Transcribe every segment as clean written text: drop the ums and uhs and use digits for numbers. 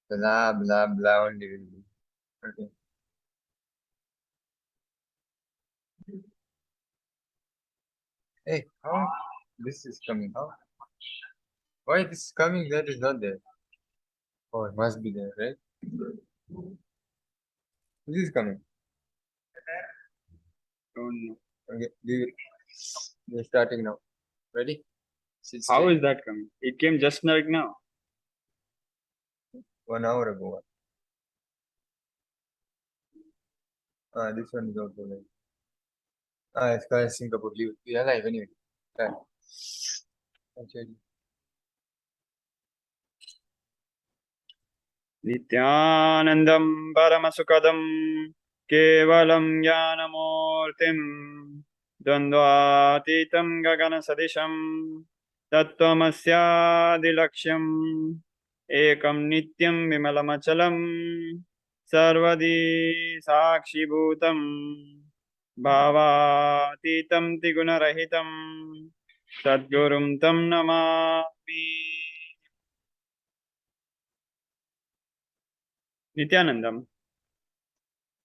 Blah, blah, blah only will be. Okay. Hey, how this is coming? How? Why this is coming? That is not there. Oh, it must be there, right? This is coming. Don't know. Okay, we're starting now. Ready? How is that coming? It came just like now. 1 hour ago. This one is also like. It's called Singapore. Leave it. We are live anyway. Right. Actually. Nithyanandam Paramasukadam Kevalam Jnanamurtim Dvandvatitam Gagana Sadisham Tattvamasya Ekam Nityam Vimalamachalam Sarvadi Sakshibhutam Bhavatitam Tigunarahitam Sadgurum Tam Namami. Nithyanandam,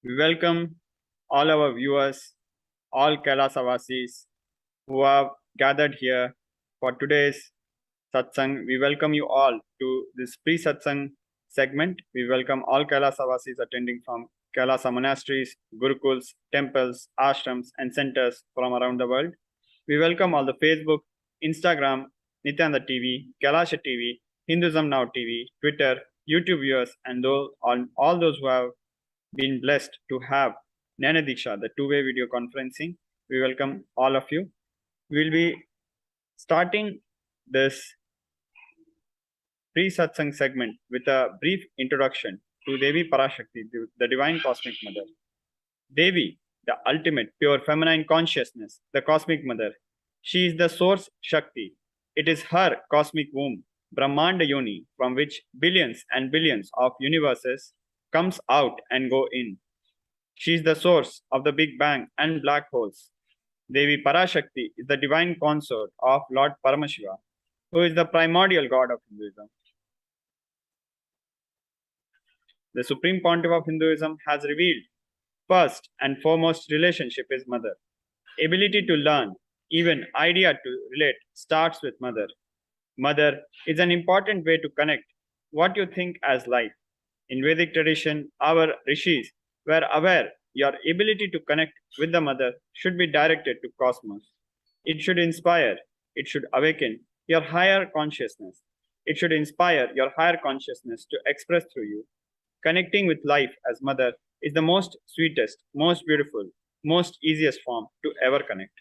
we welcome all our viewers, all KAILASA who have gathered here for today's satsang. We welcome you all to this pre-satsang segment. We welcome all KAILASA attending from KAILASA monasteries, gurukuls, temples, ashrams, and centers from around the world. We welcome all the Facebook, Instagram, Nithyananda TV, KAILASA TV, Hinduism Now TV, Twitter, YouTube viewers, and all those who have been blessed to have Jnana Diksha, the two-way video conferencing. We welcome all of you. We will be starting this pre-satsang segment with a brief introduction to Devi Parashakthi, the Divine Cosmic Mother. Devi, the ultimate pure feminine consciousness, the Cosmic Mother. She is the source Shakti. It is her cosmic womb, Brahmanda Yoni, from which billions and billions of universes comes out and go in. She is the source of the Big Bang and black holes. Devi Parashakthi is the divine consort of Lord Paramashiva, who is the primordial god of Hinduism. The Supreme Pontiff of Hinduism has revealed first and foremost relationship is mother. Ability to learn, even idea to relate starts with mother. Mother is an important way to connect what you think as life. In Vedic tradition, our rishis were aware your ability to connect with the mother should be directed to cosmos. It should inspire, it should awaken your higher consciousness. It should inspire your higher consciousness to express through you. Connecting with life as mother is the most sweetest, most beautiful, most easiest form to ever connect.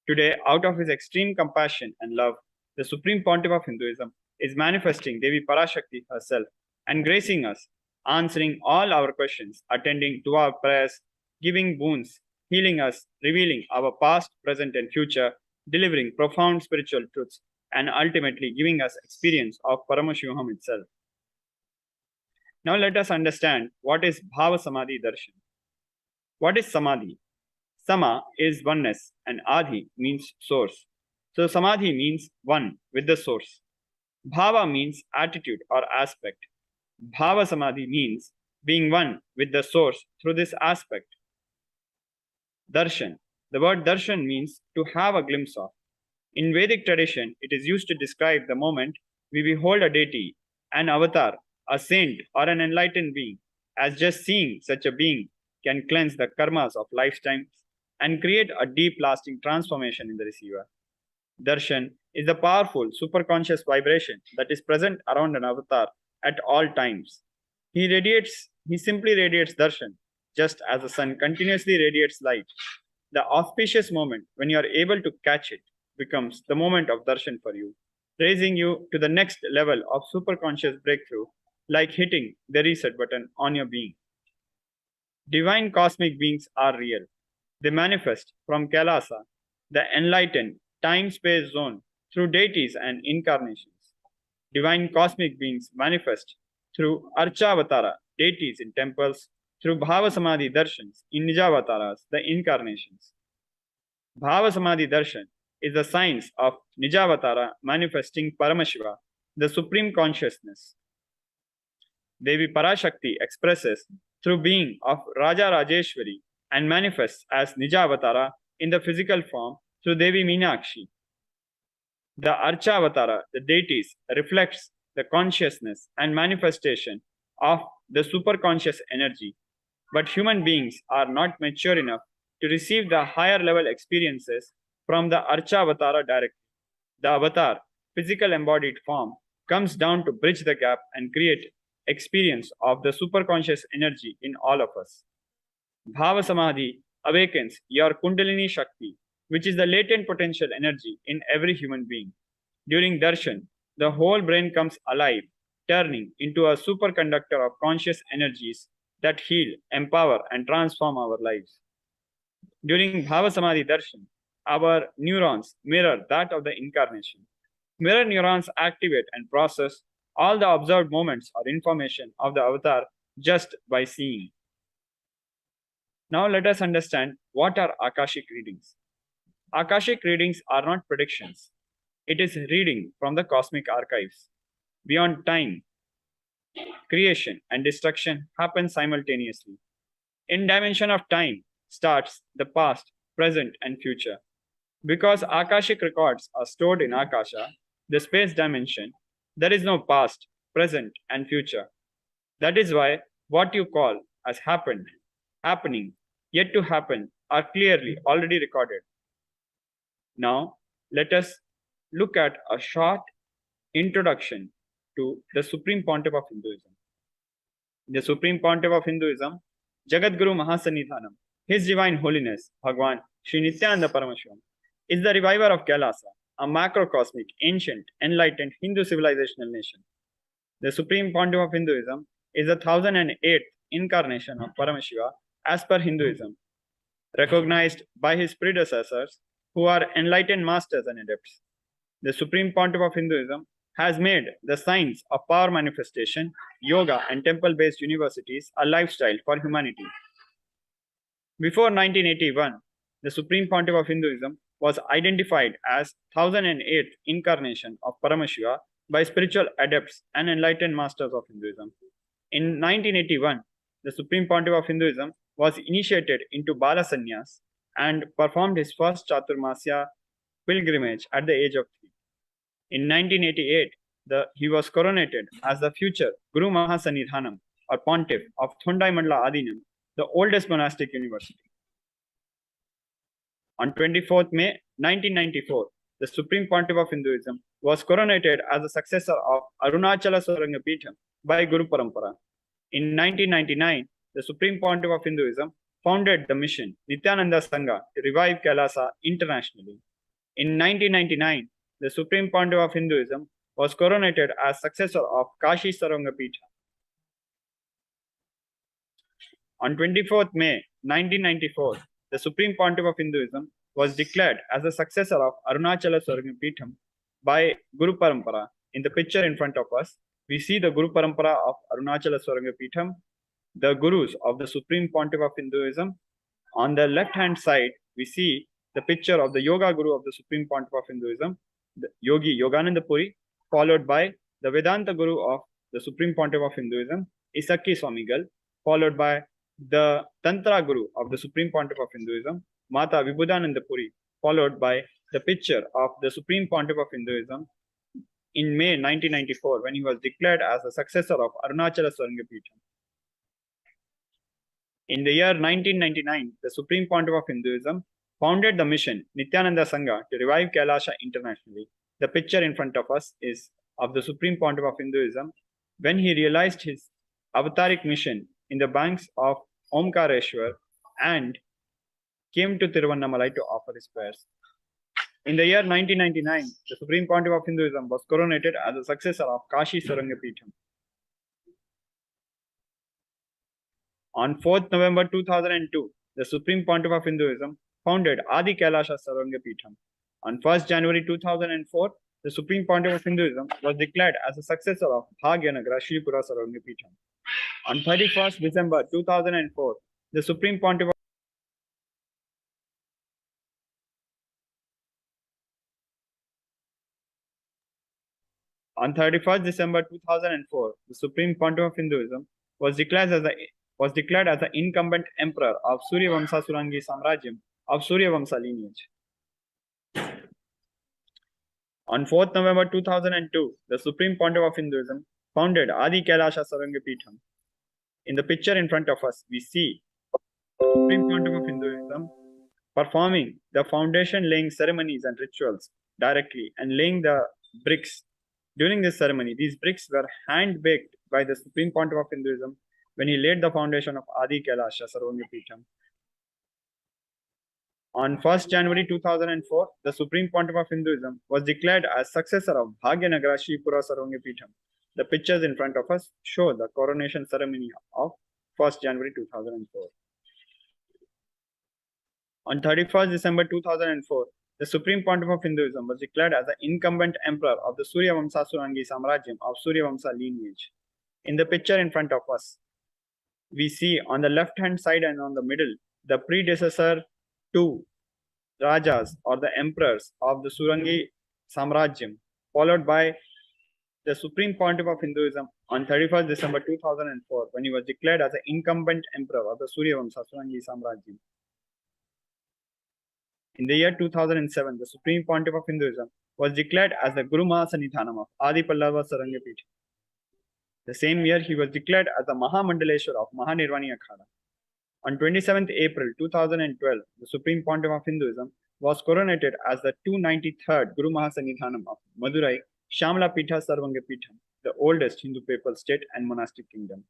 Today, out of his extreme compassion and love, the Supreme Pontiff of Hinduism is manifesting Devi Parashakti herself and gracing us, answering all our questions, attending to our prayers, giving boons, healing us, revealing our past, present, and future, delivering profound spiritual truths, and ultimately giving us experience of Paramashivoham itself. Now let us understand what is Bhava Samadhi Darshan. What is Samadhi? Sama is oneness and Adi means source. So Samadhi means one with the source. Bhava means attitude or aspect. Bhava Samadhi means being one with the source through this aspect. Darshan. The word darshan means to have a glimpse of. In Vedic tradition, it is used to describe the moment we behold a deity, an avatar, a saint, or an enlightened being, as just seeing such a being can cleanse the karmas of lifetimes and create a deep lasting transformation in the receiver. Darshan is the powerful superconscious vibration that is present around an avatar at all times. He simply radiates darshan, just as the sun continuously radiates light. The auspicious moment when you are able to catch it becomes the moment of darshan for you, raising you to the next level of superconscious breakthrough, like hitting the reset button on your being. Divine cosmic beings are real. They manifest from KAILASA, the enlightened time-space zone, through deities and incarnations. Divine cosmic beings manifest through Archavatara, deities in temples, through Bhava Samadhi Darshans in Nijavataras, the incarnations. Bhava Samadhi Darshan is the science of Nijavatara manifesting Paramashiva, the supreme consciousness. Devi Parashakthi expresses through being of Raja Rajeshwari and manifests as Nijavatara in the physical form through Devi Meenakshi. The Archavatara, the deities, reflects the consciousness and manifestation of the superconscious energy. But human beings are not mature enough to receive the higher level experiences from the Archavatara directly. The avatar, physical embodied form, comes down to bridge the gap and create experience of the superconscious energy in all of us. Bhava Samadhi awakens your Kundalini Shakti, which is the latent potential energy in every human being. During darshan, the whole brain comes alive, turning into a superconductor of conscious energies that heal, empower, and transform our lives. During Bhava Samadhi darshan, our neurons mirror that of the incarnation. Mirror neurons activate and process all the observed moments or information of the avatar just by seeing. Now let us understand what are Akashic readings. Akashic readings are not predictions. It is reading from the cosmic archives. Beyond time, creation and destruction happen simultaneously. In dimension of time starts the past, present, and future. Because Akashic records are stored in Akasha, the space dimension, there is no past, present, and future. That is why what you call as happened, happening, yet to happen are clearly already recorded. Now, let us look at a short introduction to the Supreme Pontiff of Hinduism. The Supreme Pontiff of Hinduism, Jagadguru Mahasannidhanam, His Divine Holiness, Bhagwan Sri Nithyananda Paramashivam, is the reviver of KAILASA, a macrocosmic, ancient, enlightened Hindu civilizational nation. The Supreme Pontiff of Hinduism is the 1008th incarnation of Paramashiva as per Hinduism, recognized by his predecessors who are enlightened masters and adepts. The Supreme Pontiff of Hinduism has made the science of power manifestation, yoga, and temple-based universities a lifestyle for humanity. Before 1981, the Supreme Pontiff of Hinduism was identified as 1008th incarnation of Paramashiva by spiritual adepts and enlightened masters of Hinduism. In 1981, the Supreme Pontiff of Hinduism was initiated into Bala Sannyas and performed his first Chaturmasya pilgrimage at the age of 3. In 1988, he was coronated as the future Guru Mahasannidhanam or Pontiff of Thondai Mandala Adinam, the oldest monastic university. On 24th May 1994, the Supreme Pontiff of Hinduism was coronated as the successor of Arunachala Saranga Peetham by Guru Parampara. In 1999, the Supreme Pontiff of Hinduism founded the mission Nithyananda Sangha to revive KAILASA internationally. In 1999, the Supreme Pontiff of Hinduism was coronated as successor of Kashi Saranga Peetham. On 24th May 1994, the Supreme Pontiff of Hinduism was declared as the successor of Arunachala Saranga Peetham by Guru Parampara. In the picture in front of us, we see the Guru Parampara of Arunachala Saranga Peetham, the Gurus of the Supreme Pontiff of Hinduism. On the left-hand side, we see the picture of the Yoga Guru of the Supreme Pontiff of Hinduism, the Yogi Yogananda Puri, followed by the Vedanta Guru of the Supreme Pontiff of Hinduism, Isakki Swamigal, followed by the Tantra Guru of the Supreme Pontiff of Hinduism, Mata Vibhudananda Puri, followed by the picture of the Supreme Pontiff of Hinduism in May 1994 when he was declared as the successor of Arunachala Saranga Peetham. In the year 1999, the Supreme Pontiff of Hinduism founded the mission Nithyananda Sangha to revive KAILASA internationally. The picture in front of us is of the Supreme Pontiff of Hinduism when he realized his avataric mission in the banks of Omkareshwar and came to Tiruvannamalai to offer his prayers. In the year 1999, the Supreme Pontiff of Hinduism was coronated as the successor of Kashi Saranga Peetham. On 4th November 2002, the Supreme Pontiff of Hinduism founded Adi Kailasha Saranga Peetham. On 1st January 2004, the Supreme Pontiff of Hinduism was declared as the successor of Bhagyanagara Shripura Saranga Peetham. On 31st December 2004, the Supreme Pontiff On 31st December 2004, the Supreme Pontiff of Hinduism was declared as the incumbent emperor of Suryavamsa Surangi Samrajyam of Suryavamsa lineage. On 4th November 2002, the Supreme Pontiff of Hinduism founded Adi KAILASA Sarangapitham. In the picture in front of us, we see the Supreme Pontiff of Hinduism performing the foundation laying ceremonies and rituals directly and laying the bricks. During this ceremony, these bricks were hand-baked by the Supreme Pontiff of Hinduism when he laid the foundation of Adi KAILASA Sarangapitham. On 1st January 2004, the Supreme Pontiff of Hinduism was declared as successor of Bhagyanagara Sripura Sarangapitham. The pictures in front of us show the coronation ceremony of 1st January 2004. On 31st December 2004, the Supreme Pontiff of Hinduism was declared as the incumbent emperor of the Suryavamsa Surangi Samrajyam of Suryavamsa lineage. In the picture in front of us, we see on the left-hand side and on the middle the predecessor to Rajas or the emperors of the Surangi Samrajyam, followed by the Supreme Pontiff of Hinduism on 31st December 2004 when he was declared as the incumbent emperor of the Suryavamsa Surangi Samrajyam. In the year 2007, the Supreme Pontiff of Hinduism was declared as the Guru Mahasanidhanam of Adi Pallava Sarangapith. The same year, he was declared as the Mahamandaleshwar of Mahanirvani Akhada. On 27th April 2012, the Supreme Pontiff of Hinduism was coronated as the 293rd Guru Mahasanidhanam of Madurai Shamla Pitha Sarvangapitham, the oldest Hindu papal state and monastic kingdom.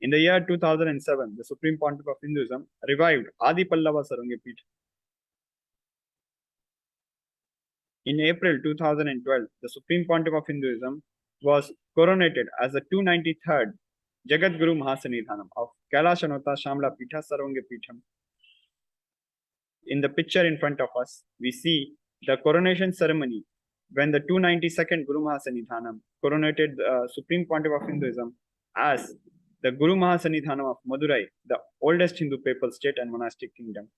In the year 2007, the Supreme Pontiff of Hinduism revived Adi Pallava Sarvangapitham. In April 2012, the Supreme Pontiff of Hinduism was coronated as the 293rd Jagat Guru Mahasanidhanam of Kailashanota Shamla Pitha Sarvangapitham. In the picture in front of us, we see the coronation ceremony when the 292nd Guru Mahasanidhanam coronated the Supreme Pontiff of Hinduism as the Guru Mahasanidhanam of Madurai, the oldest Hindu papal state and monastic kingdom.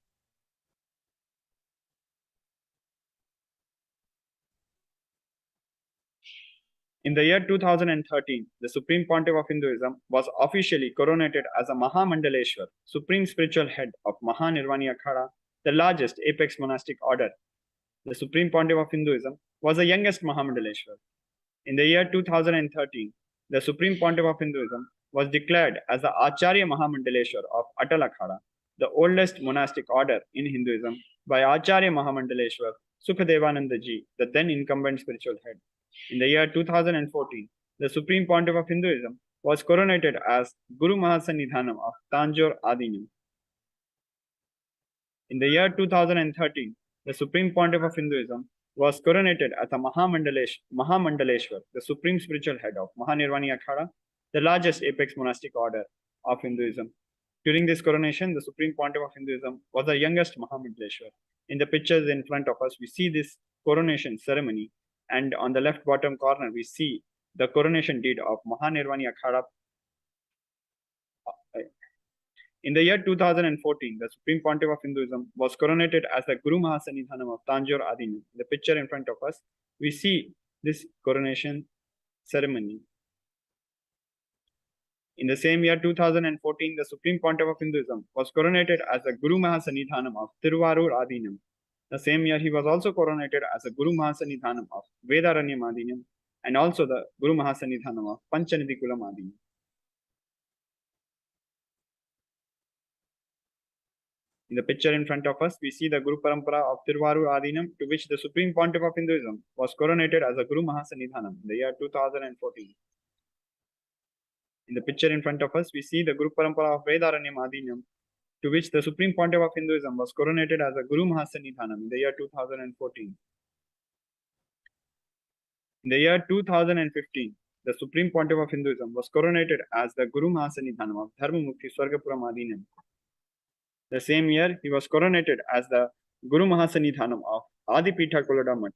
In the year 2013, the Supreme Pontiff of Hinduism was officially coronated as a Mahamandaleshwar, Supreme Spiritual Head of Mahanirvani Akhada, the largest apex monastic order. The Supreme Pontiff of Hinduism was the youngest Mahamandaleshwar. In the year 2013, the Supreme Pontiff of Hinduism was declared as the Acharya Mahamandaleshwar of Atal Akhada, the oldest monastic order in Hinduism, by Acharya Mahamandaleshwar Sukhadevananda Ji, the then incumbent spiritual head. In the year 2014, the Supreme Pontiff of Hinduism was coronated as Guru Mahasanidhanam of Tanjore Adinam. In the year 2013, the Supreme Pontiff of Hinduism was coronated as a Mahamandaleshwar, the Supreme Spiritual Head of Mahanirvani Akhada, the largest apex monastic order of Hinduism. During this coronation, the Supreme Pontiff of Hinduism was the youngest Mahamandaleshwar. In the pictures in front of us, we see this coronation ceremony, and on the left bottom corner, we see the coronation deed of Mahanirvani Akhada. In the year 2014, the Supreme Pontiff of Hinduism was coronated as the Guru Mahasanidhanam of Tanjore Adinam. In the picture in front of us, we see this coronation ceremony. In the same year 2014, the Supreme Pontiff of Hinduism was coronated as the Guru Mahasanidhanam of Tiruvarur Adinam. The same year, he was also coronated as the Guru Mahasanidhanam of Vedaranyam Adinam and also the Guru Mahasanidhanam of Panchanidikulam Adinam. In the picture in front of us, we see the Guru Parampara of Tiruvarur Adinam, to which the Supreme Pontiff of Hinduism was coronated as a Guru Mahasanidhanam in the year 2014. In the picture in front of us, we see the Guru Parampara of Vedaranyam Adinam, to which the Supreme Pontiff of Hinduism was coronated as a Guru Mahasanidhanam in the year 2014. In the year 2015, the Supreme Pontiff of Hinduism was coronated as the Guru Mahasanidhanam of Dharmamukti Swargapuram Adinam. The same year, he was coronated as the Guru Mahasanidhanam of Adipitha Kolada Math.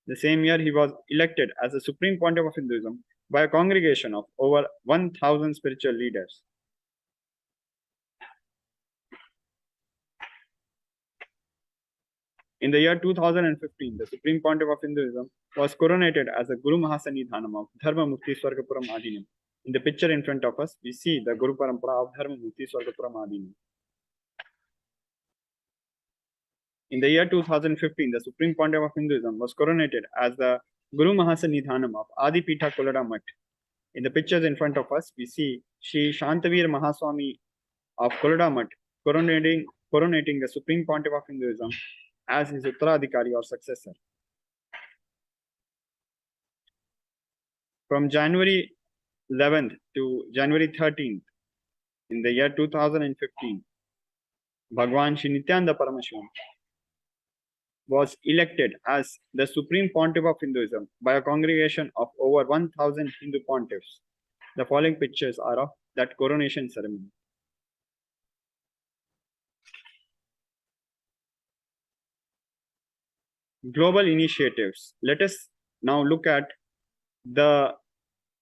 The same year, he was elected as the Supreme Pontiff of Hinduism by a congregation of over 1,000 spiritual leaders. In the year 2015, the Supreme Pontiff of Hinduism was coronated as the Guru Mahasanidhanam of Dharma Mukti Swargapuram Adinam. In the picture in front of us, we see the Guru Parampara of Dharma Mukti Swargapuram Adinam. In the year 2015, the Supreme Pontiff of Hinduism was coronated as the Guru Mahasanidhanam of Adi Pitha Kolada Mutt. In the pictures in front of us, we see Shri Shantavir Mahaswami of Kolada Mutt coronating the Supreme Pontiff of Hinduism as his Uttaradhikari or successor. From January 11th to January 13th in the year 2015, Bhagwan Shri Nithyananda Paramashivam was elected as the Supreme Pontiff of Hinduism by a congregation of over 1,000 Hindu pontiffs. The following pictures are of that coronation ceremony. Global initiatives. Let us now look at the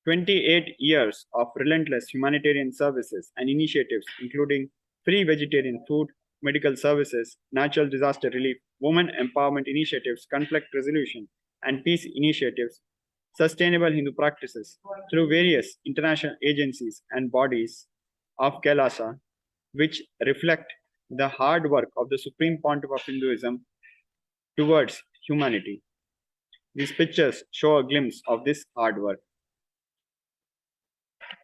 28 years of relentless humanitarian services and initiatives, including free vegetarian food, medical services, natural disaster relief, women empowerment initiatives, conflict resolution, and peace initiatives, sustainable Hindu practices through various international agencies and bodies of KAILASA, which reflect the hard work of the Supreme Pontiff of Hinduism towards humanity. These pictures show a glimpse of this hard work.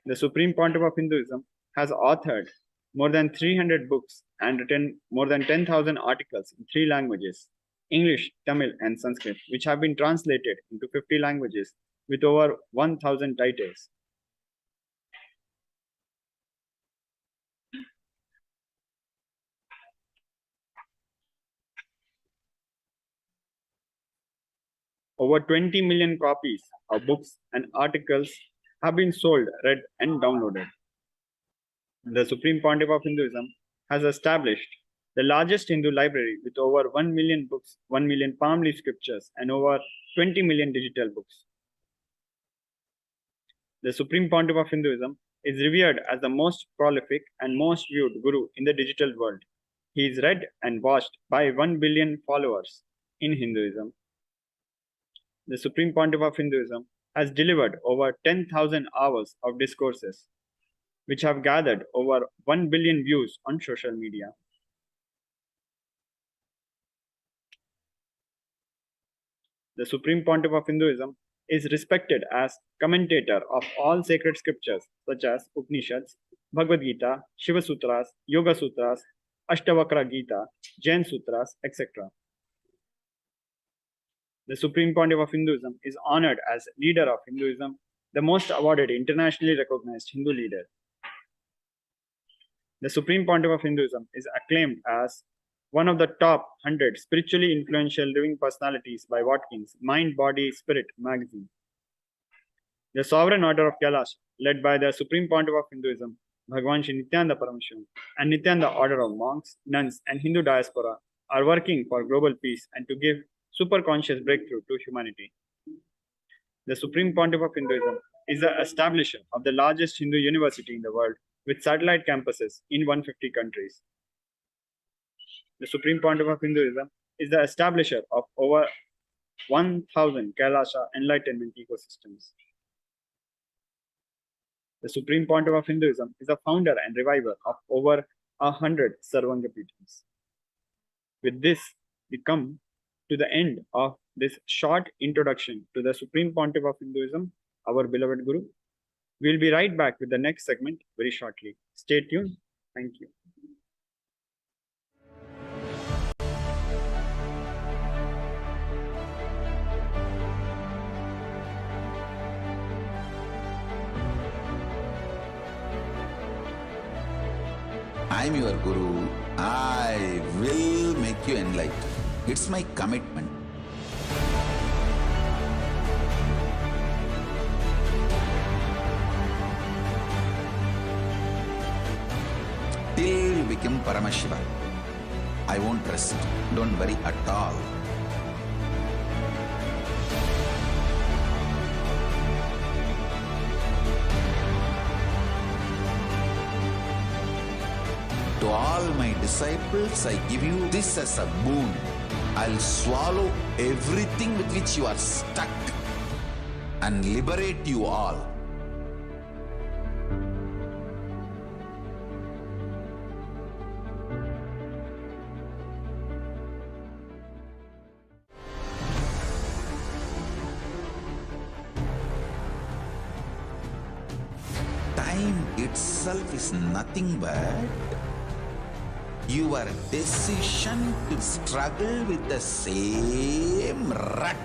The Supreme Pontiff of Hinduism has authored more than 300 books and written more than 10,000 articles in 3 languages, English, Tamil, and Sanskrit, which have been translated into 50 languages with over 1,000 titles. Over 20 million copies of books and articles have been sold, read, and downloaded. The Supreme Pontiff of Hinduism has established the largest Hindu library with over 1 million books, 1 million palm leaf scriptures, and over 20 million digital books. The Supreme Pontiff of Hinduism is revered as the most prolific and most viewed guru in the digital world. He is read and watched by 1 billion followers in Hinduism. The Supreme Pontiff of Hinduism has delivered over 10,000 hours of discourses, which have gathered over 1 billion views on social media. The Supreme Pontiff of Hinduism is respected as commentator of all sacred scriptures such as Upanishads, Bhagavad Gita, Shiva Sutras, Yoga Sutras, Ashtavakra Gita, Jain Sutras, etc. The Supreme Pontiff of Hinduism is honored as leader of Hinduism, the most awarded internationally recognized Hindu leader. The Supreme Pontiff of Hinduism is acclaimed as one of the top 100 spiritually influential living personalities by Watkins' Mind, Body, Spirit magazine. The Sovereign Order of KAILASA, led by the Supreme Pontiff of Hinduism, Bhagwan Shri Nithyananda Paramashivam, and Nithyananda Order of Monks, Nuns, and Hindu Diaspora are working for global peace and to give superconscious breakthrough to humanity. The Supreme Pontiff of Hinduism is the establisher of the largest Hindu university in the world with satellite campuses in 150 countries. The Supreme Pontiff of Hinduism is the establisher of over 1,000 KAILASA Enlightenment ecosystems. The Supreme Pontiff of Hinduism is the founder and reviver of over 100 Sarvanga Peethams. With this, we come to the end of this short introduction to the Supreme Pontiff of Hinduism, our beloved Guru. We'll be right back with the next segment very shortly. Stay tuned. Thank you. I am your Guru. I will make you enlightened. It's my commitment. Till you become Paramashiva. I won't rest. Don't worry at all. To all my disciples, I give you this as a boon. I'll swallow everything with which you are stuck and liberate you all. Time itself is nothing but your decision to struggle with the same rut.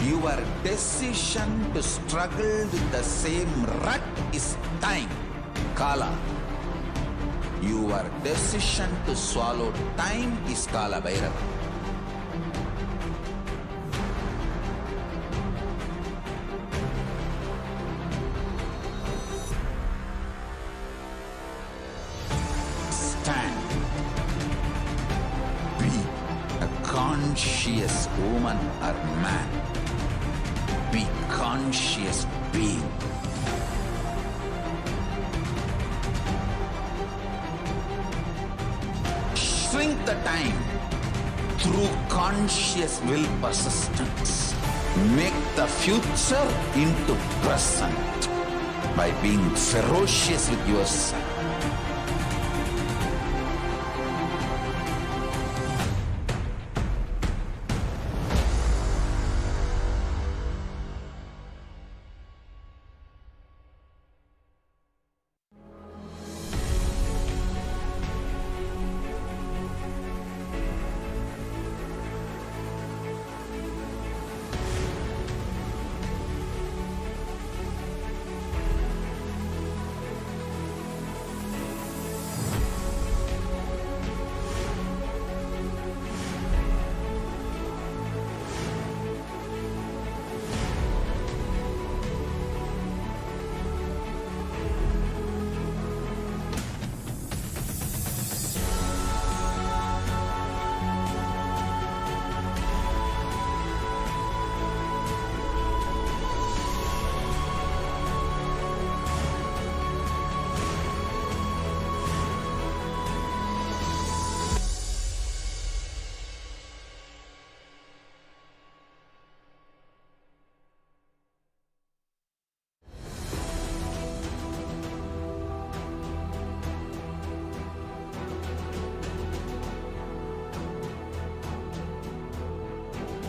Your decision to struggle with the same rut is time, Kala. Your decision to swallow time is Kala Bhairava. Stand. Be a conscious woman or man. Be conscious being. Shrink the time through conscious will persistence. Make the future into present by being ferocious with yourself.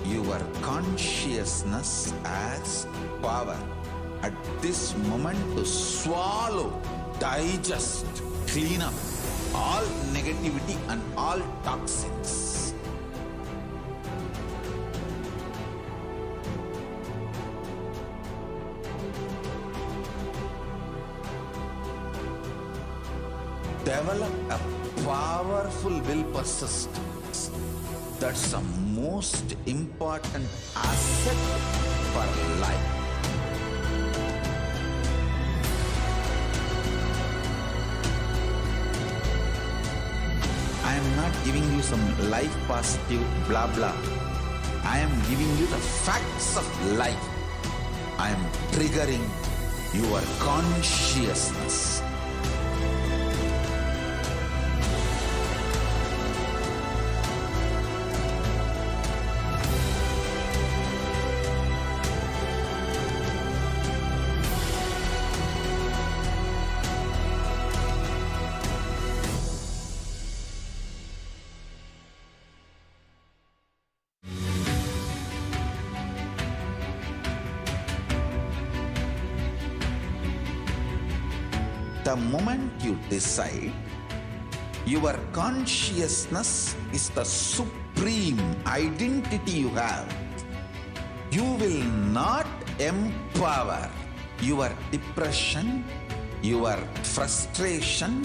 Your consciousness as power at this moment to swallow, digest, clean up all negativity and all toxins. Develop a powerful will persistence. That's the most important asset for life. I am not giving you some life positive blah blah. I am giving you the facts of life. I am triggering your consciousness. The moment you decide, your consciousness is the supreme identity you have. You will not empower your depression, your frustration,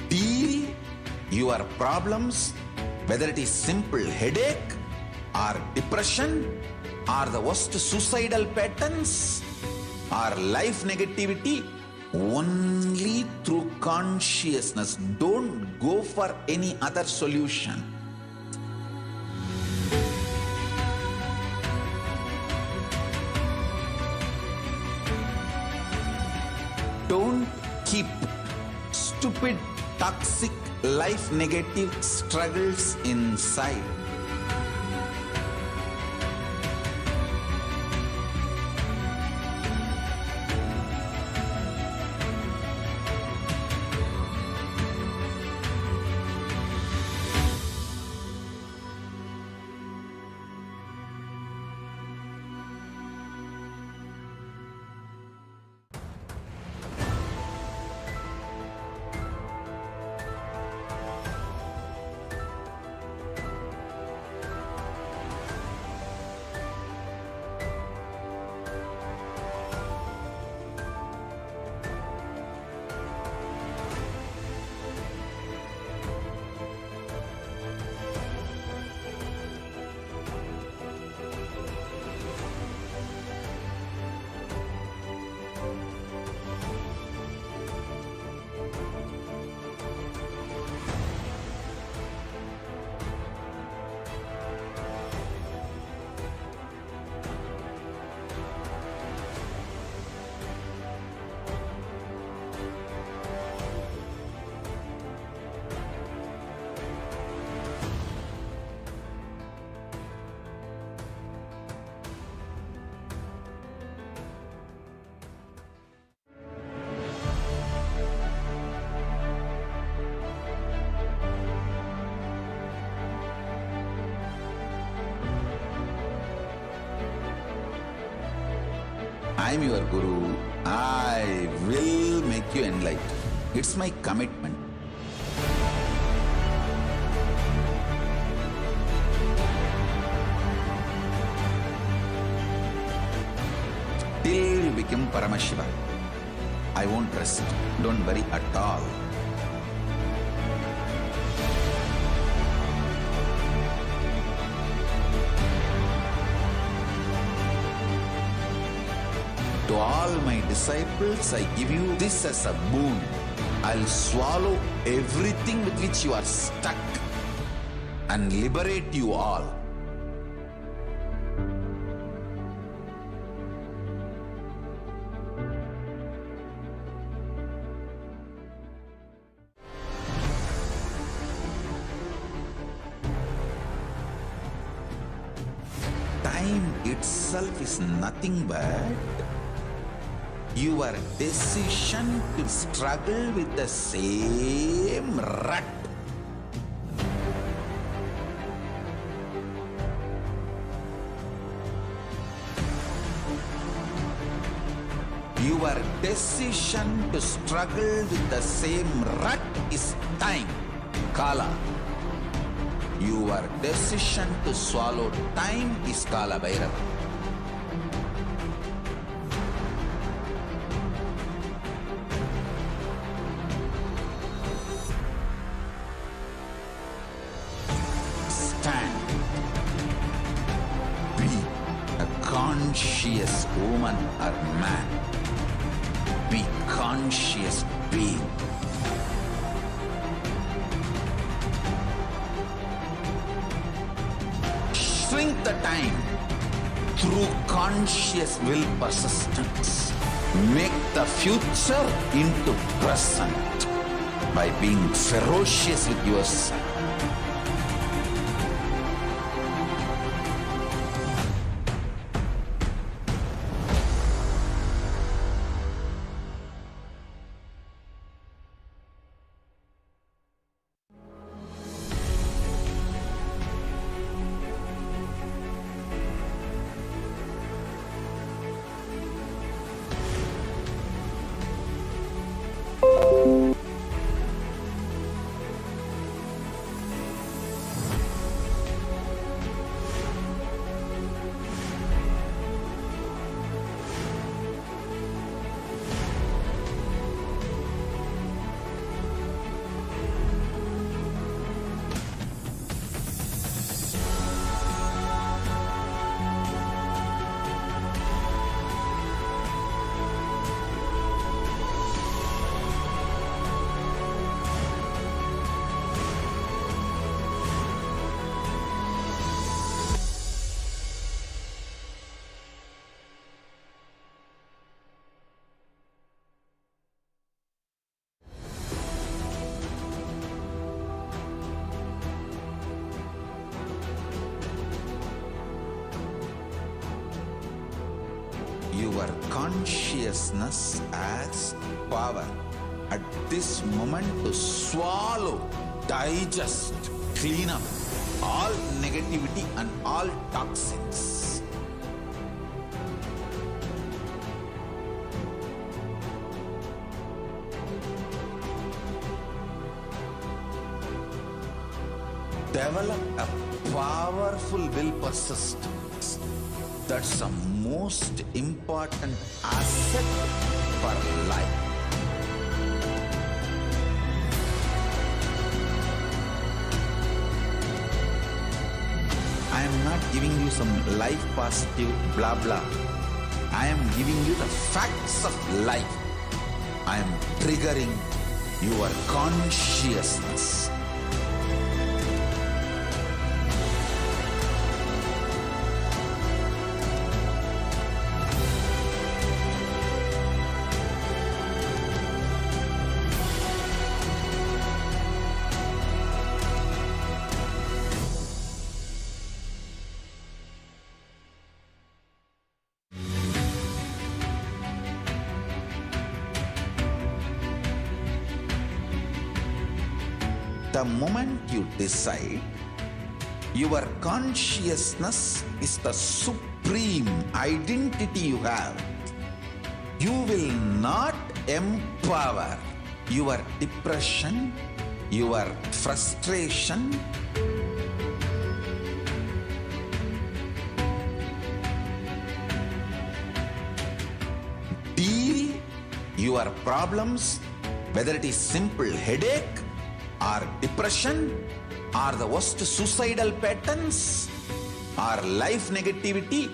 deal your problems, whether it is simple headache or depression or the worst suicidal patterns or life negativity, only through consciousness. Don't go for any other solution. Don't keep stupid, toxic, life negative struggles inside. I'm your Guru. I will make you enlightened. It's my commitment. Till you become Paramashiva, I won't rest. Don't worry at all. To all my disciples, I give you this as a boon. I'll swallow everything with which you are stuck and liberate you all. Time itself is nothing but your decision to struggle with the same rut. Your decision to struggle with the same rut is time, Kala. Your decision to swallow time is Kala Bhairava. Stand. Be a conscious woman or man. Be conscious being. Shrink the time through conscious will persistence. Make the future into present by being ferocious with yourself. your consciousness as power at this moment to swallow, digest, clean up all negativity and all toxins. Develop a powerful will persistence. That's the most important asset for life. I am not giving you some life positive blah blah. I am giving you the facts of life. I am triggering your consciousness. The moment you decide, your consciousness is the supreme identity you have. You will not empower your depression, your frustration, deal your problems, whether it is simple headache or depression or the worst suicidal patterns or life negativity,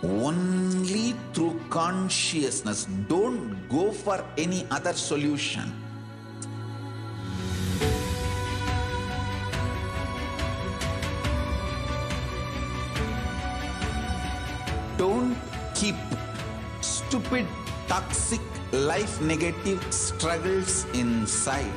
only through consciousness. Don't go for any other solution. Don't keep stupid, toxic, life negative struggles inside.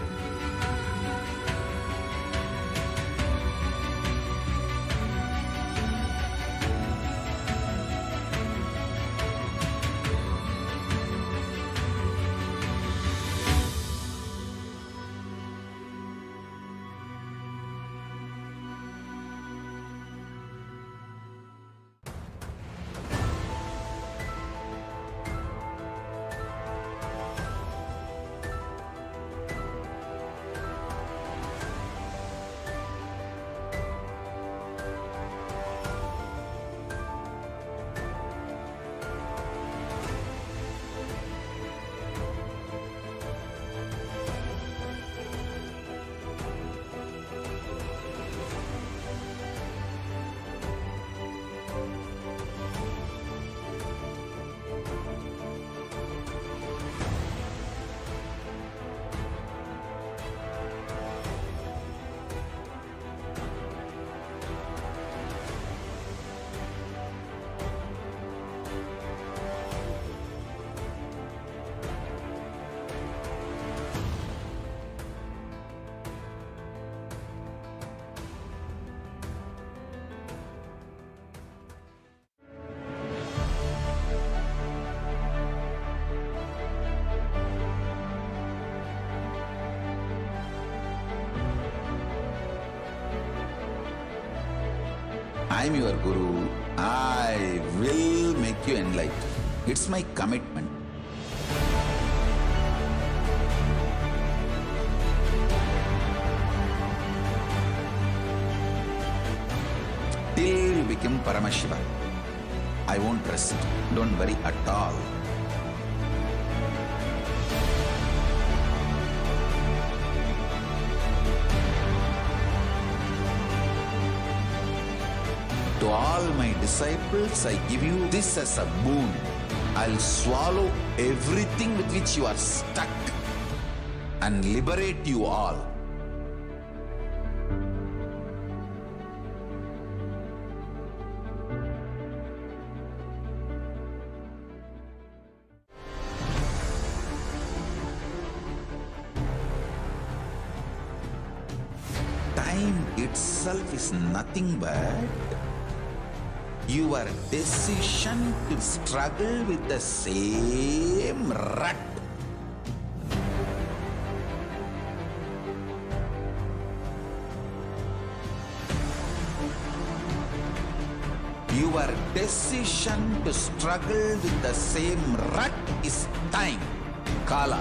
I am your Guru. I will make you enlightened. It's my commitment. Till you become Paramashiva, I won't rest. Don't worry at all. To all my disciples, I give you this as a boon. I'll swallow everything with which you are stuck and liberate you all. Time itself is nothing but your decision to struggle with the same rut. Your decision to struggle with the same rut is time, Kala.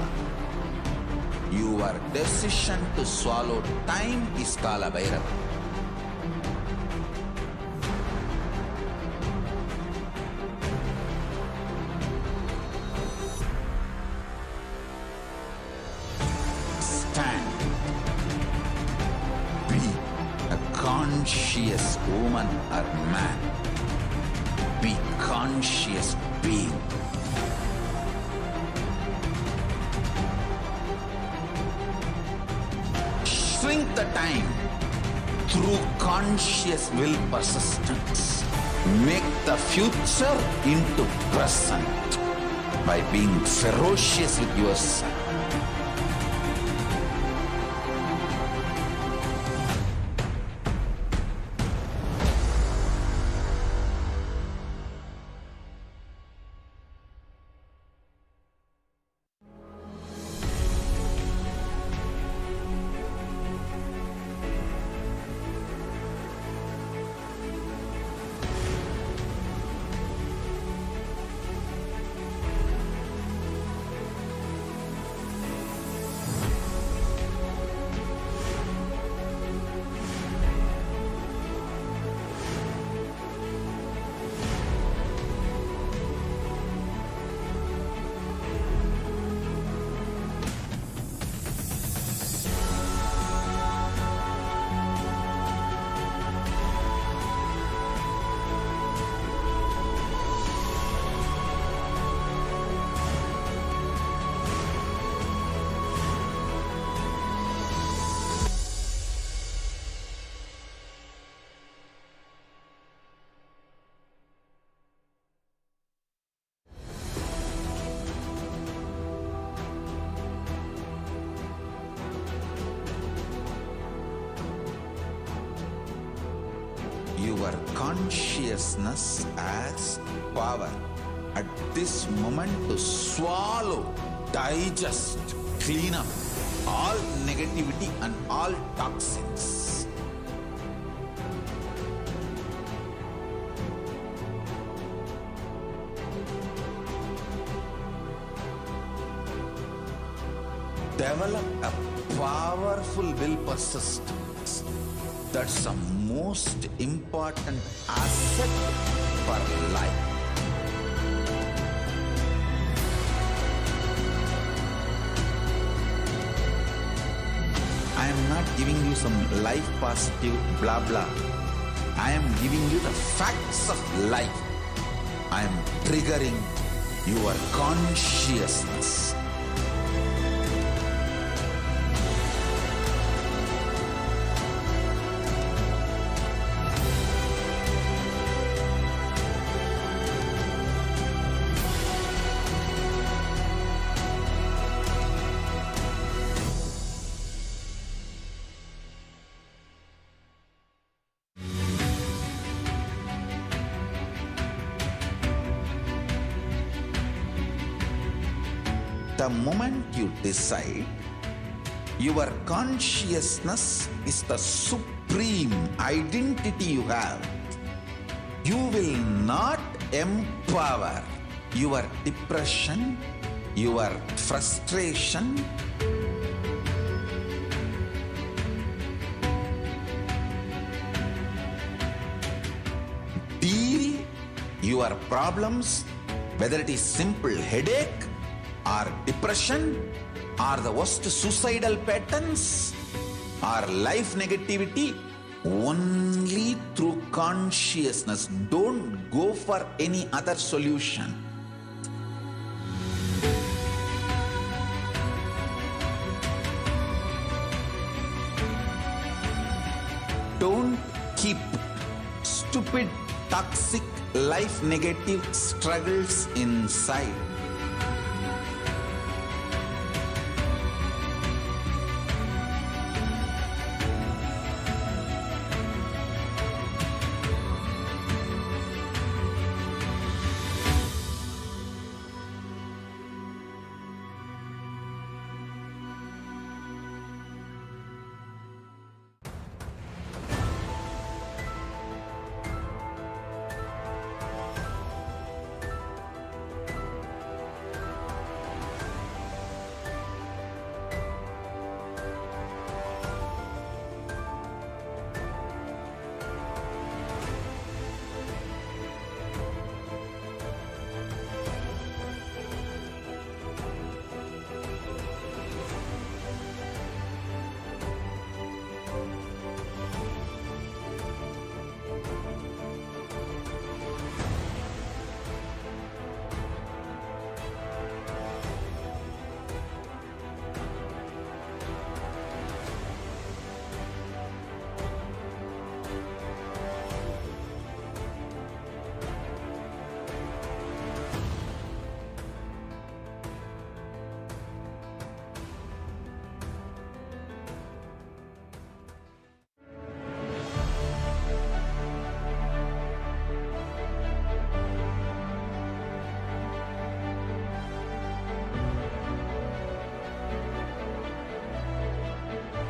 Your decision to swallow time is Kala Bhairava. Stand. Be a conscious woman or man. Be conscious being. Shrink the time through conscious will persistence. Make the future into present by being ferocious with yourself. Your consciousness has power at this moment to swallow, digest, clean up all negativity and all toxins. Develop a powerful will persistence. That's the most important asset for life. I am not giving you some life positive blah blah. I am giving you the facts of life. I am triggering your consciousness. The moment you decide, your consciousness is the supreme identity you have. You will not empower your depression, your frustration, deal your problems, whether it is simple headache or depression or the worst suicidal patterns or life negativity, only through consciousness. Don't go for any other solution. Don't keep stupid, toxic, life negative struggles inside.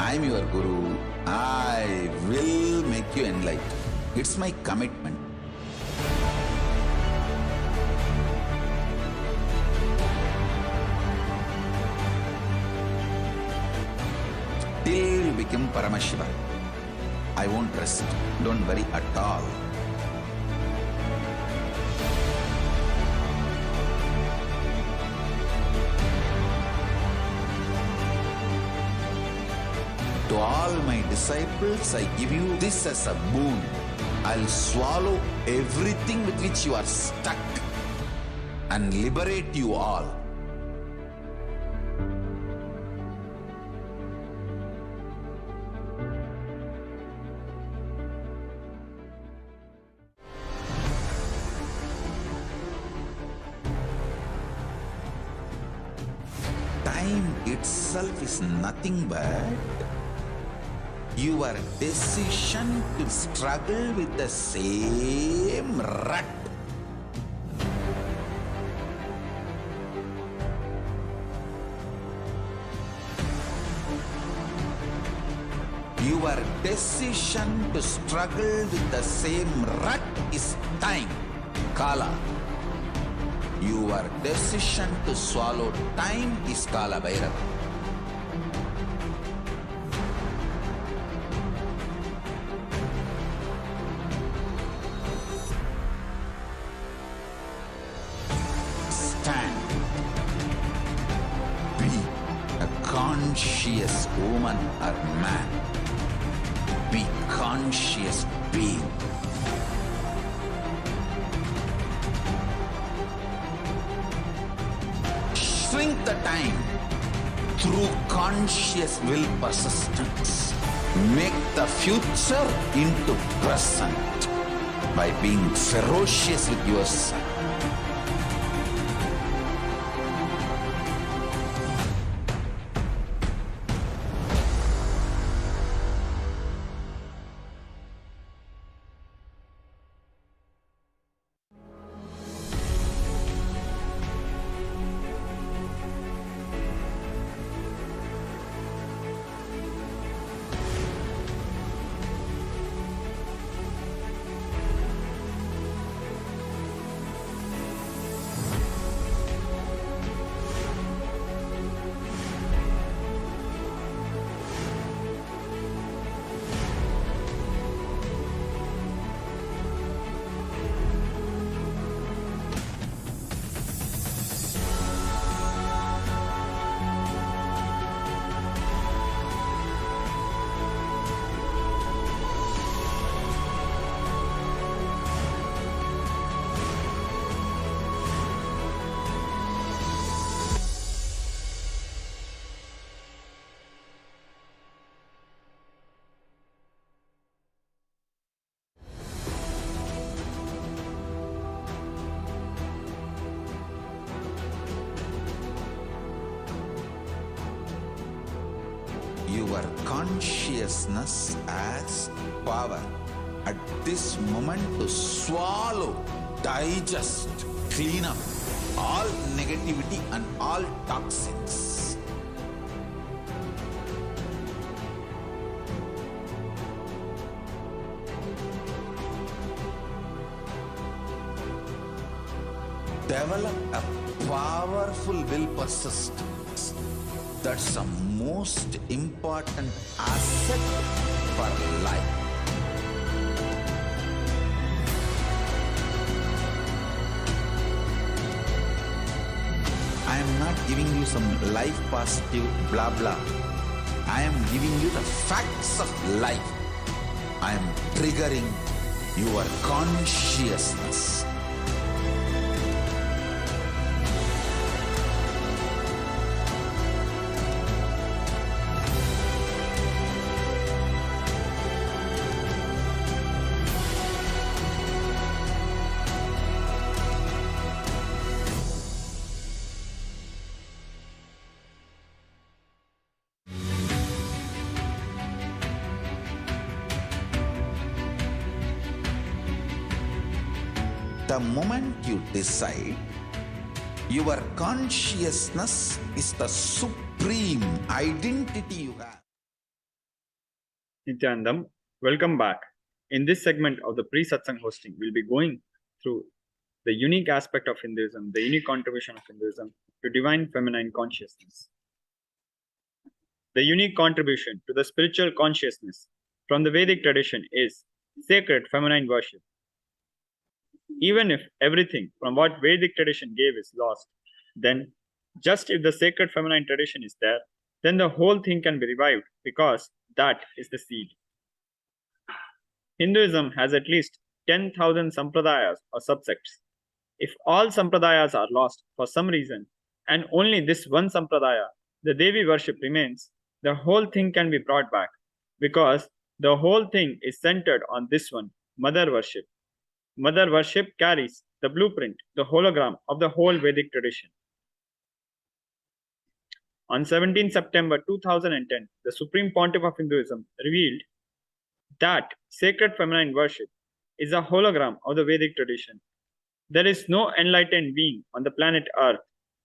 I'm your guru. I will make you enlightened. It's my commitment. Till you become Paramashiva, I won't rest. Don't worry at all. To all my disciples, I give you this as a boon. I'll swallow everything with which you are stuck and liberate you all. Time itself is nothing but your decision to struggle with the same rut. Your decision to struggle with the same rut is time, Kala. Your decision to swallow time is Kala Bhairava. Stand. Be a conscious woman or man. Be conscious being. Shrink the time through conscious will persistence. Make the future into present by being ferocious with yourself. Your consciousness has power at this moment to swallow, digest, clean up all negativity and all toxins. Develop a powerful will persistence. That's the most important asset for life. I am not giving you some life positive blah blah. I am giving you the facts of life. I am triggering your consciousness. The moment you decide, your consciousness is the supreme identity you have. Nithyanandam, welcome back. In this segment of the pre-satsang hosting, we'll be going through the unique aspect of Hinduism, the unique contribution of Hinduism to divine feminine consciousness. The unique contribution to the spiritual consciousness from the Vedic tradition is sacred feminine worship. Even if everything from what Vedic tradition gave is lost, then just if the sacred feminine tradition is there, then the whole thing can be revived because that is the seed. Hinduism has at least 10,000 sampradayas or subsects. If all sampradayas are lost for some reason, and only this one sampradaya, the Devi worship remains, the whole thing can be brought back because the whole thing is centered on this one, mother worship. Mother worship carries the blueprint, the hologram of the whole Vedic tradition. On 17 September 2010, the Supreme Pontiff of Hinduism revealed that sacred feminine worship is a hologram of the Vedic tradition. There is no enlightened being on the planet Earth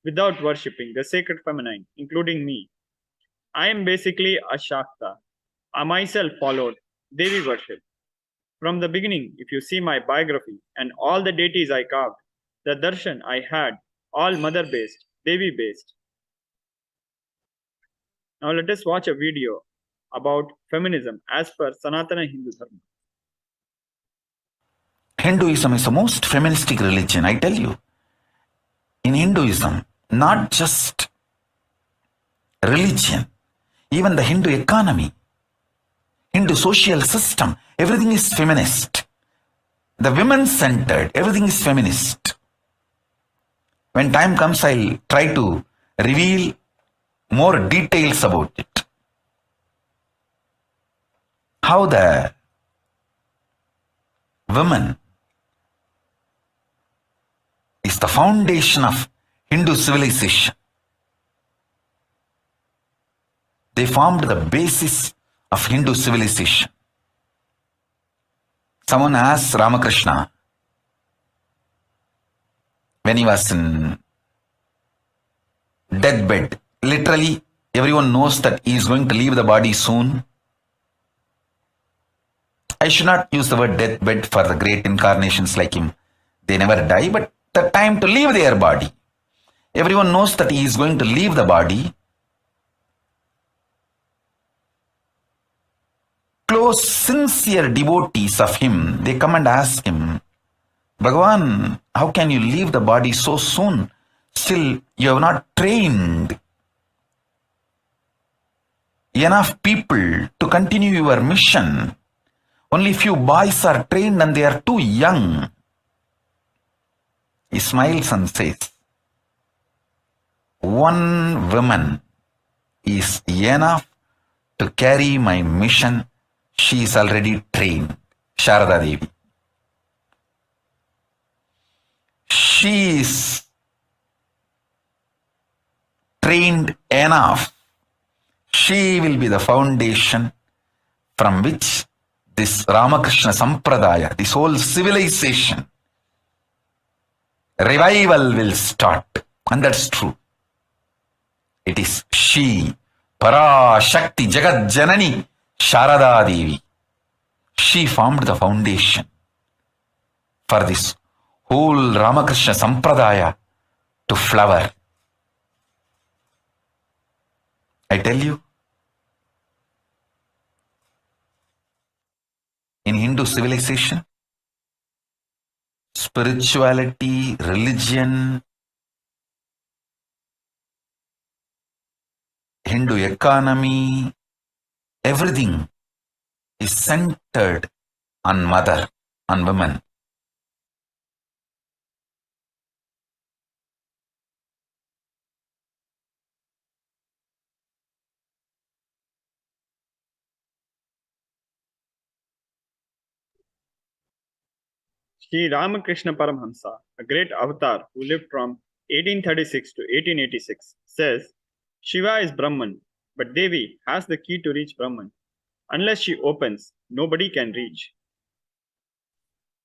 without worshipping the sacred feminine, including me. I am basically a Shakta. I myself followed Devi worship. From the beginning, if you see my biography and all the deities I carved, the darshan I had, all mother-based, Devi-based. Now let us watch a video about feminism as per Sanatana Hindu Dharma. Hinduism is the most feministic religion, I tell you. In Hinduism, not just religion, even the Hindu economy, Hindu social system, everything is feminist. The women-centered, everything is feminist. When time comes, I'll try to reveal more details about it. How the women is the foundation of Hindu civilization. They formed the basis of Hindu civilization. Someone asked Ramakrishna when he was in deathbed. Literally, everyone knows that he is going to leave the body soon. I should not use the word deathbed for the great incarnations like him. They never die, but the time to leave their body. Everyone knows that he is going to leave the body. Close, sincere devotees of him, they come and ask him, Bhagavan, how can you leave the body so soon? Still, you have not trained enough people to continue your mission. Only few boys are trained and they are too young. He smiles and says, one woman is enough to carry my mission. She is already trained. Sharada Devi. She is trained enough. She will be the foundation from which this Ramakrishna Sampradaya, this whole civilization, revival will start. And that's true. It is she, Parashakthi, Jagat Janani, Sharada Devi. She formed the foundation for this whole Ramakrishna Sampradaya to flower. I tell you, in Hindu civilization, spirituality, religion, Hindu economy, everything is centered on mother, on women. Sri Ramakrishna Paramahamsa, a great avatar who lived from 1836 to 1886, says, Shiva is Brahman, but Devi has the key to reach Brahman. Unless she opens, nobody can reach.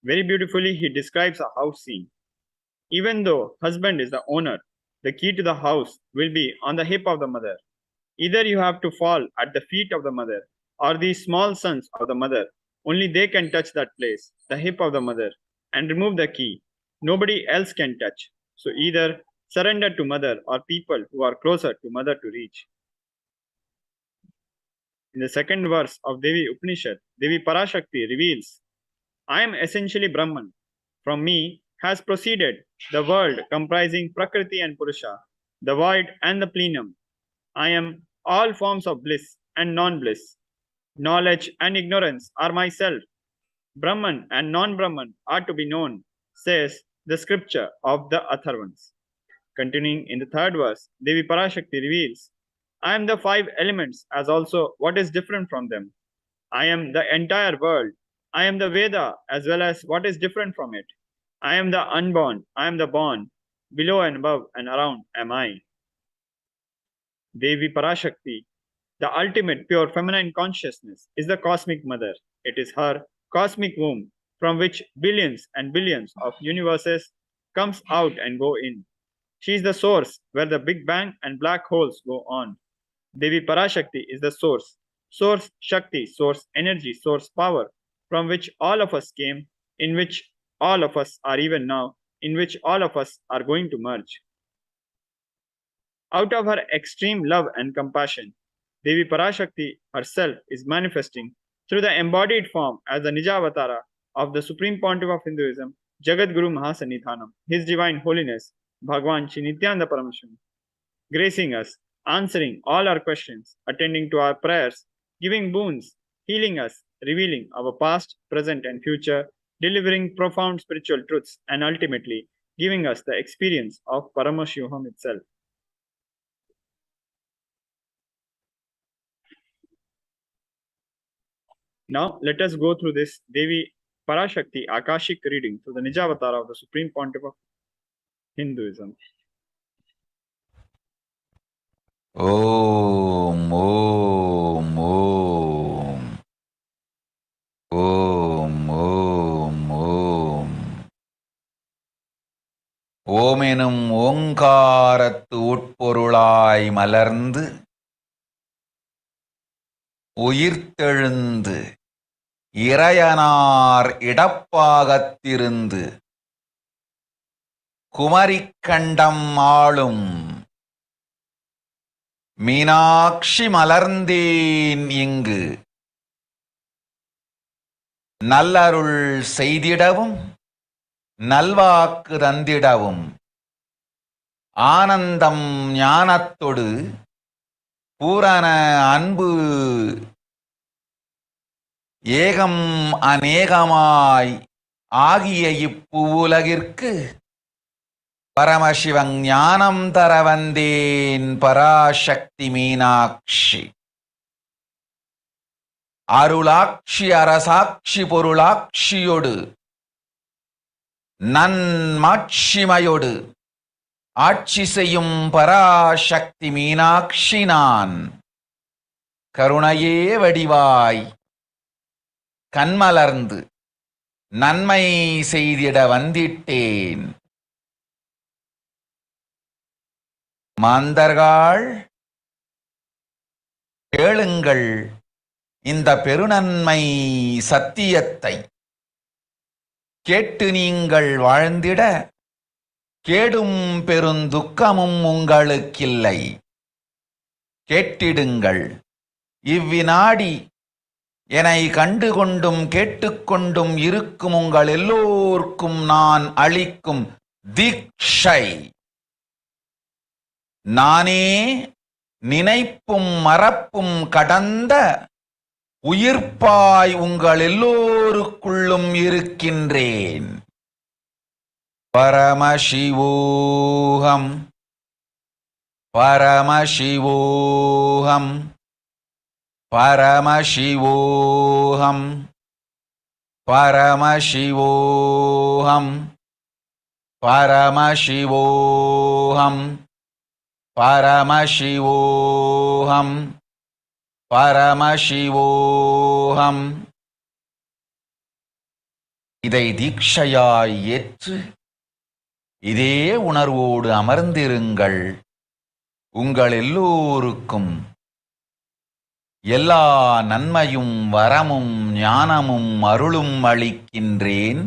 Very beautifully, he describes a house scene. Even though husband is the owner, the key to the house will be on the hip of the mother. Either you have to fall at the feet of the mother, or these small sons of the mother. Only they can touch that place, the hip of the mother, and remove the key. Nobody else can touch. So either surrender to mother or people who are closer to mother to reach. In the second verse of Devi Upanishad, Devi Parashakti reveals, I am essentially Brahman. From me has proceeded the world comprising Prakriti and Purusha, the void and the plenum. I am all forms of bliss and non-bliss. Knowledge and ignorance are myself. Brahman and non-Brahman are to be known, says the scripture of the Atharvans. Continuing in the third verse, Devi Parashakti reveals, I am the five elements as also what is different from them. I am the entire world. I am the Veda as well as what is different from it. I am the unborn. I am the born. Below and above and around am I. Devi Parashakti, the ultimate pure feminine consciousness, is the cosmic mother. It is her cosmic womb from which billions and billions of universes comes out and go in. She is the source where the Big Bang and black holes go on. Devi Parashakti is the source Shakti, source energy, source power, from which all of us came, in which all of us are even now, in which all of us are going to merge. Out of her extreme love and compassion, Devi Parashakti herself is manifesting through the embodied form as the Nijavatara of the Supreme Pontiff of Hinduism, Jagat Guru Mahasannidhanam, His Divine Holiness, Bhagwan Shri Nithyananda Paramashivam, gracing us, answering all our questions, attending to our prayers, giving boons, healing us, revealing our past, present, and future, delivering profound spiritual truths, and ultimately giving us the experience of Paramashivoham itself. Now, let us go through this Devi Parashakti Akashic reading through the Nijavatara of the Supreme Pontiff of Hinduism. Om, Om, Om. Om, Om, Om. ஓமெனும் ஓங்காரத்து உட்பொருளாய் மலர்ந்து உயிர்த்தெழுந்து இறையனார் இடப்பாகத்திருந்து குமரிக்கண்டம் ஆளும் மீனாட்சி மலர்ந்தேன் இங்கு நல்லருள் செய்திடவும் நல்வாக்கு தந்திடவும் ஆனந்தம் ஞானத்தொடு பூரண அன்பு ஏகம் அநேகமாய் ஆகிய இப்புவுலகிற்கு பரமசிவன் ஞானம் தர வந்தேன் பராசக்தி மீனாட்சி. அருளாட்சி அரசாட்சி பொருளாட்சியொடு நன்மாட்சிமையொடு ஆட்சி செய்யும் பராசக்தி மீனாட்சி நான். கருணையே வடிவாய் கண்மலர்ந்து நன்மை செய்திட வந்திட்டேன். மாந்தர்கள் கேளுங்கள் இந்த பெருநன்மை சத்தியத்தை. கேட்டு நீங்கள் வாழ்ந்திட கேடும் பெருந்துக்கமும் உங்களுக்கில்லை. கேட்டிடுங்கள் இவ்வினாடி என்னை கண்டுகொண்டும் கேட்டுக்கொண்டும் இருக்கும் உங்கள் எல்லோர்க்கும் நான் அளிக்கும் தீட்சை. நானே நினைப்பும் மறப்பும் கடந்த உயிர்ப்பாய் உங்கள் எல்லோருக்குள்ளும் இருக்கின்றேன். பரமசிவோஹம் பரமசிவோஹம் பரமசிவோஹம் பரமசிவோஹம் பரமசிவோஹம் பரமசிவோஹம் பரமசிவோஹம். இதை தீட்சையாய் ஏற்று இதே உணர்வோடு அமர்ந்திருங்கள். உங்கள் எல்லோருக்கும் எல்லா நன்மையும் வரமும் ஞானமும் அருளும் அளிக்கின்றேன்.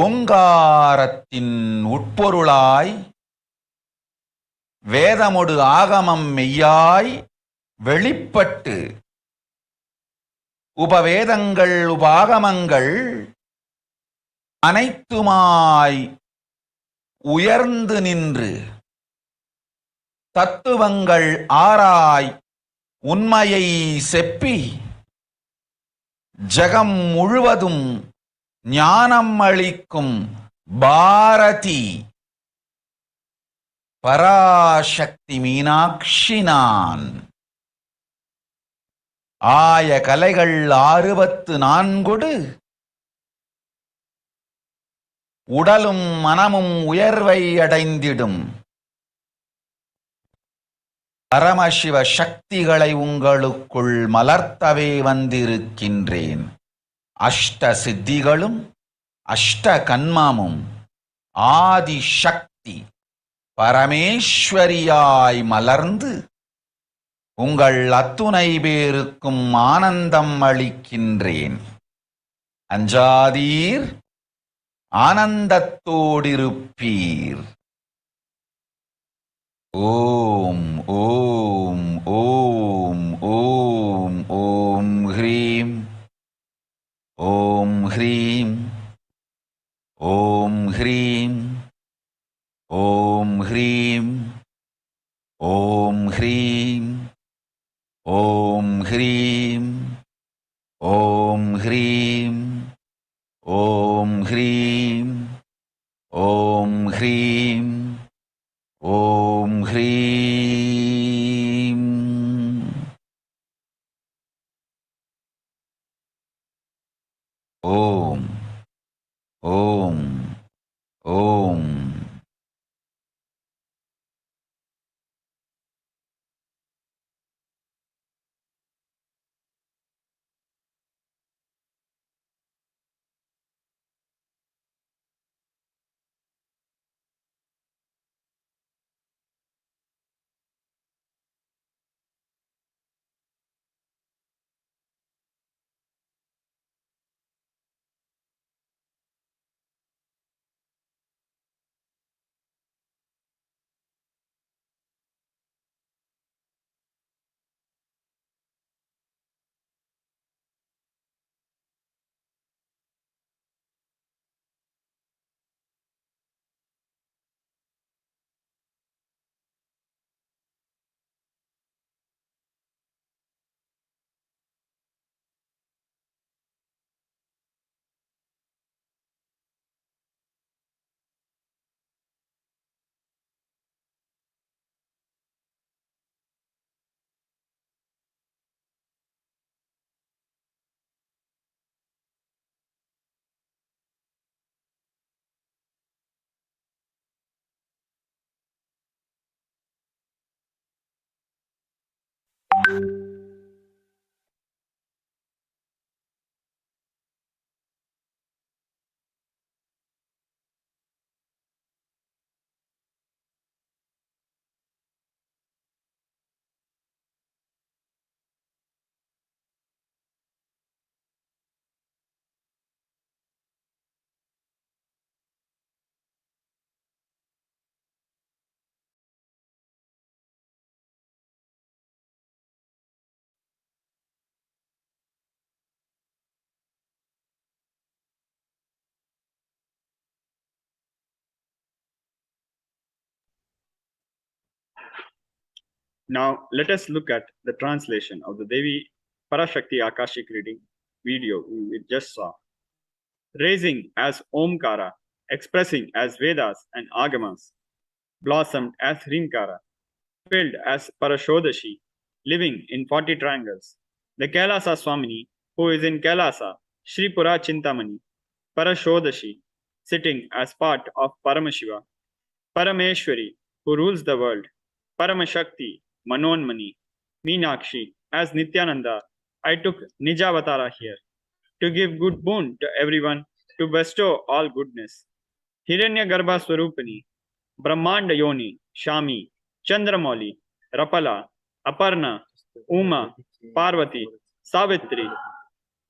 ஓங்காரத்தின் உட்பொருளாய் வேதமொடு ஆகமம் மெய்யாய் வெளிப்பட்டு உபவேதங்கள் உபாகமங்கள் அனைத்துமாய் உயர்ந்து நின்று தத்துவங்கள் ஆராய் உண்மையை செப்பி ஜகம் முழுவதும் ஞானம் அளிக்கும் பாரதி பராசக்தி மீனாட்சி நான். ஆய கலைகள் 64 உடலும் மனமும் உயர்வை அடைந்திடும் பரமசிவ சக்திகளை உங்களுக்குள் மலர்த்தவே வந்திருக்கின்றேன். அஷ்ட சித்திகளும் அஷ்ட கன்மமும் ஆதி சக்தி பரமேஸ்வரியாய் மலர்ந்து உங்கள் அத்துணை பேருக்கும் ஆனந்தம் அளிக்கின்றேன். அஞ்சாதீர், ஆனந்தத்தோடிருப்பீர். ஓம் ஓம் ஓம் ஓம் ஓம் ஹ்ரீம் ஓம் ஹ்ரீம் ஓம் ஹ்ரீம் ஓம் ஹ்ரீம் ஓம் ஹ்ரீம் ஓம் ஹ்ரீம் ஓம் ஹ்ரீம் ஓம் ஹ்ரீம் ஓம் ஹ்ரீம் ஓம் ஹ்ரீம். ஓம் ஓம் ஓம். Now, let us look at the translation of the Devi Parashakthi Akashic reading video we just saw. Raising as Omkara, expressing as Vedas and Agamas, blossomed as Hrinkara, filled as Parashodashi, living in 40 triangles. The Kailasa Swamini, who is in Kailasa, Sri Pura Chintamani, Parashodashi, sitting as part of Paramashiva, Parameshwari, who rules the world, Paramashakti, Manonmani, Meenakshi, as Nithyananda, I took Nijavatara here, to give good boon to everyone, to bestow all goodness. Hiranya Garbha Swarupani, Brahmanda Yoni, Shami, Chandramauli, Rapala, Aparna, Uma, Parvati, Savitri,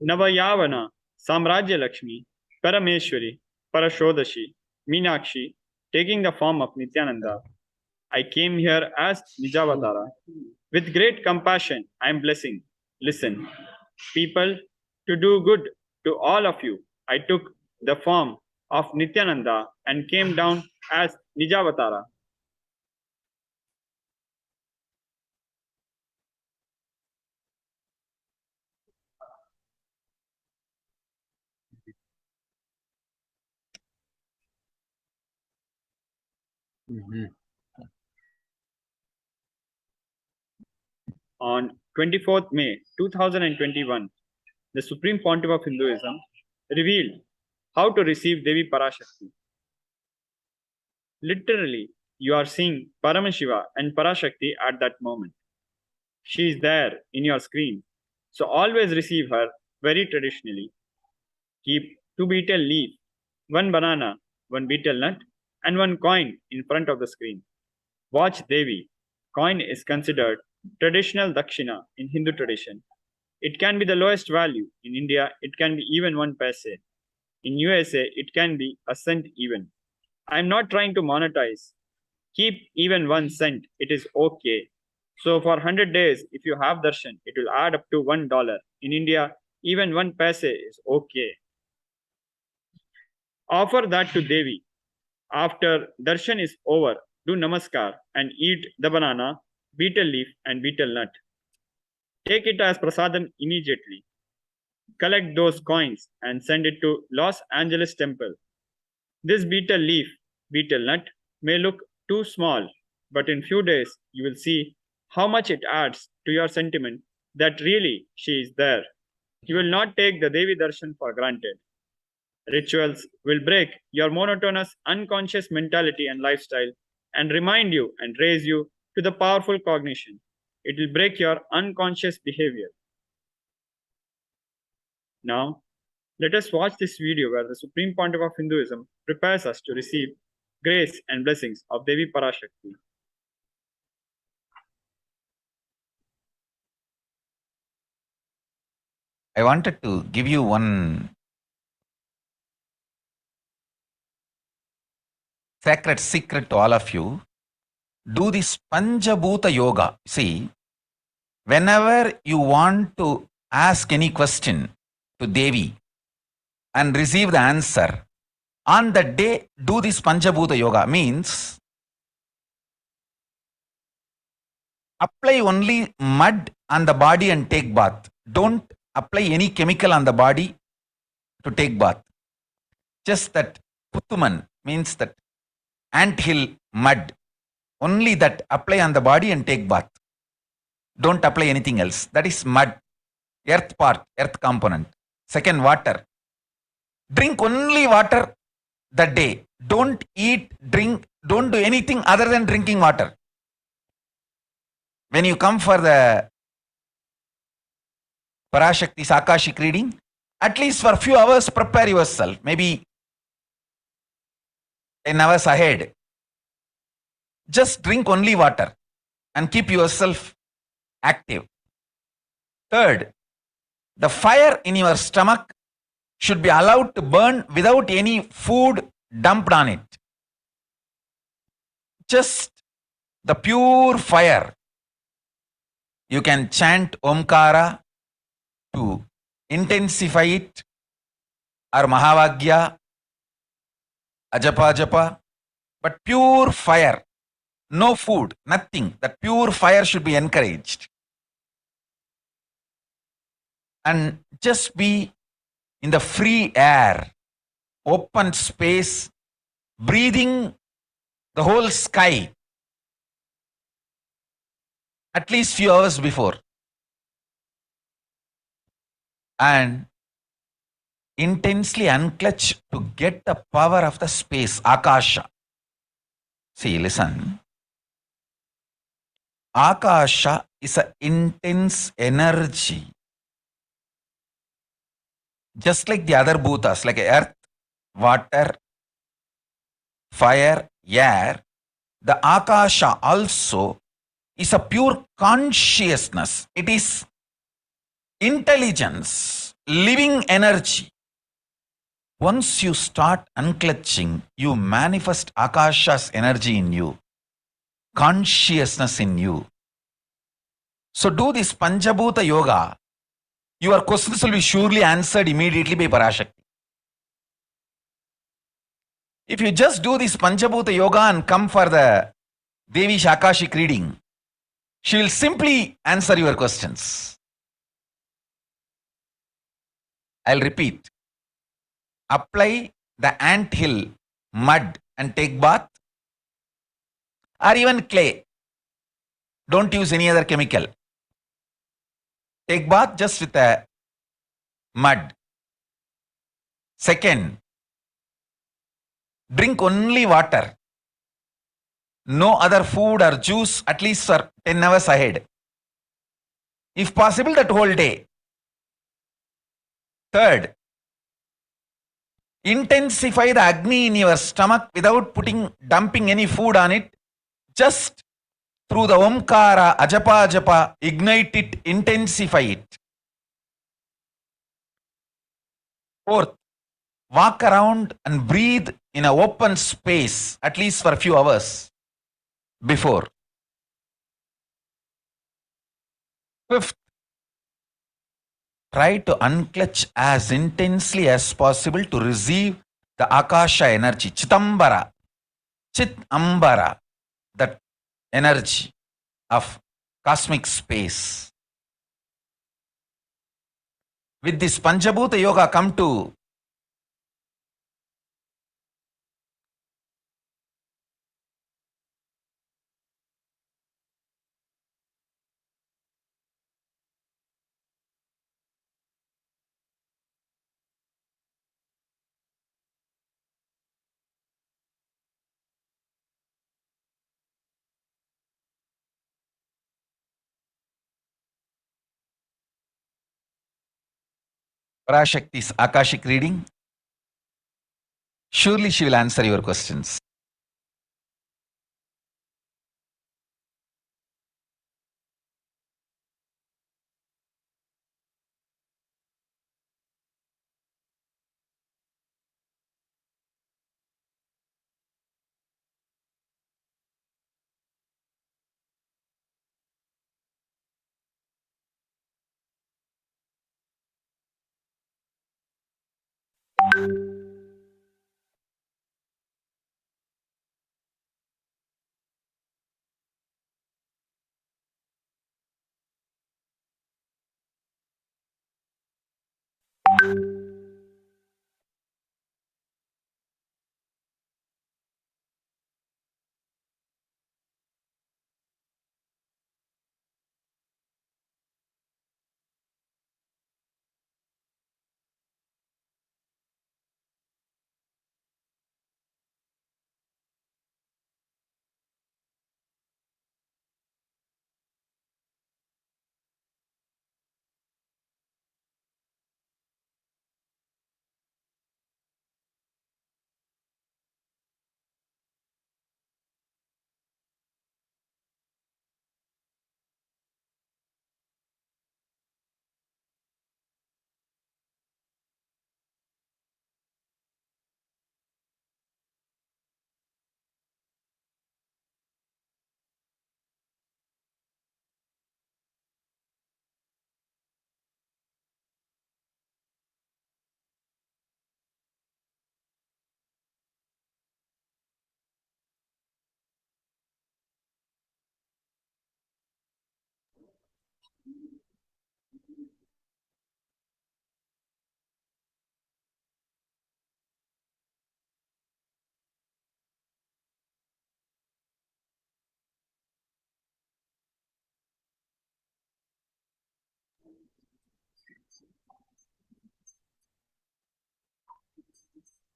Navayavana, Samrajya Lakshmi, Parameshwari, Parashodashi, Meenakshi, taking the form of Nithyananda. I came here as Nijavatara. With great compassion, I am blessing. Listen, people, to do good to all of you, I took the form of Nithyananda and came down as Nijavatara. On 24th May 2021, the Supreme Pontiff of Hinduism revealed how to receive Devi Parashakthi. Literally, you are seeing Paramashiva and Parashakthi at that moment. She is there in your screen. So always receive her very traditionally. Keep 2 betel leaf, 1 banana, 1 betel nut, and 1 coin in front of the screen. Watch Devi. Coin is considered traditional dakshina in Hindu tradition. It can be the lowest value. In India, it can be even 1 paise. In USA, it can be a cent even. I am not trying to monetize. Keep even 1 cent. It is okay. So for 100 days, if you have darshan, it will add up to $1. In India, even 1 paise is okay. Offer that to Devi. After darshan is over, do namaskar and eat the banana, betel leaf and betel nut. Take it as prasadam immediately. Collect those coins and send it to Los Angeles temple. This betel leaf, betel nut may look too small, but in few days you will see how much it adds to your sentiment that really she is there. You will not take the Devi darshan for granted. Rituals will break your monotonous, unconscious mentality and lifestyle and remind you and raise you to the powerful cognition. It will break your unconscious behavior. Now, let us watch this video where the Supreme Pontiff of Hinduism prepares us to receive grace and blessings of Devi Parashakthi. I wanted to give you one sacred secret to all of you. Do this Panchabhuta Yoga. See, whenever you want to ask any question to Devi and receive the answer, on the day do this Panchabhuta Yoga. Means apply only mud on the body and take bath. Don't apply any chemical on the body to take bath. Just that Puttuman means that anthill mud. Only that apply on the body and take bath. Don't apply anything else. That is mud. Earth part, earth component. Second, water. Drink only water that day. Don't eat, drink, don't do anything other than drinking water. When you come for the Parashakti's Akashic reading, at least for a few hours prepare yourself. Maybe 10 hours ahead. Just drink only water and keep yourself active. Third, the fire in your stomach should be allowed to burn without any food dumped on it. Just the pure fire. You can chant Omkara to intensify it, or Mahavagya, Ajapa Japa, but pure fire. No food, nothing. That pure fire should be encouraged. And just be in the free air, open space, breathing the whole sky at least few hours before. And intensely unclutch to get the power of the space, Akasha. See, listen. Akasha is an intense energy. Just like the other bhutas, like earth, water, fire, air, the Akasha also is a pure consciousness. It is intelligence, living energy. Once you start unclutching, you manifest Akasha's energy in you, consciousness in you. So do this Panchabhuta Yoga. Your questions will be surely answered immediately by Parashakthi. If you just do this Panchabhuta Yoga and come for the Devi's Akashic reading, she will simply answer your questions. I'll repeat. Apply the ant hill mud and take bath, or even clay. Don't use any other chemical. Take bath just with the mud. Second, drink only water. No other food or juice at least for 10 hours ahead. If possible, that whole day. Third, intensify the Agni in your stomach without dumping any food on it. Just through the Omkara, Ajapa, ignite it, intensify it. Fourth, walk around and breathe in an open space at least for a few hours before. Fifth, try to unclutch as intensely as possible to receive the Akasha energy, Chitambara, that energy of cosmic space. With this Panchabhuta Yoga, come to Parashakti's Akashic reading. Surely she will answer your questions.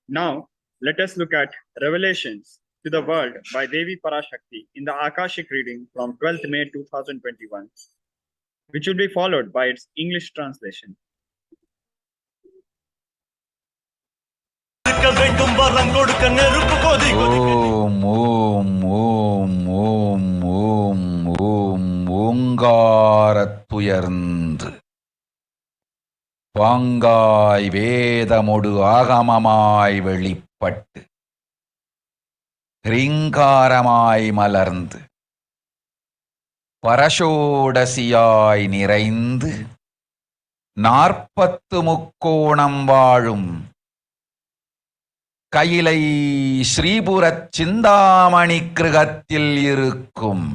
Now, let us look at Revelations to the World by Devi Parashakthi in the Akashic reading from 12th May 2021, which will be followed by its English translation. Om, Om, Om, Om, Om, Om. ஓங்காரத்துயர்ந்து பாங்காய் வேதமொடு ஆகமமாய் வெளிப்பட்டு ரீங்காரமாய் மலர்ந்து பரஷோடசியாய் நிறைந்து 40 முக்கோணம் வாழும் கையிலை ஸ்ரீபுரச் சிந்தாமணி கிருகத்தில் இருக்கும்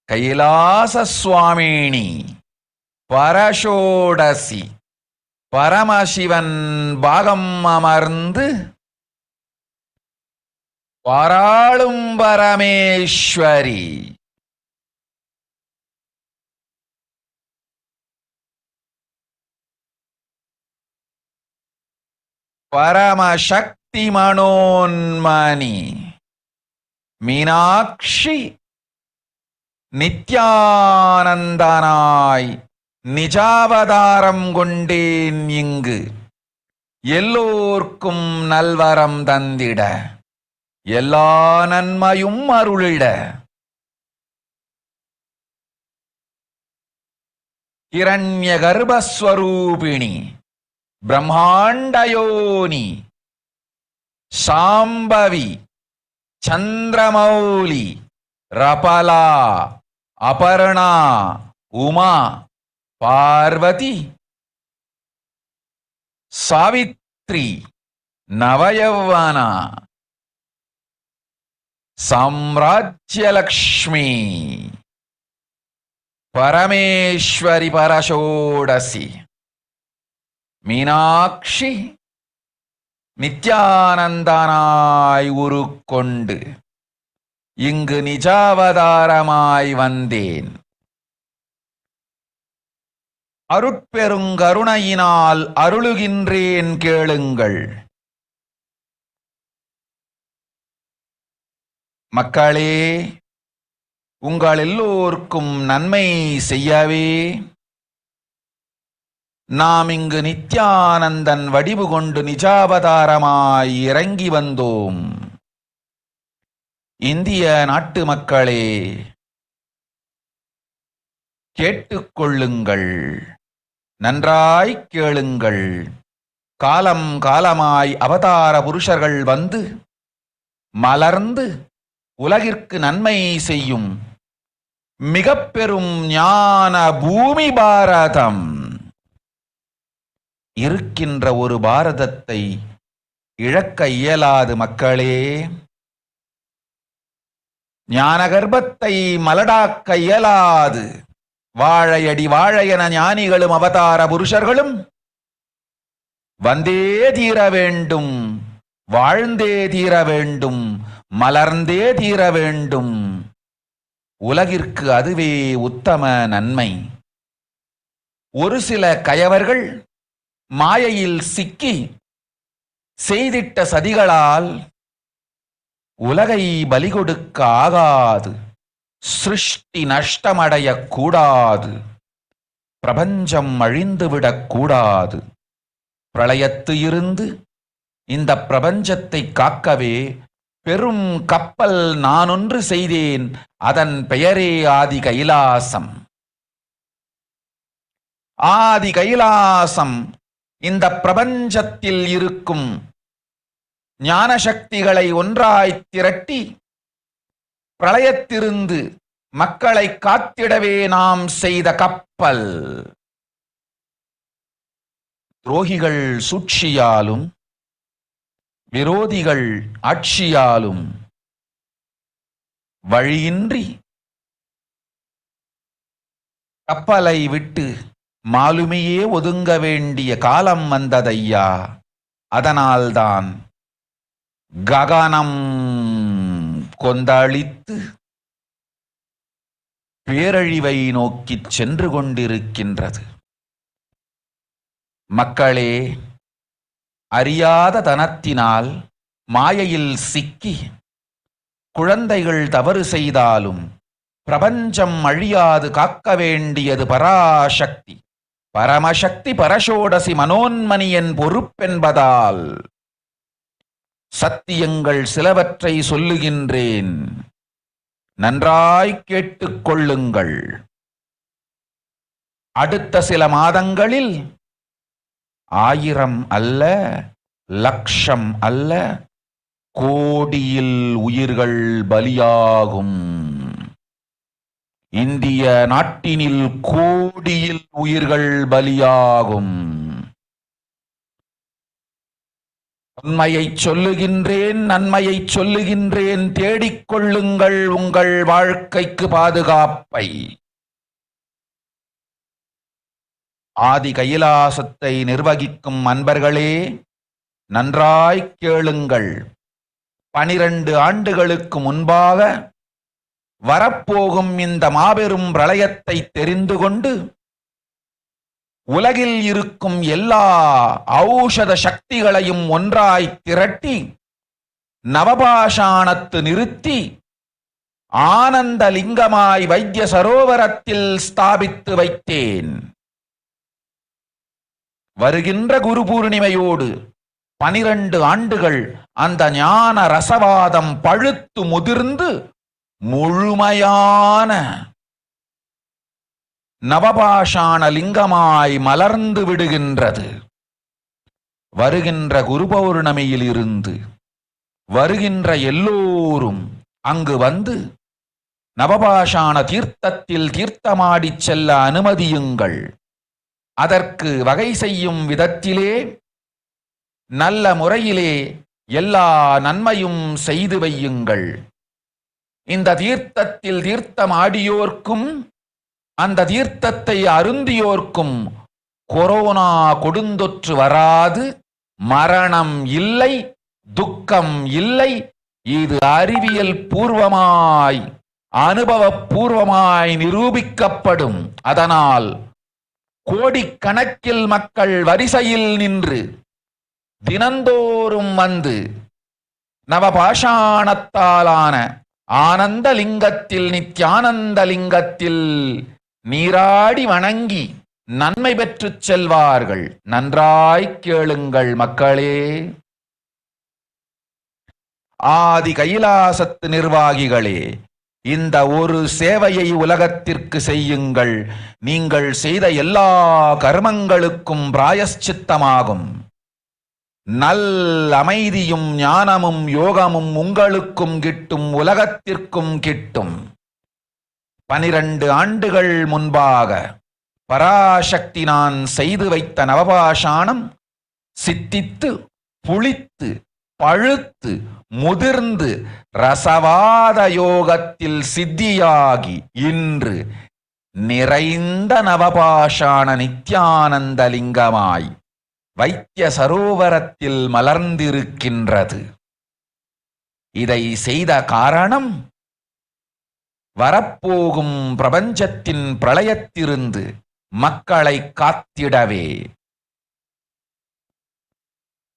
கைலாச சுவாமினி பரஷோடசி பரமசிவன் பாகம் அமர்ந்து பாராளும் பரமேஸ்வரி பரமசக்தி மனோன்மணி மீனாட்சி நித்யானந்தனாய் நிஜாவதாரம் கொண்டேன் இங்கு எல்லோர்க்கும் நல்வரம் தந்திட எல்லா நன்மையும் அருளிட ஹிரண்ய கர்ப்பஸ்வரூபிணி பிரம்மாண்டயோனி சாம்பவி சந்திரமௌலி ரபலா அபர்ணா உமா பார்வதி சாவித்ரி நவயௌவனா சாம்ராஜ்யலக்ஷ்மி பரமேஸ்வரி பரஷோடசி மீனாட்சி நித்யானந்தனாய் உருக்கொண்டு இங்கு நிஜாவதாரமாய் வந்தேன். அருட்பெருங்கருணையினால் அருளுகின்றேன் கேளுங்கள். மக்களே, உங்கள் எல்லோருக்கும் நன்மை செய்யவே நாம் இங்கு நித்யானந்தன் வடிவு கொண்டு நிஜாவதாரமாய் இறங்கி வந்தோம். இந்திய நாட்டு மக்களே, கேட்டுக்கொள்ளுங்கள், நன்றாய் கேளுங்கள். காலம் காலமாய் அவதார புருஷர்கள் வந்து மலர்ந்து உலகிற்கு நன்மை செய்யும் மிக பெரும் ஞான பூமி பாரதம். இருக்கின்ற ஒரு பாரதத்தை இழக்க இயலாது மக்களே. ஞான கர்ப்பத்தை மலடாக்க இயலாது. வாழையடி வாழையன ஞானிகளும் அவதார புருஷர்களும் வந்தே தீர வேண்டும், வாழ்ந்தே தீர வேண்டும், மலர்ந்தே தீர வேண்டும். உலகிற்கு அதுவே உத்தம நன்மை. ஒரு சில கயவர்கள் மாயையில் சிக்கி செய்திட்ட சதிகளால் உலகை பலி கொடுக்க ஆகாது. சிருஷ்டி நஷ்டமடையக் கூடாது. பிரபஞ்சம் அழிந்துவிடக் கூடாது. பிரளயத்து இருந்து இந்த பிரபஞ்சத்தை காக்கவே பெரும் கப்பல் நானொன்று செய்தேன். அதன் பெயரே ஆதி கைலாசம். ஆதி கைலாசம் இந்த பிரபஞ்சத்தில் இருக்கும் ஞான சக்திகளை ஒன்றாய் திரட்டி பிரளயத்திலிருந்து மக்களை காத்திடவே நாம் செய்த கப்பல். துரோகிகள் சூழ்ச்சியாலும் விரோதிகள் ஆட்சியாலும் வழியின்றி கப்பலை விட்டு மாலுமியே ஒதுங்க வேண்டிய காலம் வந்ததையா. அதனால்தான் ககனம் கொந்தளித்து பேரழிவை நோக்கிச் சென்று கொண்டிருக்கின்றது. மக்களே, அறியாத தனத்தினால் மாயையில் சிக்கி குழந்தைகள் தவறு செய்தாலும் பிரபஞ்சம் அழியாது காக்க வேண்டியது பராசக்தி, பரமசக்தி பரஷோடசி மனோன்மணியின் பொறுப்பென்பதால் சத்தியங்கள் சிலவற்றை சொல்லுகின்றேன். நன்றாய் கேட்டுக்கொள்ளுங்கள். அடுத்த சில மாதங்களில் 1000 அல்ல, லட்சம் அல்ல, கோடியில் உயிர்கள் பலியாகும். இந்திய நாட்டினில் கோடியில் உயிர்கள் பலியாகும். உண்மையை சொல்லுகின்றேன், நன்மையை சொல்லுகின்றேன். தேடிக்கொள்ளுங்கள் உங்கள் வாழ்க்கைக்கு பாதுகாப்பை. ஆதி கைலாசத்தை நிர்வகிக்கும் அன்பர்களே, நன்றாய் கேளுங்கள். 12 ஆண்டுகளுக்கு முன்பாக வரப்போகும் இந்த மாபெரும் பிரளயத்தை தெரிந்து கொண்டு உலகில் இருக்கும் எல்லா ஔஷத சக்திகளையும் ஒன்றாய் திரட்டி நவபாஷாணத்து நிறுத்தி ஆனந்த லிங்கமாய் வைத்திய சரோவரத்தில் ஸ்தாபித்து வைத்தேன். வருகின்ற குரு பூர்ணிமையோடு 12 ஆண்டுகள் அந்த ஞான ரசவாதம் பழுத்து முதிர்ந்து முழுமையான நவபாஷாண லிங்கமாய் மலர்ந்து விடுகின்றது. வருகின்ற குரு பௌர்ணமியில் இருந்து வருகின்ற எல்லோரும் அங்கு வந்து நவபாஷாண தீர்த்தத்தில் தீர்த்தமாடிச் செல்ல அனுமதியுங்கள். அதற்கு வகை செய்யும் விதத்திலே நல்ல முறையிலே எல்லா நன்மையும் செய்து வையுங்கள். இந்த தீர்த்தத்தில் தீர்த்தமாடியோர்க்கும் அந்த தீர்த்தத்தை அருந்தியோர்க்கும் கொரோனா கொடுந்தொற்று வராது, மரணம் இல்லை, துக்கம் இல்லை. இது அறிவியல் பூர்வமாய் அனுபவபூர்வமாய் நிரூபிக்கப்படும். அதனால் கோடிக்கணக்கில் மக்கள் வரிசையில் நின்று தினந்தோறும் வந்து நவபாஷாணத்தாலான ஆனந்த லிங்கத்தில், நித்யானந்த லிங்கத்தில் நீராடி வணங்கி நன்மை பெற்றுச் செல்வார்கள். நன்றாய் கேளுங்கள் மக்களே. ஆதி கைலாசத்து நிர்வாகிகளே, இந்த ஒரு சேவையை உலகத்திற்கு செய்யுங்கள். நீங்கள் செய்த எல்லா கர்மங்களுக்கும் பிராயஷ்சித்தமாகும். நல் அமைதியும் ஞானமும் யோகமும் உங்களுக்கும் கிட்டும், உலகத்திற்கும் கிட்டும். 12 ஆண்டுகள் முன்பாக பராசக்தி நான் செய்து வைத்த நவபாஷாணம் சித்தித்து புளித்து பழுத்து முதிர்ந்து ரசவாத யோகத்தில் சித்தியாகி இன்று நிறைந்த நவபாஷாண நித்யானந்த லிங்கமாய் வைத்திய சரோவரத்தில் மலர்ந்திருக்கின்றது. இதை செய்த காரணம் வரப்போகும் பிரபஞ்சத்தின் பிரளயத்திலிருந்து மக்களை காத்திடவே.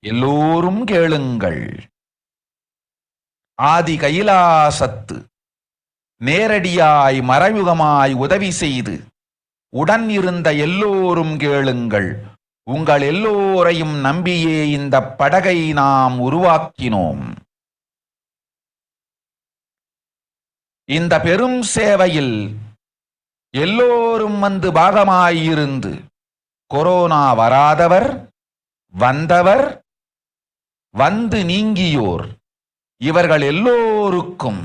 எல்லோரும் கேளுங்கள். ஆதி கைலாசத்து நேரடியாய் மறைமுகமாய் உதவி செய்து உடன் இருந்த எல்லோரும் கேளுங்கள். உங்கள் எல்லோரையும் நம்பியே இந்த படகை நாம் உருவாக்கினோம். இந்த பெரும் சேவையில் எல்லோரும் வந்து பாகமாயிருந்து கொரோனா வராதவர், வந்தவர், வந்து நீங்கியோர், இவர்கள் எல்லோருக்கும்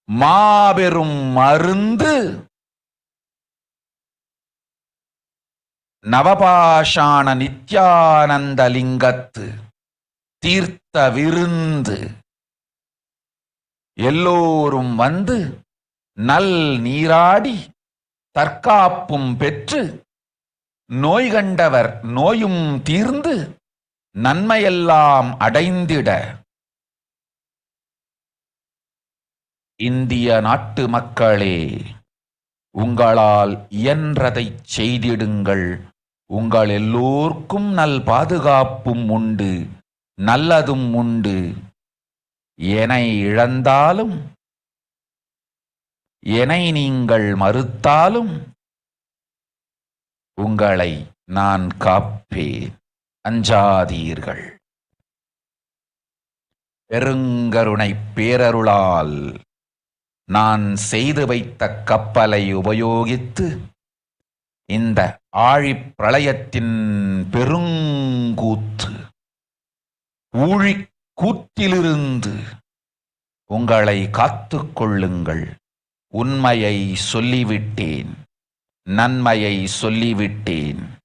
மாபெரும் மருந்து நவபாஷாண நித்யானந்த லிங்கத்து தீர்த்த விருந்து. எல்லோரும் வந்து நல் நீராடி தற்காப்பும் பெற்று நோய் கண்டவர் நோயும் தீர்ந்து நன்மையெல்லாம் அடைந்திட இந்திய நாட்டு மக்களே, உங்களால் இயன்றதைச் செய்திடுங்கள். உங்கள் எல்லோர்க்கும் நல் பாதுகாப்பும் உண்டு, நல்லதும் உண்டு. என்னை இழந்தாலும், என்னை நீங்கள் மறுத்தாலும் உங்களை நான் காப்பேன். அஞ்சாதீர்கள். பெருங்கருணை பேரருளால் நான் செய்து வைத்த கப்பலை உபயோகித்து இந்த ஆழிப் பிரளயத்தின் பெருங்கூத்து ஊழிக்கூத்திலிருந்து உங்களை காத்துக் கொள்ளுங்கள். உண்மையை சொல்லிவிட்டேன், நன்மையை சொல்லிவிட்டேன்.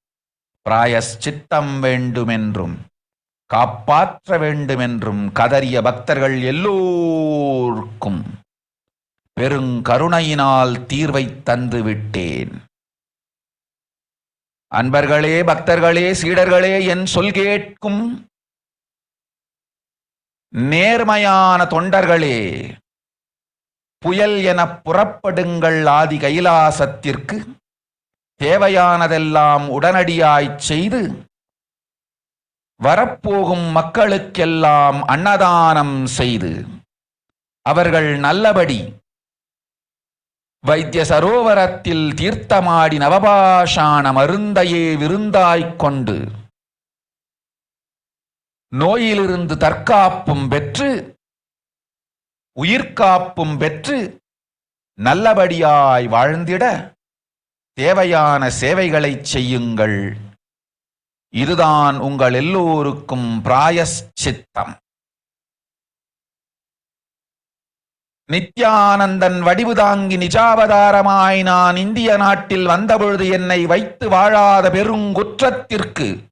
பிராயஷ்சித்தம் வேண்டுமென்றும் காப்பாற்ற வேண்டுமென்றும் கதறிய பக்தர்கள் எல்லோருக்கும் பெருங்கருணையினால் தீர்வை தந்து விட்டேன். அன்பர்களே, பக்தர்களே, சீடர்களே, என் சொல் கேட்கும் நேர்மையான தொண்டர்களே, புயல் என புறப்படுங்கள் ஆதி கைலாசத்திற்கு. தேவையானதெல்லாம் உடனடியாய்ச் செய்து வரப்போகும் மக்களுக்கெல்லாம் அன்னதானம் செய்து அவர்கள் நல்லபடி வைத்திய சரோவரத்தில் தீர்த்தமாடி நவபாஷாண மருந்தையே விருந்தாய்க் கொண்டு நோயிலிருந்து தற்காப்பும் பெற்று உயிர்காப்பும் பெற்று நல்லபடியாய் வாழ்ந்திட தேவையான சேவைகளைச் செய்யுங்கள். இதுதான் உங்கள் எல்லோருக்கும் பிராயஷ்சித்தம். நித்யானந்தன் வடிவு தாங்கி நிஜாவதாரமாய் நான் இந்திய நாட்டில் வந்தபொழுது என்னை வைத்து வாழாத பெருங்குற்றத்திற்கு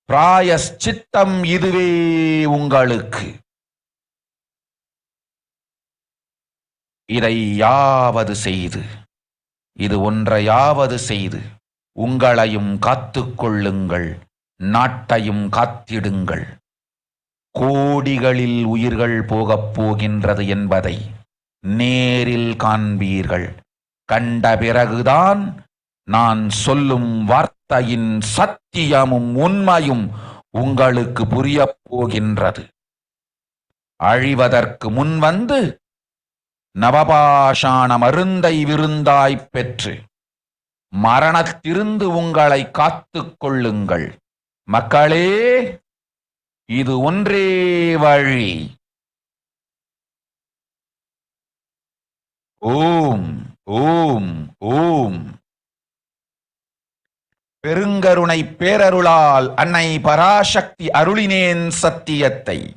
பிராயஷ்சித்தம் இதுவே உங்களுக்கு. இதை யாவது செய்து, இது ஒன்றையாவது செய்து உங்களையும் காத்துக்கொள்ளுங்கள், நாட்டையும் காத்திடுங்கள். கோடிகளில் உயிர்கள் போகப் போகின்றது என்பதை நேரில் காண்பீர்கள். கண்ட பிறகுதான் நான் சொல்லும் வார்த்தையின் சத்தியமும் உண்மையும் உங்களுக்கு புரியப் போகின்றது. அழிவதற்கு முன் வந்து நவபாஷாண மருந்தை விருந்தாய்ப் பெற்று மரணத்திலிருந்து உங்களை காத்துக் கொள்ளுங்கள். மக்களே, இது ஒன்றே வழி. ஓம் ஓம் ஓம். பெருங்கருணை பேரருளால் அன்னை பராசக்தி அருளினேன் சத்தியத்தை.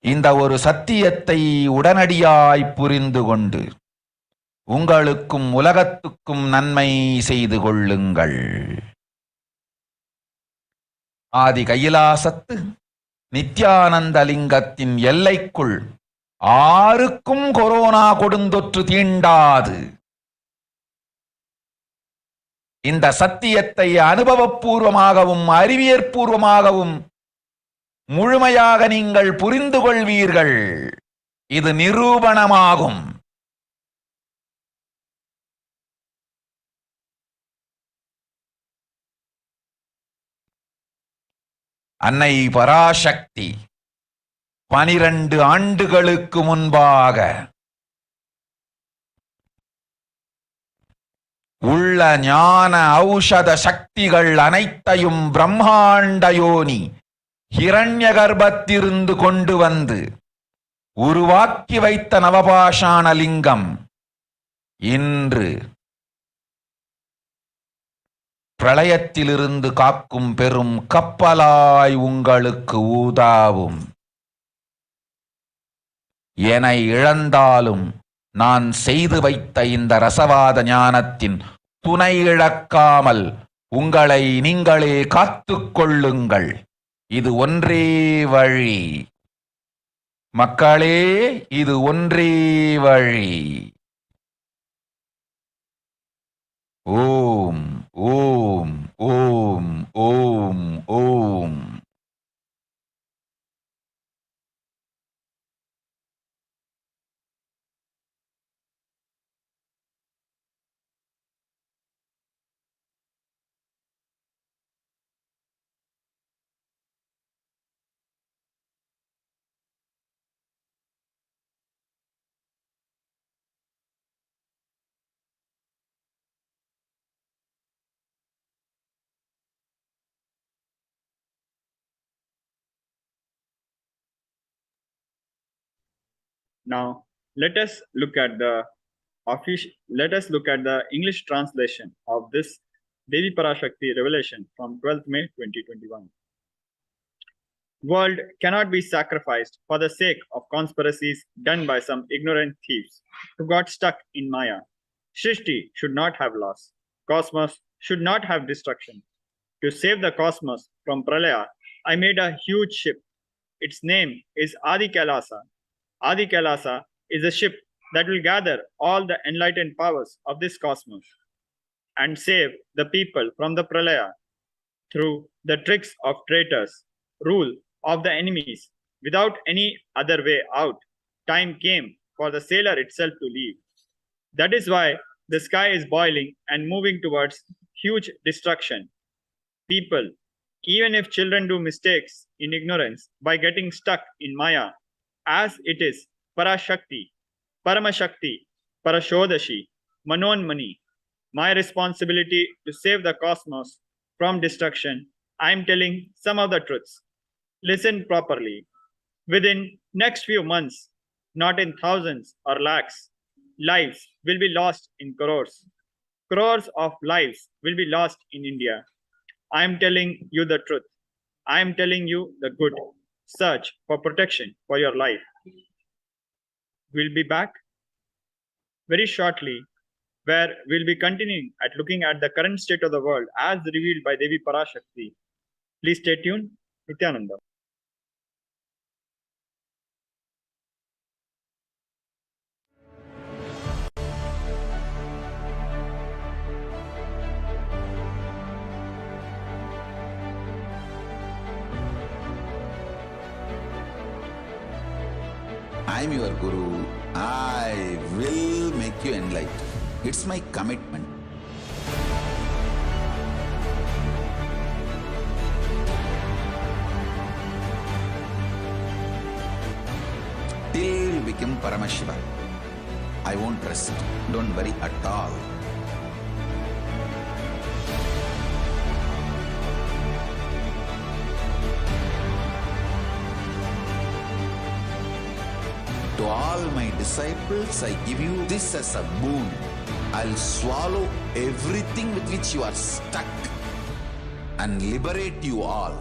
இந்த ஒரு சத்தியத்தை உடனடியாய் புரிந்து கொண்டு உங்களுக்கும் உலகத்துக்கும் நன்மை செய்து கொள்ளுங்கள். ஆதி கைலாசத்து நித்யானந்த லிங்கத்தின் எல்லைக்குள் ஆருக்கும் கொரோனா கொடுந்தொற்று தீண்டாது. இந்த சத்தியத்தை அனுபவபூர்வமாகவும் அறிவியற்பூர்வமாகவும் முழுமையாக நீங்கள் புரிந்து கொள்வீர்கள். இது நிரூபணமாகும். அன்னை பராசக்தி 12 ஆண்டுகளுக்கு முன்பாக உள்ள ஞான ஔஷத சக்திகள் அனைத்தையும் பிரம்மாண்ட யோனி ஹிரண்ய கர்ப்பத்திலிருந்து கொண்டு வந்து உருவாக்கி வைத்த நவபாஷாண லிங்கம் இன்று பிரளயத்திலிருந்து காக்கும் பெரும் கப்பலாய் உங்களுக்கு ஊதாவும். என இழந்தாலும் நான் செய்து வைத்த இந்த ரசவாத ஞானத்தின் துணை இழக்காமல் உங்களை நீங்களே காத்துக் கொள்ளுங்கள். இது ஒன்றே வழி. மக்களே, இது ஒன்றே வழி. ஓம் ஓம் ஓம் ஓம் ஓம். Now, Let us look at the English translation of this Devi Parashakthi revelation from 12th May 2021. World cannot be sacrificed for the sake of conspiracies done by some ignorant thieves who got stuck in Maya. Srishti should not have loss. Cosmos should not have destruction. To save the cosmos from Pralaya, I made a huge ship. Its name is Adi KAILASA. Adi KAILASA is a ship that will gather all the enlightened powers of this cosmos and save the people from the Pralaya through the tricks of traitors, rule of the enemies. Without any other way out, time came for the sailor itself to leave. That is why the sky is boiling and moving towards huge destruction. People, even if children do mistakes in ignorance by getting stuck in Maya, as it is Parashakthi, Paramashivoham, Parashodashi, Manonmani, my responsibility to save the cosmos from destruction, I am telling some of the truths. Listen properly. Within next few months, not in thousands or lakhs, lives will be lost in crores. Crores of lives will be lost in India. I am telling you the truth. I am telling you the good. Search for protection for your life. We'll be back very shortly, where we'll be continuing at looking at the current state of the world as revealed by Devi Parashakthi. Please stay tuned. Nithyananda. I am your Guru. I will make you enlightened. It's my commitment. Till you become Paramashiva, I won't rest. Don't worry at all. To all my disciples, I give you this as a boon. I'll swallow everything with which you are stuck and liberate you all.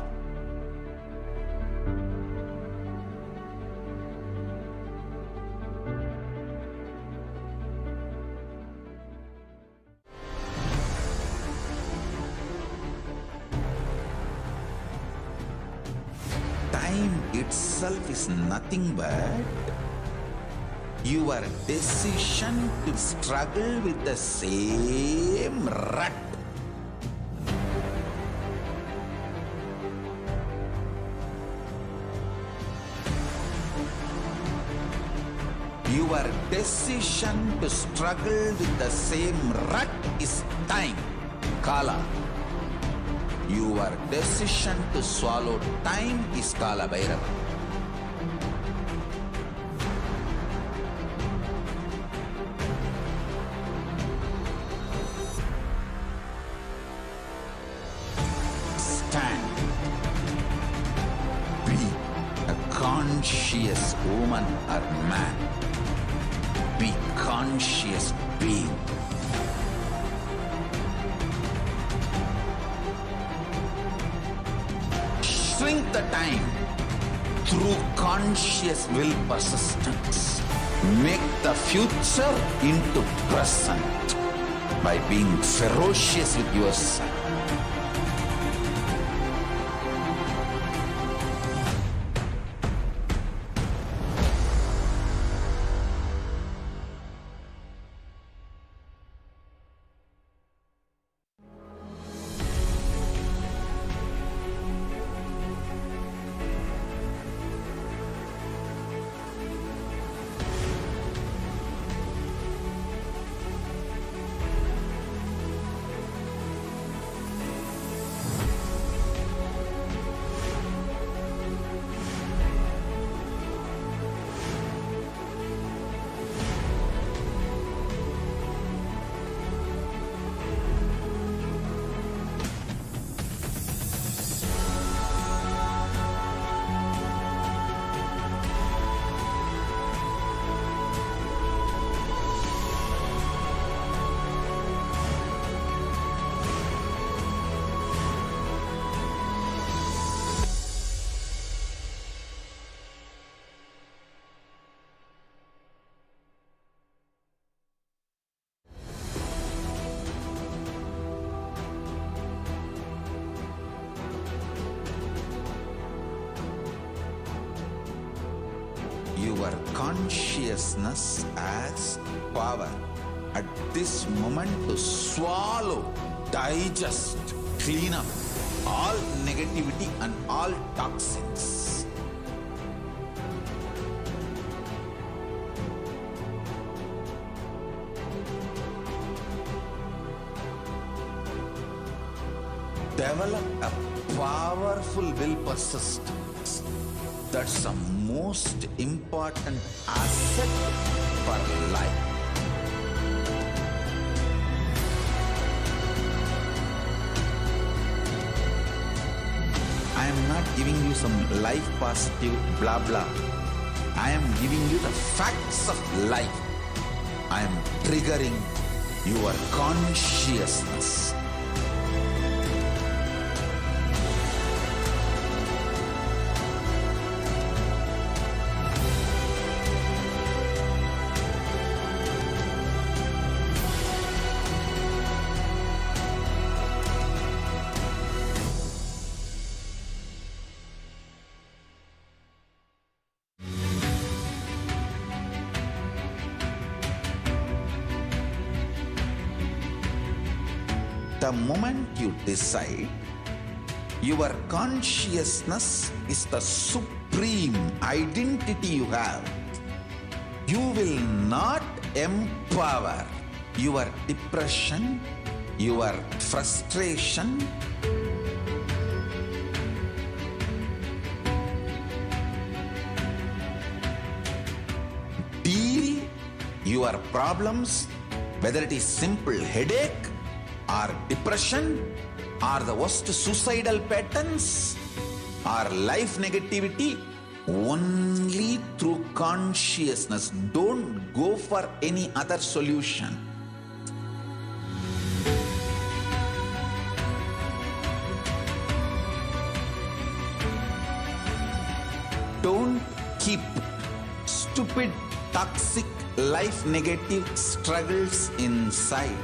Time itself is nothing but your decision to struggle with the same rut. Your decision to struggle with the same rut is time, Kala. Your decision to swallow time is Kala Bhairava. Stand. Be a conscious woman or man. Be conscious being. Shrink the time through conscious will persistence. Make the future into present by being ferocious with yourself. your consciousness as power at this moment to swallow, digest, clean up all negativity and all toxins. Develop a powerful will persistence. That's the most important asset for life. I am not giving you some life positive blah blah. I am giving you the facts of life. I am triggering your consciousness. The moment you decide, your consciousness is the supreme identity you have. You will not empower your depression, your frustration, deal your problems, whether it is simple headache or depression or the worst suicidal patterns or life negativity, only through consciousness. Don't go for any other solution. Don't keep stupid, toxic, life negative struggles inside.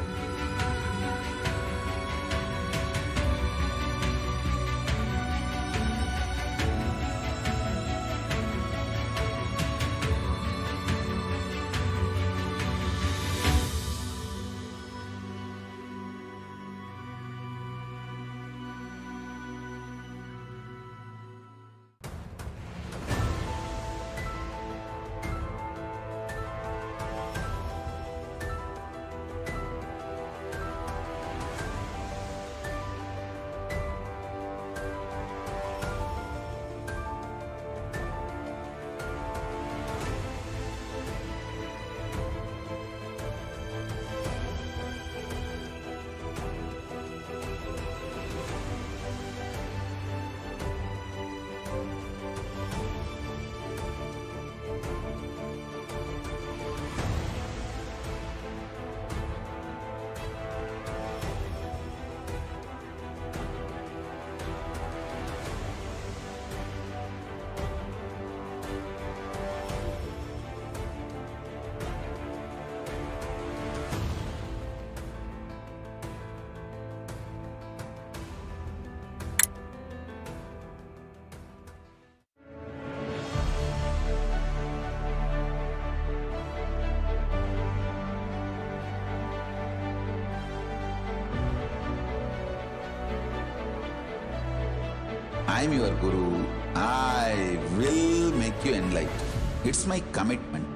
I am your Guru. I will make you enlightened. It's my commitment.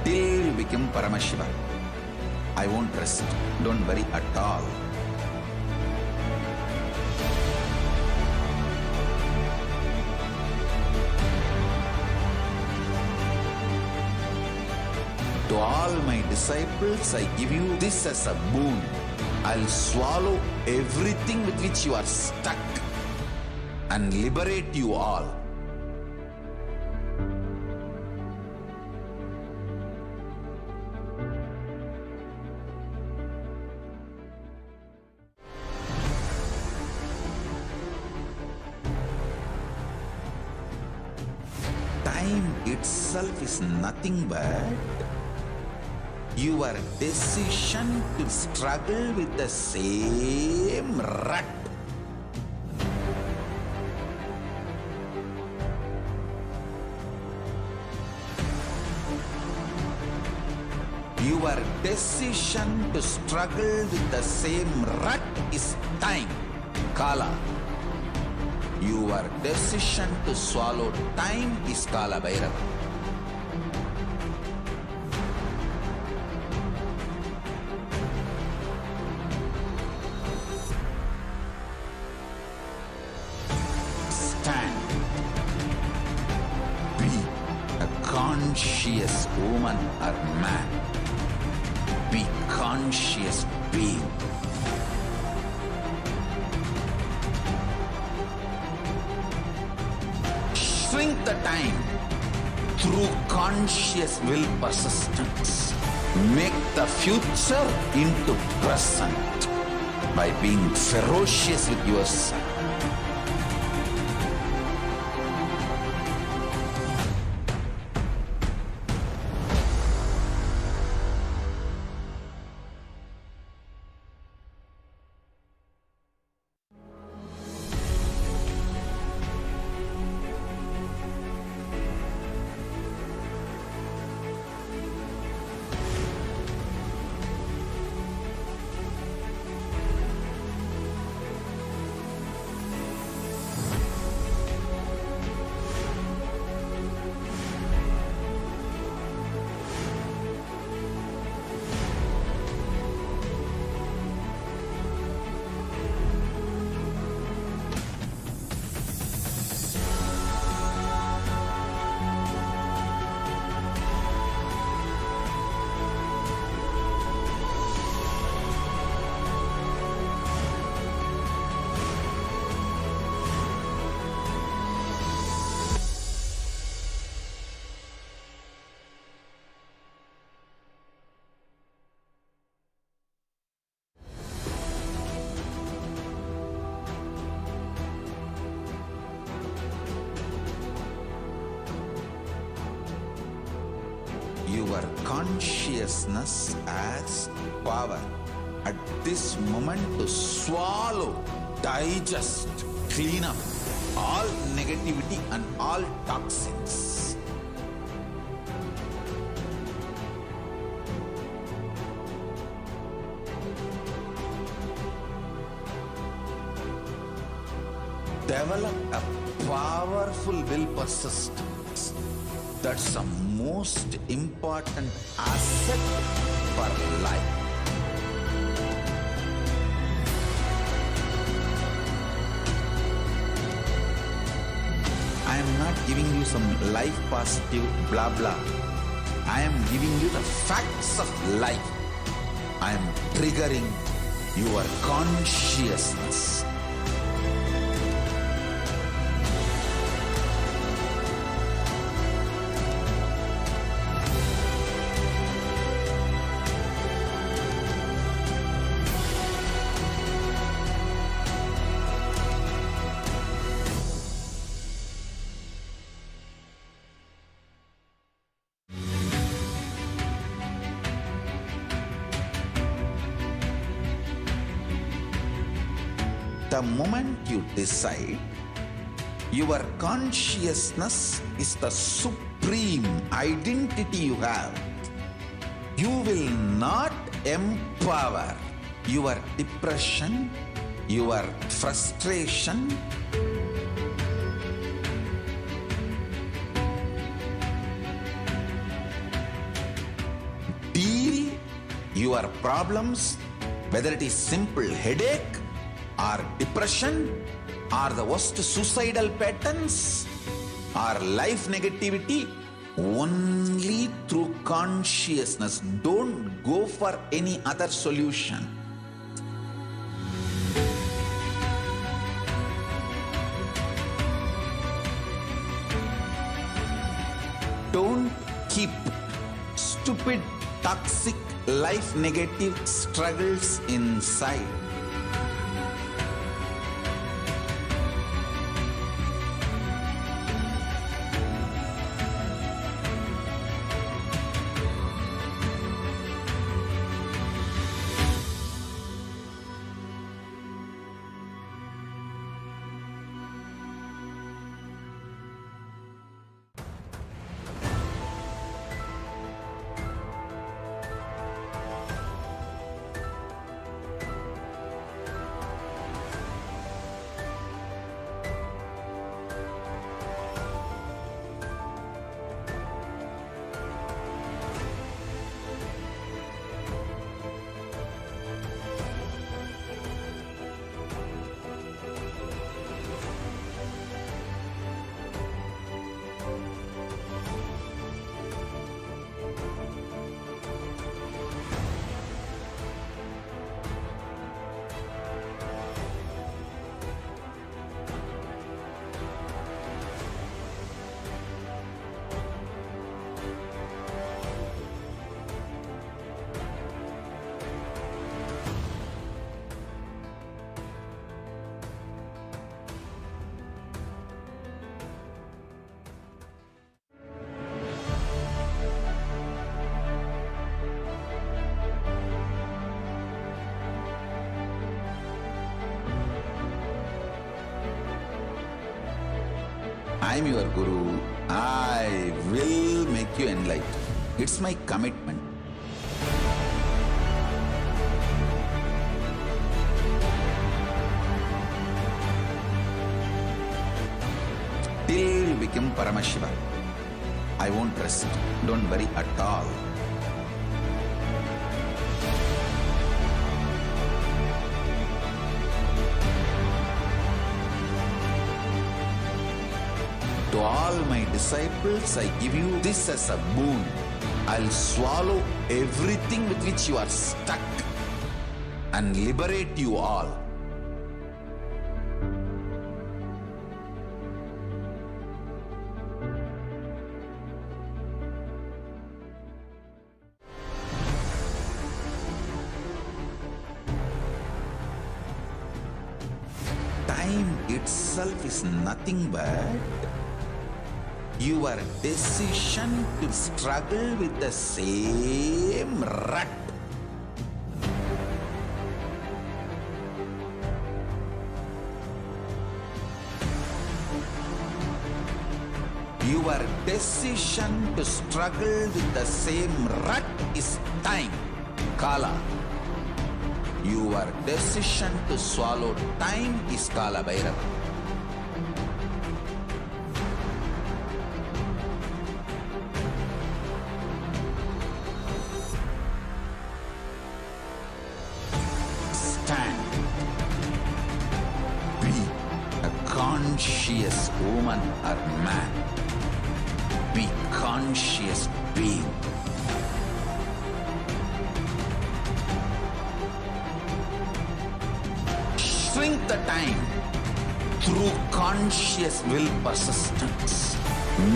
Till you become Paramashiva, I won't rest. Don't worry at all. To all my disciples, I give you this as a boon. I'll swallow everything with which you are stuck and liberate you all. Time itself is nothing but Your decision to struggle with the same rut. Your decision to struggle with the same rut is time, Kala. Your decision to swallow time is Kala Bhairava. Stand. Be a conscious woman or man. Be conscious being. Shrink the time through conscious will persistence. Make the future into present by being ferocious with yourself. Your consciousness as power at this moment to swallow, digest, clean up all negativity and all toxins. Develop a powerful will persistence. That's the most important asset for life. I am not giving you some life positive blah blah. I am giving you the facts of life. I am triggering your consciousness. The moment you decide, your consciousness is the supreme identity you have. You will not empower your depression, your frustration, deal your problems, whether it is simple headache or depression or the worst suicidal patterns or life negativity, only through consciousness. Don't go for any other solution. Don't keep stupid, toxic, life negative struggles inside. I am your Guru. I will make you enlightened. It's my commitment. Till you become Paramashiva, I won't rest. Don't worry at all. To all my disciples, I give you this as a boon. I'll swallow everything with which you are stuck and liberate you all. Time itself is nothing but your decision to struggle with the same rut. Your decision to struggle with the same rut is time, Kala. Your decision to swallow time is Kala Bhairava. Stand. Be a conscious woman or man. Be conscious being. Shrink the time through conscious will persistence.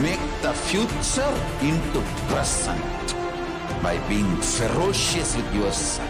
Make the future into present by being ferocious with yourself.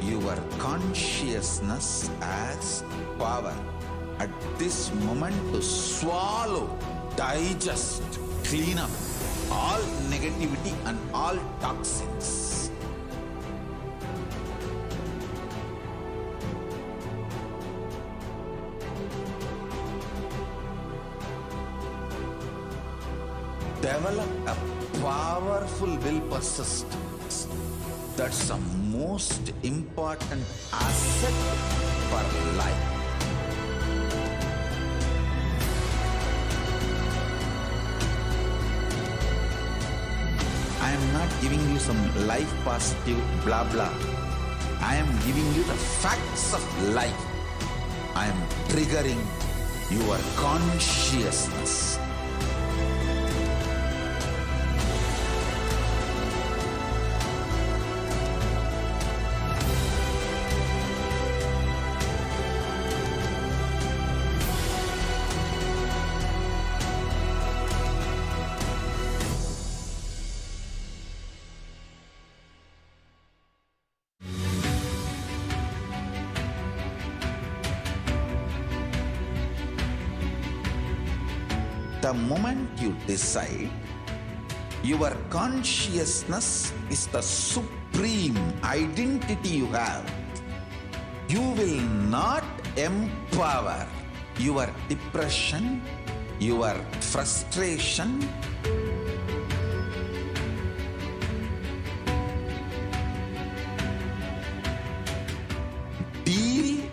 Your consciousness has power at this moment to swallow, digest, clean up all negativity and all toxins. Develop a powerful will persistence. That's the most important asset for life. I am not giving you some life positive blah blah. I am giving you the facts of life. I am triggering your consciousness. The moment you decide, your consciousness is the supreme identity you have. You will not empower your depression, your frustration, deal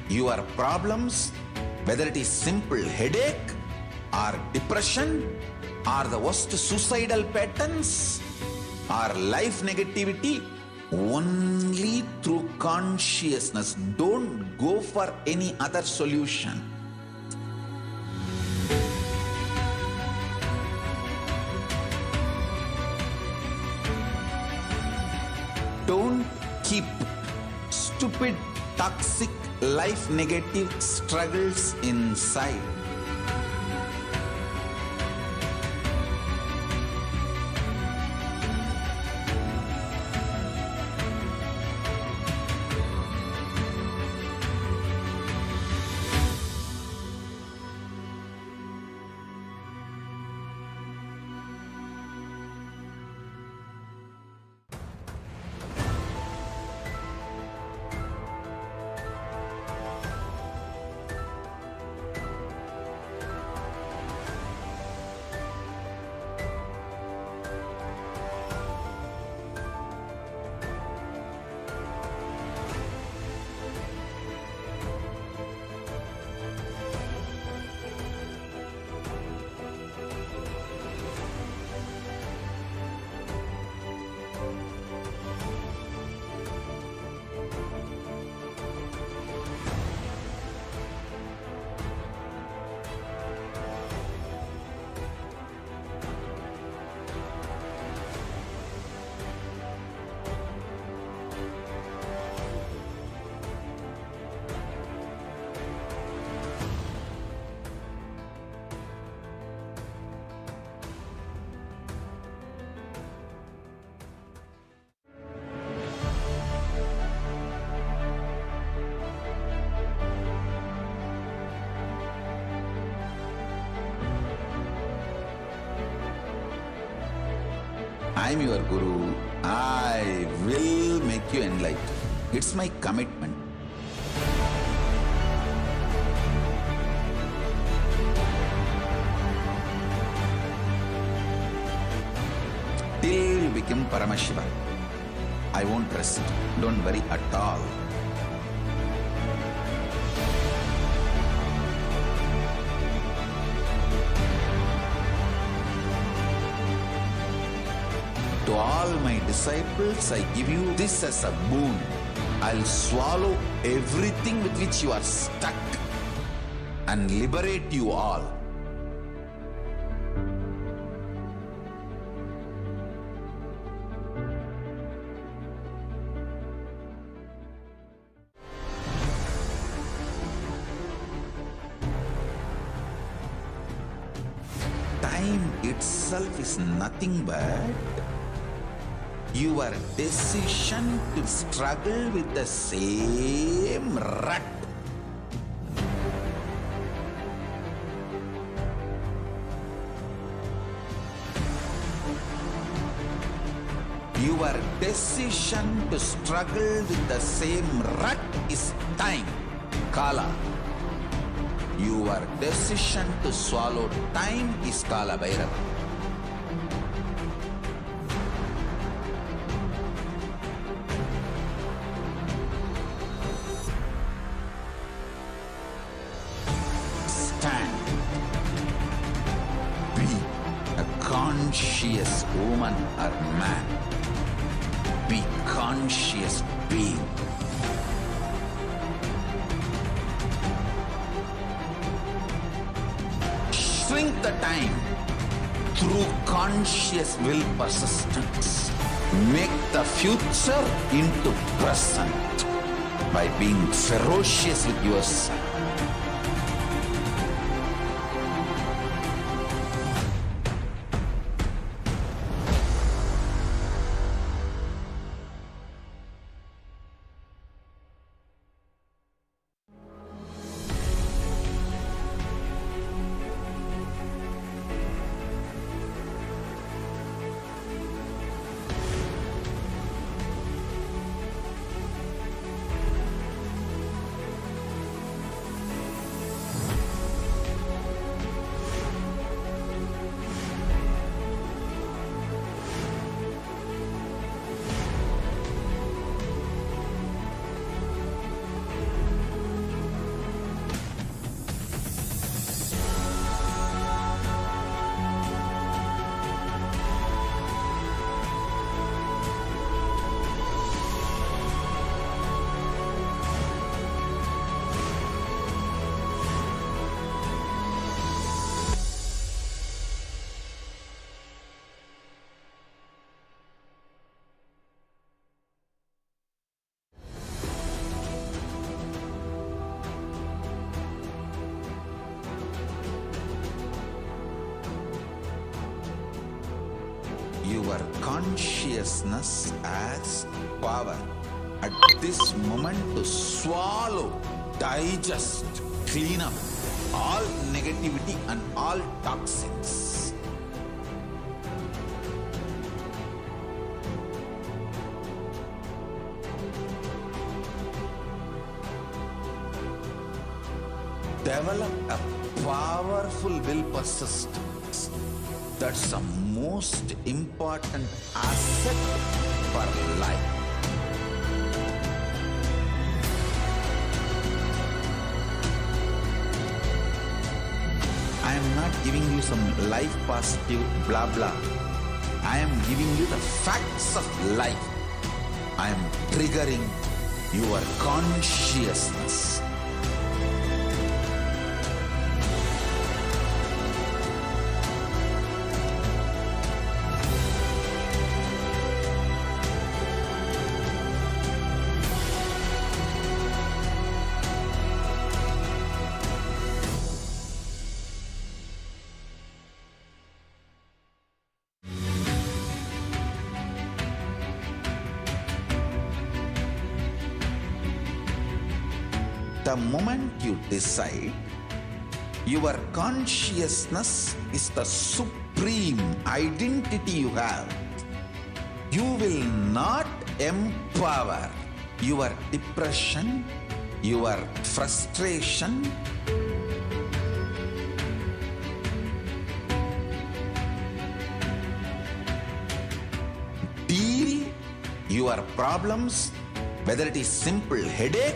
your problems, whether it is simple headache or depression or the worst suicidal patterns or life negativity, only through consciousness. Don't go for any other solution. Don't keep stupid, toxic, life negative struggles inside. I am your Guru. I will make you enlightened. It's my commitment. Till you become Paramashiva, I won't rest. Don't worry at all. To all my disciples, I give you this as a boon. I'll swallow everything with which you are stuck and liberate you all. Time itself is nothing but your decision to struggle with the same rut. Your decision to struggle with the same rut is time, Kala. Your decision to swallow time is Kala Bhairava. Stand. Be a conscious woman or man. Be conscious being. Shrink the time through conscious will persistence. Make the future into present by being ferocious with yourself. your consciousness as power at this moment to swallow, digest, clean up all negativity and all toxins. Develop a powerful will persistence. That's the most important asset for life. I am not giving you some life positive blah blah. I am giving you the facts of life. I am triggering your consciousness. The moment you decide, your consciousness is the supreme identity you have. You will not empower your depression, your frustration, deal your problems, whether it is simple headache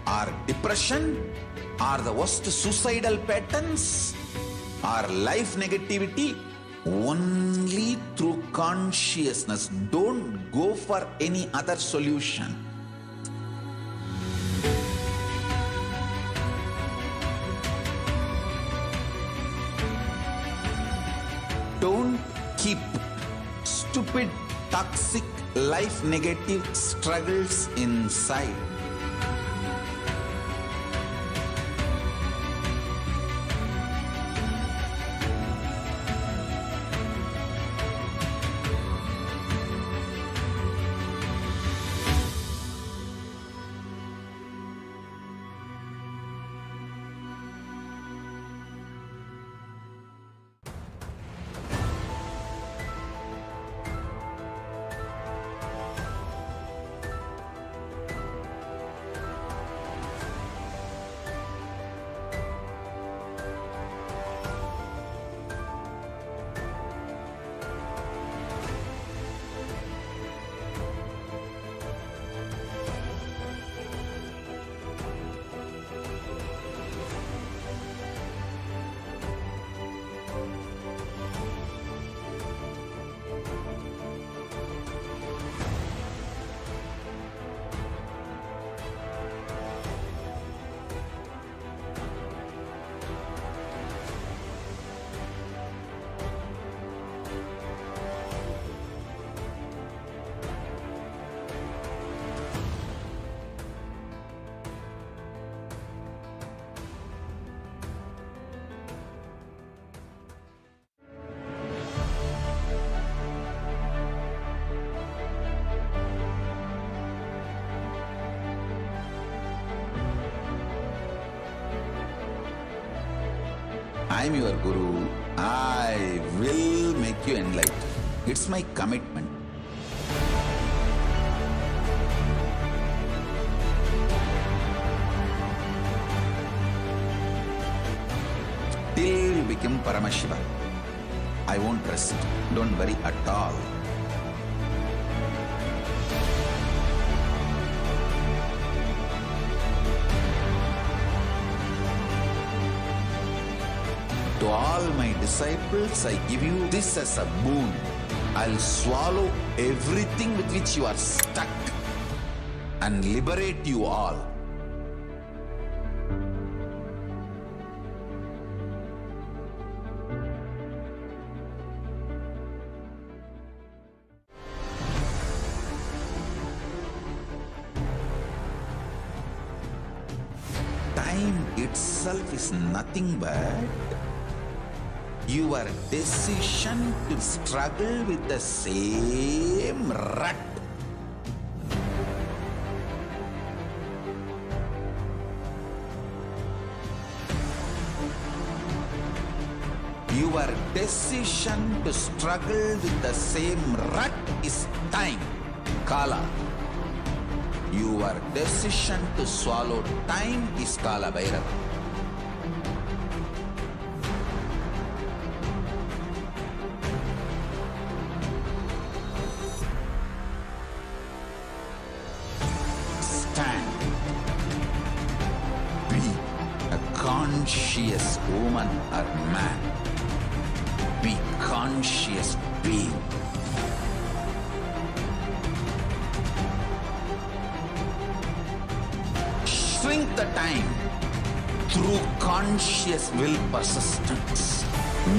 or depression or the worst suicidal patterns or life negativity, only through consciousness. Don't go for any other solution. Don't keep stupid, toxic, life negative struggles inside. I am your Guru. I will make you enlightened. It's my commitment. Till you become Paramashiva, I won't rest. Don't worry at all. To all my disciples, I give you this as a boon. I'll swallow everything with which you are stuck and liberate you all. Time itself is nothing but Your decision to struggle with the same rut. Your decision to struggle with the same rut is time, Kala. Your decision to swallow time is Kala Bhairava. Stand. Be a conscious woman or man. Be conscious being. Shrink the time through conscious will persistence.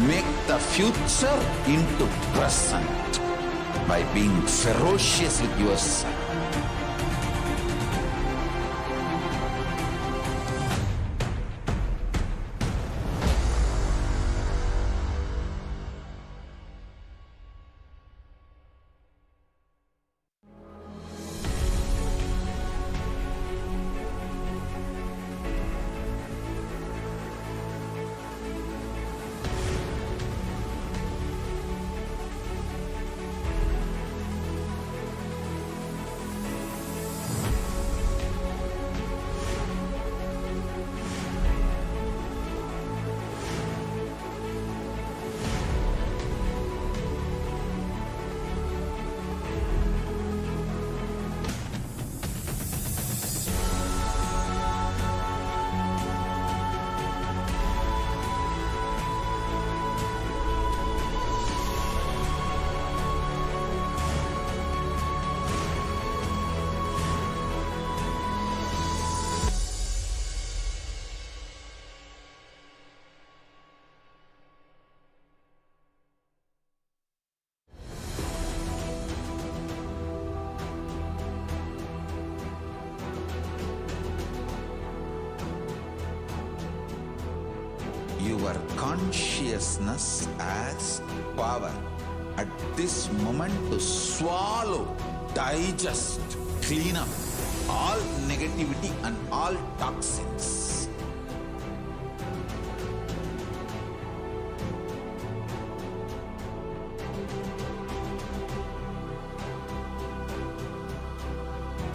Make the future into present by being ferocious with yourself. Your consciousness as power at this moment to swallow, digest, clean up all negativity and all toxins.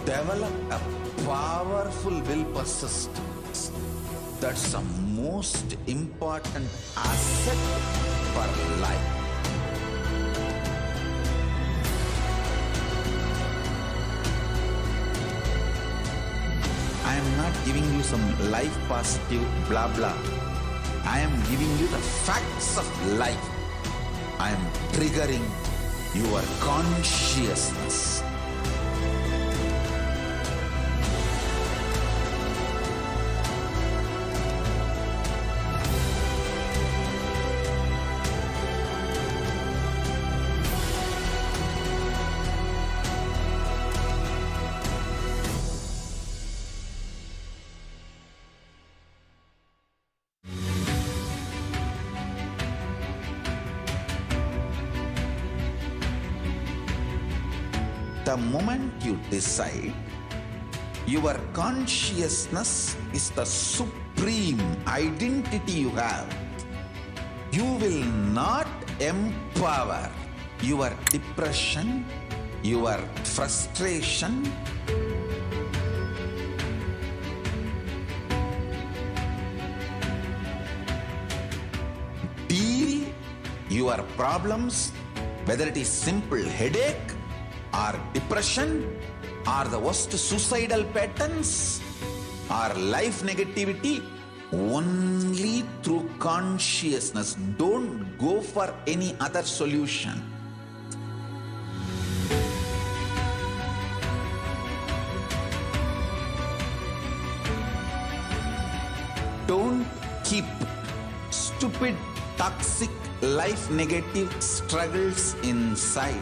Develop a powerful will persistence. That's the most important asset for life. I am not giving you some life positive blah blah. I am giving you the facts of life. I am triggering your consciousness. The moment you decide, your consciousness is the supreme identity you have. You will not empower your depression, your frustration, deal your problems, whether it is simple headache or depression or the worst suicidal patterns or life negativity, only through consciousness. Don't go for any other solution. Don't keep stupid, toxic, life negative struggles inside.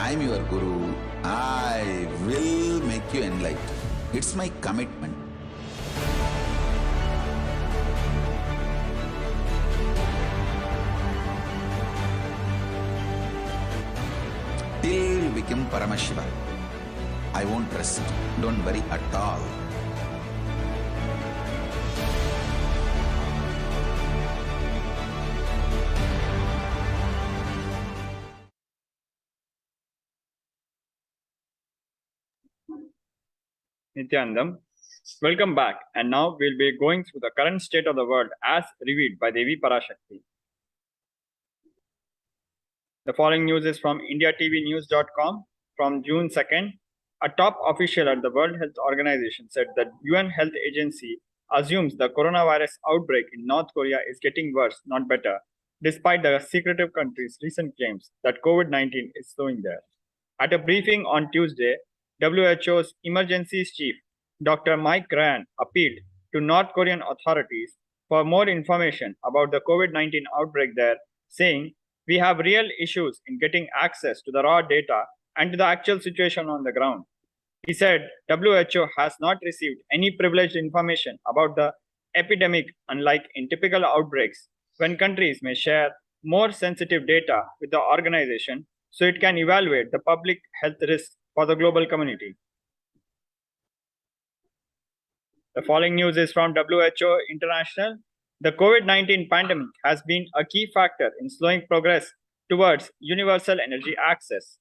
I'm your guru. I will make you enlightened. It's my commitment. Till you become Paramashiva, I won't rest. Don't worry at all. Nithyanandam. Welcome back, and now we'll be going through the current state of the world as revealed by Devi Parashakthi. The following news is from IndiaTVNews.com from June 2nd. A top official at the World Health Organization said that UN Health Agency assumes the coronavirus outbreak in North Korea is getting worse, not better, despite the secretive country's recent claims that COVID-19 is slowing there. At a briefing on Tuesday, WHO's emergencies chief, Dr. Mike Ryan, appealed to North Korean authorities for more information about the COVID-19 outbreak there, saying, "We have real issues in getting access to the raw data and to the actual situation on the ground." He said WHO has not received any privileged information about the epidemic, unlike in typical outbreaks, when countries may share more sensitive data with the organization so it can evaluate the public health risks for the global community. The following news is from WHO International. The COVID-19 pandemic has been a key factor in slowing progress towards universal energy access.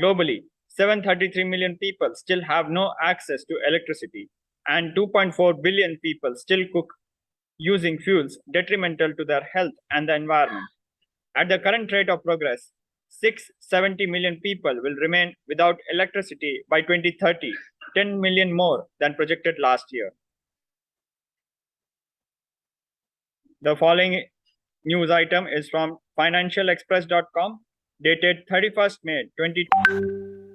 Globally, 733 million people still have no access to electricity, and 2.4 billion people still cook using fuels detrimental to their health and the environment. At the current rate of progress, 670 million people will remain without electricity by 2030, 10 million more than projected last year. The following news item is from financialexpress.com, dated 31st May 2020.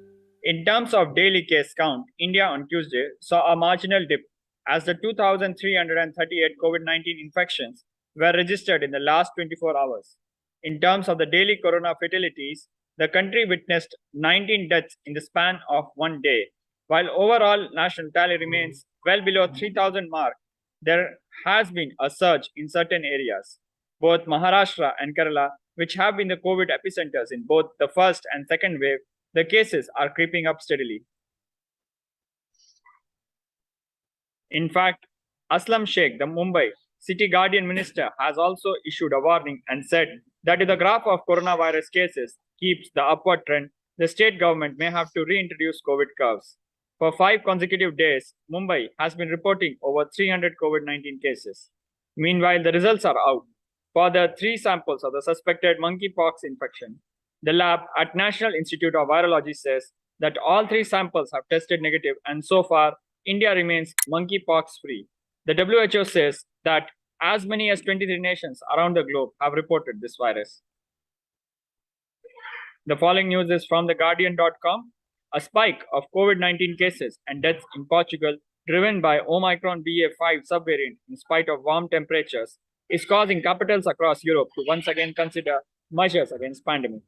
In terms of daily case count, India on Tuesday saw a marginal dip as the 2,338 COVID-19 infections were registered in the last 24 hours. In terms of the daily corona fatalities, the country witnessed 19 deaths in the span of one day. While overall national tally remains well below 3,000 mark, there has been a surge in certain areas. Both Maharashtra and Kerala, which have been the COVID epicenters in both the first and second wave, the cases are creeping up steadily. In fact, Aslam Sheikh, the Mumbai City Guardian Minister, has also issued a warning and said that if the graph of coronavirus cases keeps the upward trend, the state government may have to reintroduce COVID curves. For 5 consecutive days, Mumbai has been reporting over 300 COVID-19 cases. Meanwhile, the results are out. For the 3 samples of the suspected monkeypox infection, the lab at National Institute of Virology says that all 3 samples have tested negative, and so far, India remains monkeypox free. The WHO says that as many as 23 nations around the globe have reported this virus. The following news is from theguardian.com. A spike of COVID-19 cases and deaths in Portugal, driven by Omicron BA.5 subvariant in spite of warm temperatures, is causing capitals across Europe to once again consider measures against pandemic.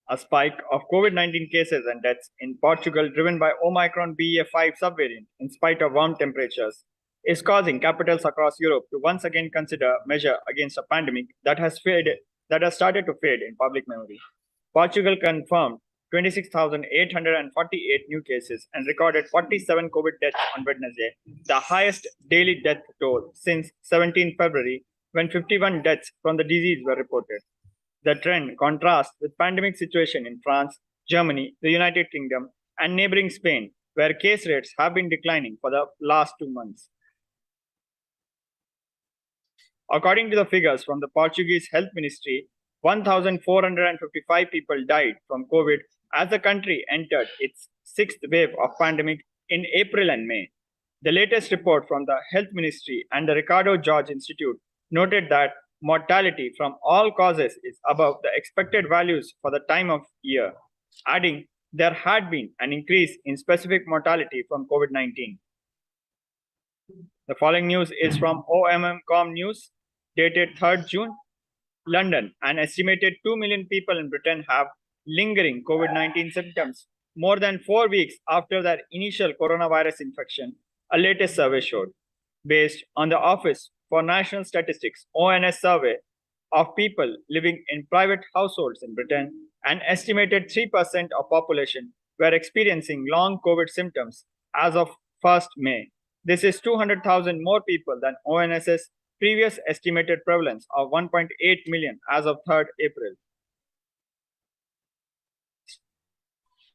A spike of COVID-19 cases and deaths in Portugal, driven by Omicron BA.5 subvariant in spite of warm temperatures, is causing capitals across Europe to once again consider measure against a pandemic that has started to fade in public memory. Portugal confirmed 26,848 new cases and recorded 47 COVID deaths on Wednesday, the highest daily death toll since 17 February, when 51 deaths from the disease were reported. The trend contrasts with pandemic situation in France, Germany, the United Kingdom, and neighboring Spain, where case rates have been declining for the last 2 months. According to the figures from the Portuguese Health Ministry, 1,455 people died from COVID as the country entered its sixth wave of pandemic in April and May. The latest report from the Health Ministry and the Ricardo George Institute noted that mortality from all causes is above the expected values for the time of year, adding there had been an increase in specific mortality from COVID-19. The following news is from OMM.com News, dated 3rd June. London, an estimated 2 million people in Britain have lingering COVID-19 symptoms more than 4 weeks after their initial coronavirus infection, a latest survey showed. Based on the Office for National Statistics (ONS) survey of people living in private households in Britain, an estimated 3% of population were experiencing long COVID symptoms as of 1st May. This is 200,000 more people than ONS's previous estimated prevalence of 1.8 million as of 3rd April.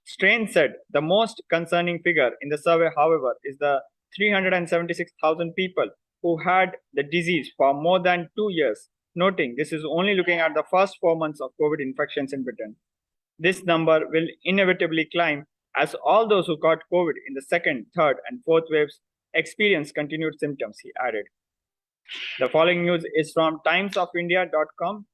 Strain said the most concerning figure in the survey, however, is the 376,000 people who had the disease for more than 2 years, noting this is only looking at the first 4 months of COVID infections in Britain. This number will inevitably climb as all those who got COVID in the second, third, and fourth waves experience continued symptoms, he added. The following news is from timesofindia.com.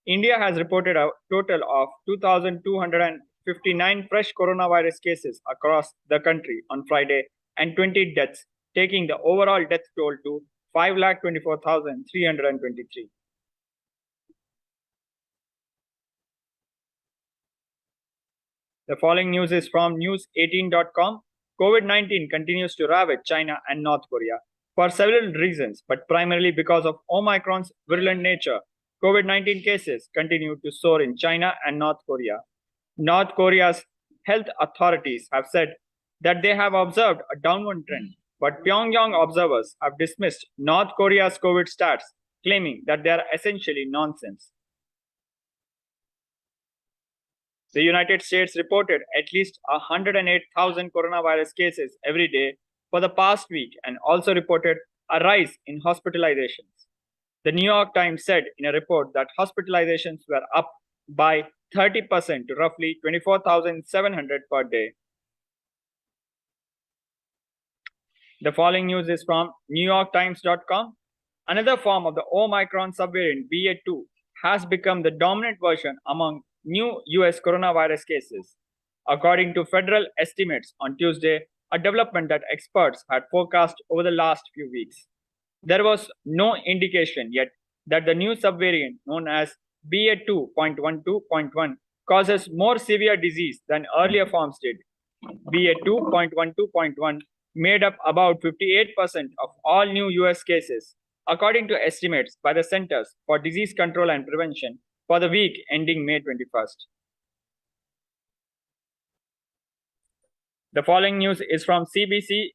India has reported a total of 2,259 fresh coronavirus cases across the country on Friday and 20 deaths, taking the overall death toll to 5,24,323. The following news is from news18.com. COVID-19 continues to ravage China and North Korea. For several reasons, but primarily because of Omicron's virulent nature, COVID-19 cases continue to soar in China and North Korea. North Korea's health authorities have said that they have observed a downward trend, but Pyongyang observers have dismissed North Korea's COVID stats, claiming that they are essentially nonsense. The United States reported at least 108,000 coronavirus cases every day for the past week and also reported a rise in hospitalizations. The New York Times said in a report that hospitalizations were up by 30% to roughly 24,700 per day. The following news is from NewYorkTimes.com. Another form of the Omicron subvariant BA.2 has become the dominant version among new US coronavirus cases, according to federal estimates on Tuesday, a development that experts had forecast over the last few weeks. There was no indication yet that the new subvariant, known as BA.2.12.1, causes more severe disease than earlier forms did. BA.2.12.1 made up about 58% of all new US cases, according to estimates by the Centers for Disease Control and Prevention for the week ending May 21st. The following news is from CBC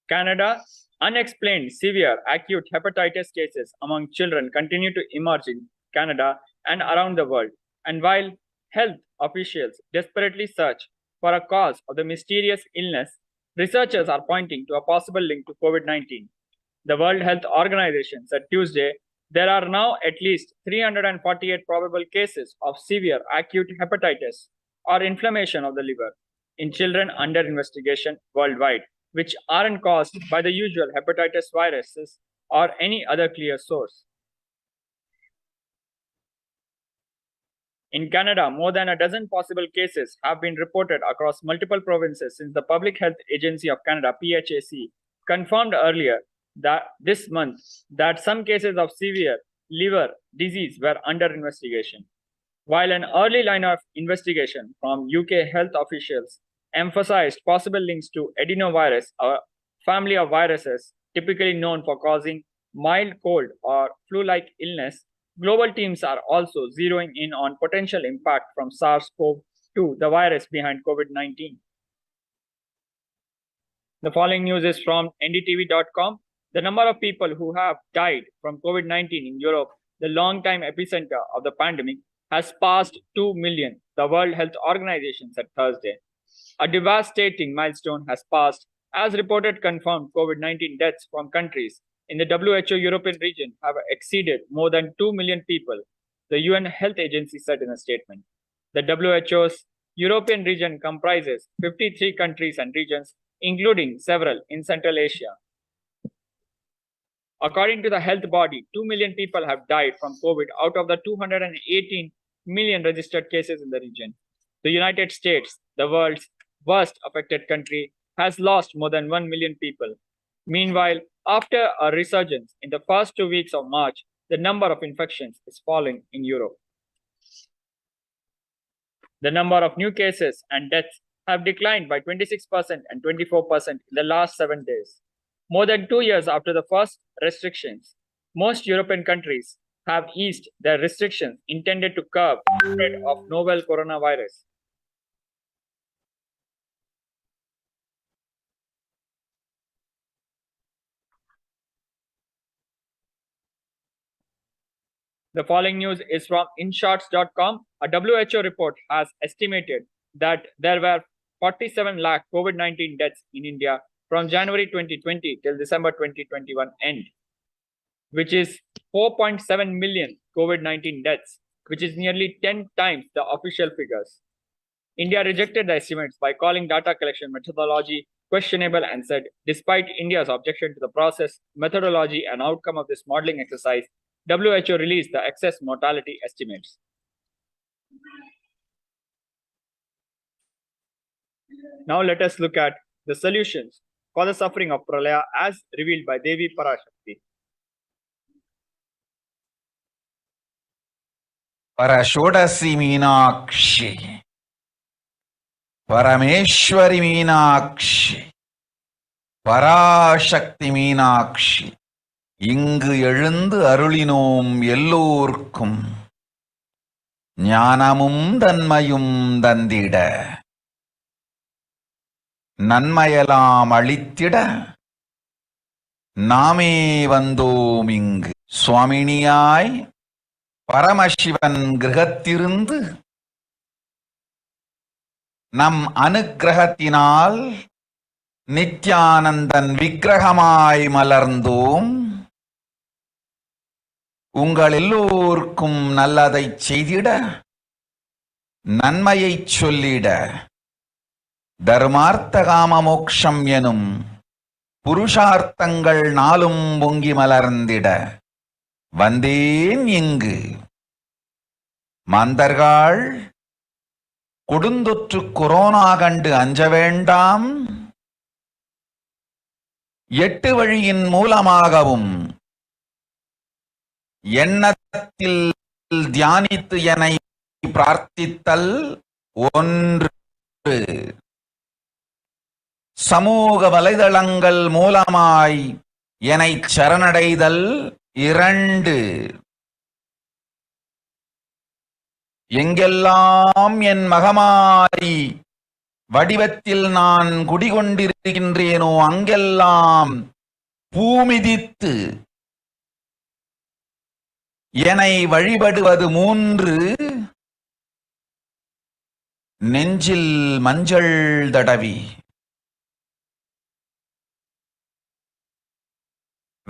Canada. Unexplained severe acute hepatitis cases among children continue to emerge in Canada and around the world. And while health officials desperately search for a cause of the mysterious illness, researchers are pointing to a possible link to COVID-19. The World Health Organization said Tuesday there are now at least 348 probable cases of severe acute hepatitis or inflammation of the liver in children under investigation worldwide, which aren't caused by the usual hepatitis viruses or any other clear source. In Canada, more than a dozen possible cases have been reported across multiple provinces since the Public Health Agency of Canada, PHAC, confirmed earlier that this month that some cases of severe liver disease were under investigation. While an early line of investigation from UK health officials emphasized possible links to adenovirus, a family of viruses typically known for causing mild cold or flu-like illness, global teams are also zeroing in on potential impact from SARS-CoV-2, the virus behind COVID-19. The following news is from ndtv.com. The number of people who have died from COVID-19 in Europe, the long-time epicenter of the pandemic, has passed 2 million, the World Health Organization said Thursday. A devastating milestone has passed, as reported confirmed COVID-19 deaths from countries in the WHO European region have exceeded more than 2 million people, the UN Health Agency said in a statement. The WHO's European region comprises 53 countries and regions, including several in Central Asia. According to the health body, 2 million people have died from COVID out of the 218 million registered cases in the region. The United States, the world's worst affected country, has lost more than 1 million people. Meanwhile, after a resurgence in the first 2 weeks of March, the number of infections is falling in Europe. The number of new cases and deaths have declined by 26% and 24% in the last 7 days. More than 2 years after the first restrictions, most European countries have eased their restrictions intended to curb the spread of novel coronavirus. The following news is from InShots.com. A WHO report has estimated that there were 47 lakh COVID-19 deaths in India from January 2020 till December 2021 end, which is 4.7 million COVID-19 deaths, which is nearly 10 times the official figures. India rejected the estimates by calling data collection methodology questionable and said, despite India's objection to the process, methodology, and outcome of this modeling exercise, WHO released the excess mortality estimates. Now let us look at the solutions for the suffering of Pralaya as revealed by Devi Parashakthi. Parashodasi Meenakshi, Parameshwari Meenakshi, Parashakthi Meenakshi, இங்கு எழுந்து அருளினோம் எல்லோர்க்கும் ஞானமும் தன்மையும் தந்திட நன்மையெல்லாம் அளித்திட நாமே வந்தோம் இங்கு. சுவாமினியாய் பரமசிவன் கிரகத்திருந்து நம் அனுக்கிரகத்தினால் நித்யானந்தன் விக்கிரகமாய் மலர்ந்தோம். உங்கள் எல்லோருக்கும் நல்லதைச் செய்திட நன்மையைச் சொல்லிட தர்மார்த்த காம மோக்ஷம் எனும் புருஷார்த்தங்கள் நாளும் பொங்கி மலர்ந்திட வந்தேன் இங்கு. மாந்தர்கள் கொடுந்தொற்று கொரோனா கண்டு அஞ்ச வேண்டாம். 8 வழியின் மூலமாகவும் எண்ணத்தில் தியானித்து என்னை பிரார்த்தித்தல் ஒன்று, சமூக வலைதளங்கள் மூலமாய் என்னை சரணடைதல் 2, எங்கெல்லாம் என் மகமாரி வடிவத்தில் நான் குடிகொண்டிருக்கின்றேனோ அங்கெல்லாம் பூமிதித்து என்னை வழிபடுவது 3, நெஞ்சில் மஞ்சள் தடவி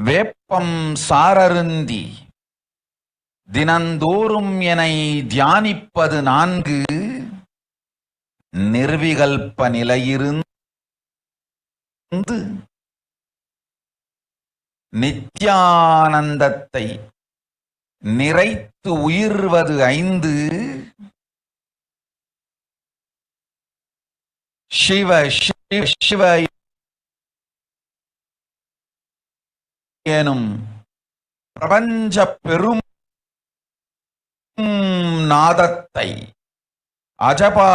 வேப்பம் சாரருந்தி தினந்தோறும் என்னை தியானிப்பது 4, நிர்விகல்ப நிலையிருந்து நித்யானந்தத்தை நிறைத்து உயிர்வது 5, சிவ சிவ சிவ எனும் பிரபஞ்ச பெரும் நாதத்தை அஜபா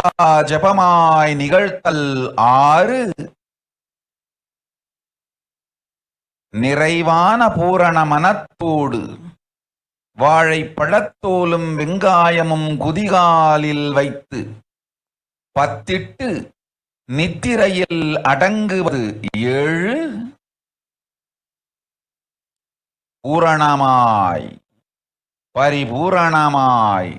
ஜபமாய் நிகழ்த்தல் 6, நிறைவான பூரண மனத்தோடு வாழைப்பழத்தோலும் வெங்காயமும் குதிகாலில் வைத்து பத்திட்டு நித்திரையில் அடங்குவது 7, பூரணமாய் பரிபூரணமாய்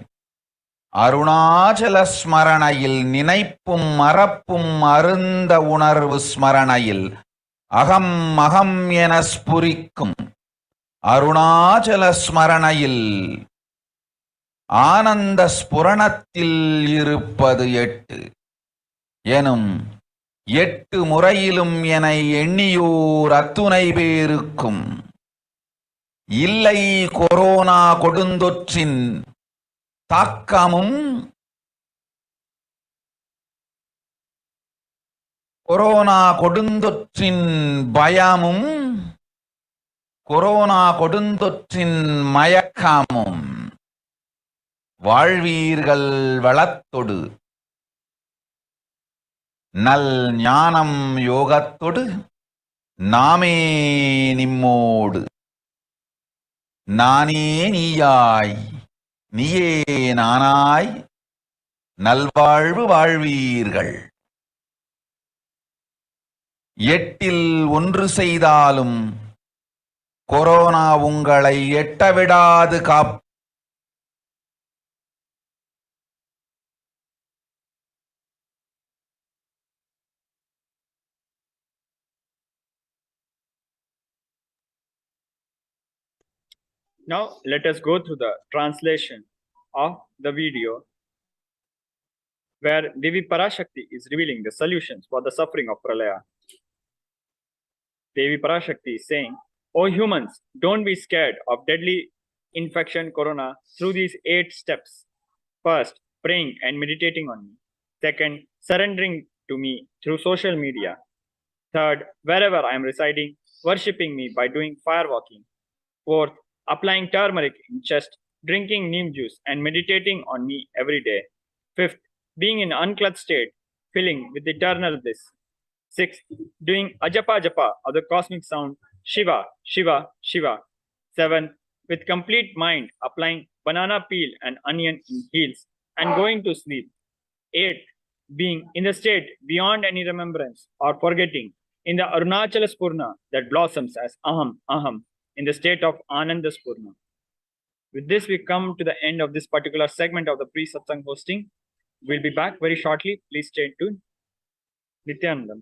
அருணாச்சல ஸ்மரணையில் நினைப்பும் மறப்பும் அருந்த உணர்வு ஸ்மரணையில் அகம் அகம் என ஸ்புரிக்கும் அருணாச்சல ஸ்மரணையில் ஆனந்த ஸ்புரணத்தில் இருப்பது 8 எனும் 8 முறையிலும் என எண்ணியோர் அத்துணை பேருக்கும் இல்லை கொரோனா கொடுந்தொற்றின் தாக்கமும் கொரோனா கொடுந்தொற்றின் பயமும் கொரோனா கொடுந்தொற்றின் மயக்கமும் வாழ்வீர்கள் வளத்தொடு நல் ஞானம் யோகத்தொடு நாமே நிம்மோடு நானே நீயாய் நீயே நானாய் நல்வாழ்வு வாழ்வீர்கள். 8இல் 1 செய்தாலும் கொரோனா உங்களை எட்டவிடாது காப். Now let us go through the translation of the video where Devi Parashakthi is revealing the solutions for the suffering of Pralaya. Devi Parashakthi is saying, "O humans, don't be scared of deadly infection corona through these 8 steps. First, praying and meditating on me. Second, surrendering to me through social media. Third, wherever I am residing, worshipping me by doing fire walking. Fourth, applying turmeric in chest, drinking neem juice and meditating on me every day. Fifth, being in unclutched state, filling with eternal bliss. Sixth, doing ajapa japa of the cosmic sound Shiva, Shiva, Shiva. Seventh, with complete mind, applying banana peel and onion in heels and going to sleep. Eighth, being in the state beyond any remembrance or forgetting, in the Arunachala Spurna that blossoms as Aham, Aham, in the state of Ananda Spurna." With this, we come to the end of this particular segment of the pre-satsang hosting. We'll be back very shortly. Please stay tuned. Nithyanandam.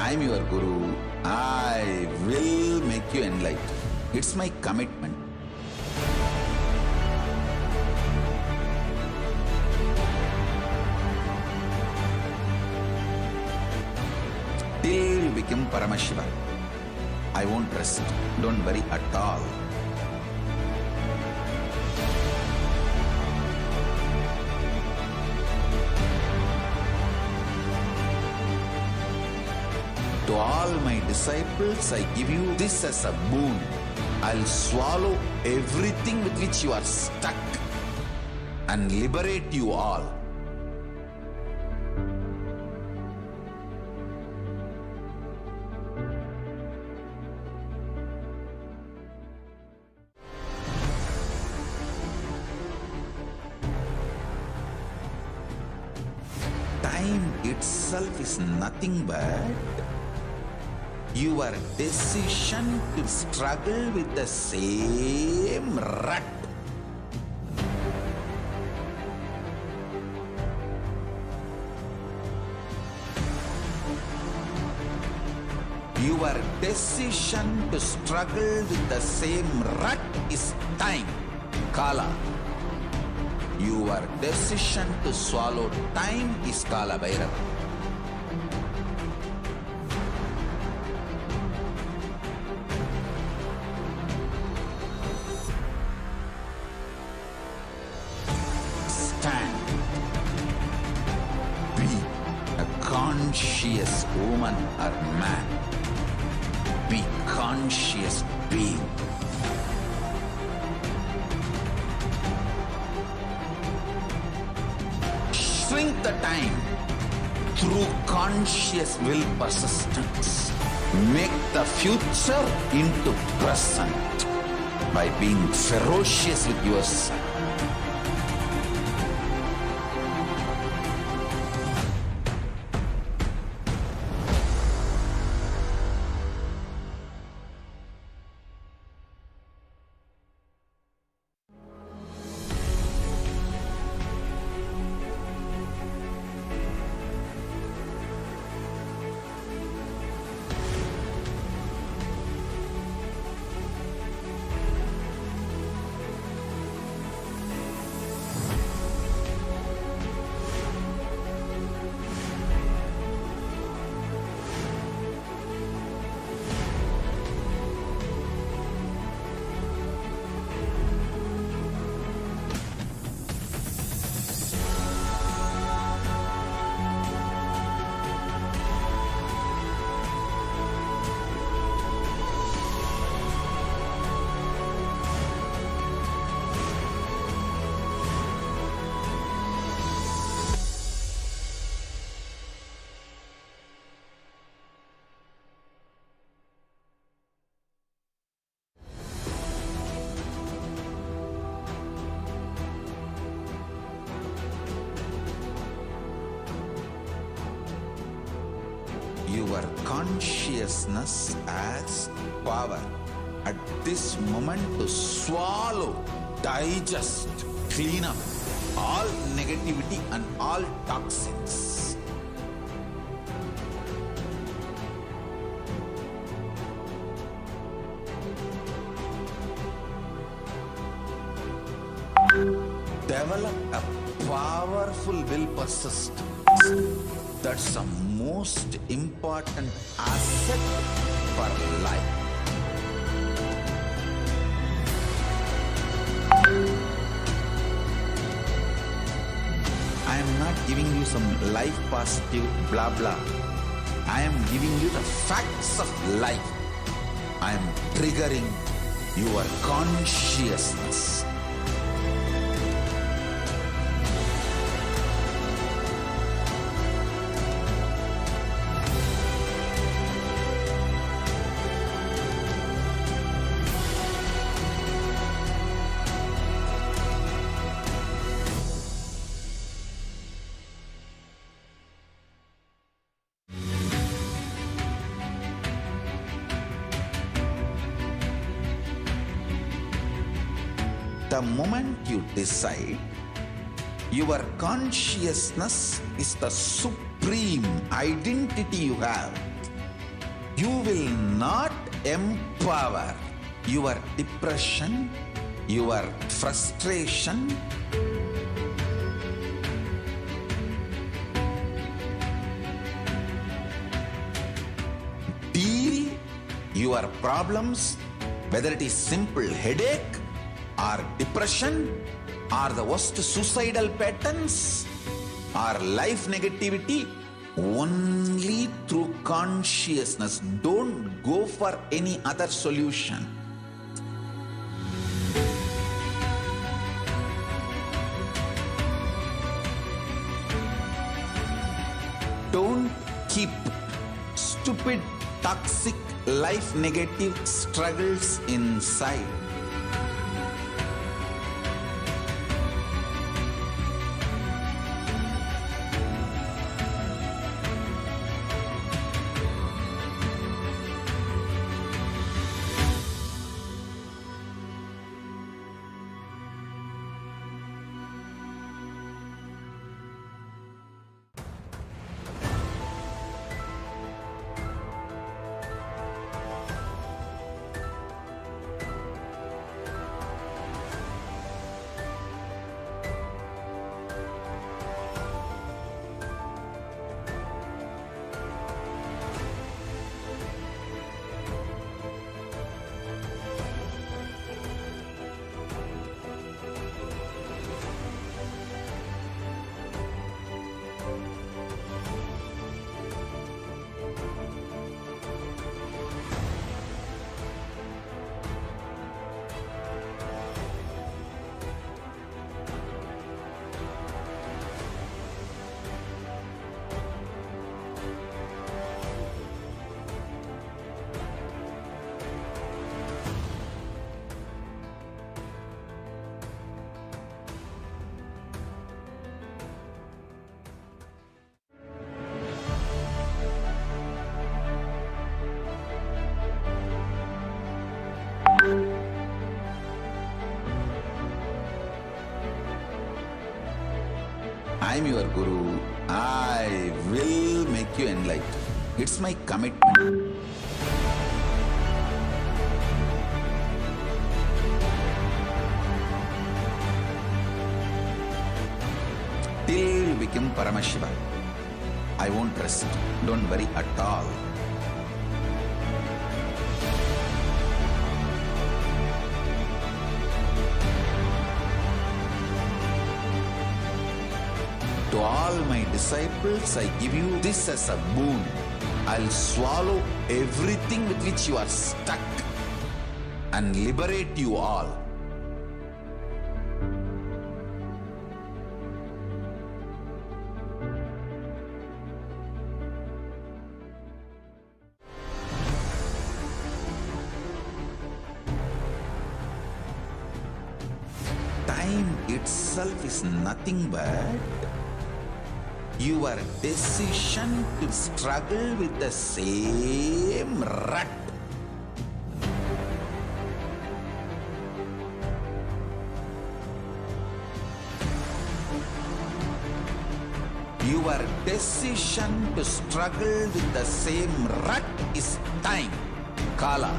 I'm your Guru. I will make you enlightened. It's my commitment. Till you become Paramashiva, I won't rest. Don't worry at all. To all my disciples, I give you this as a boon. I'll swallow everything with which you are stuck and liberate you all. Time itself is nothing but your decision to struggle with the same rut. Your decision to struggle with the same rut is time, Kala. Your decision to swallow time is Kala Bhairava. Stand. Be a conscious woman or man. Be conscious being. Shrink the time through conscious will persistence. Make the future into present by being ferocious with yourself. your consciousness as power at this moment to swallow, digest, clean up all negativity and all toxins. Develop a powerful will persistence. That's the most important asset for life. I am not giving you some life positive blah blah. I am giving you the facts of life. I am triggering your consciousness. The moment you decide, your consciousness is the supreme identity you have. You will not empower your depression, your frustration, deal your problems, whether it is simple headache or depression or the worst suicidal patterns or life negativity, only through consciousness. Don't go for any other solution. Don't keep stupid, toxic, life negative struggles inside. I am your Guru. I will make you enlightened. It's my commitment. Till you become Paramashiva, I won't rest. Don't worry at all. To all my disciples, I give you this as a boon. I'll swallow everything with which you are stuck and liberate you all. Time itself is nothing but Your decision to struggle with the same rut. Your decision to struggle with the same rut is time, Kala.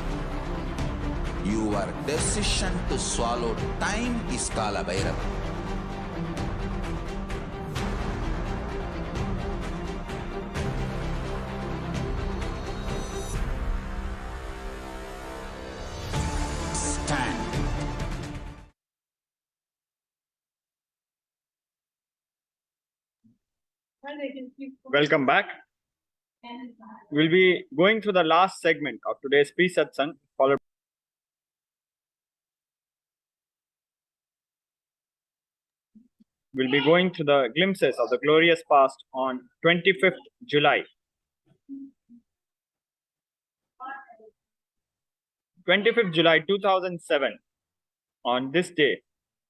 Your decision to swallow time is Kala Bhairava. Stand. Welcome back. We'll be going through the last segment of today's pre-satsang, followed. We'll be going through the glimpses of the glorious past on 25th July. 25th July 2007. On this day,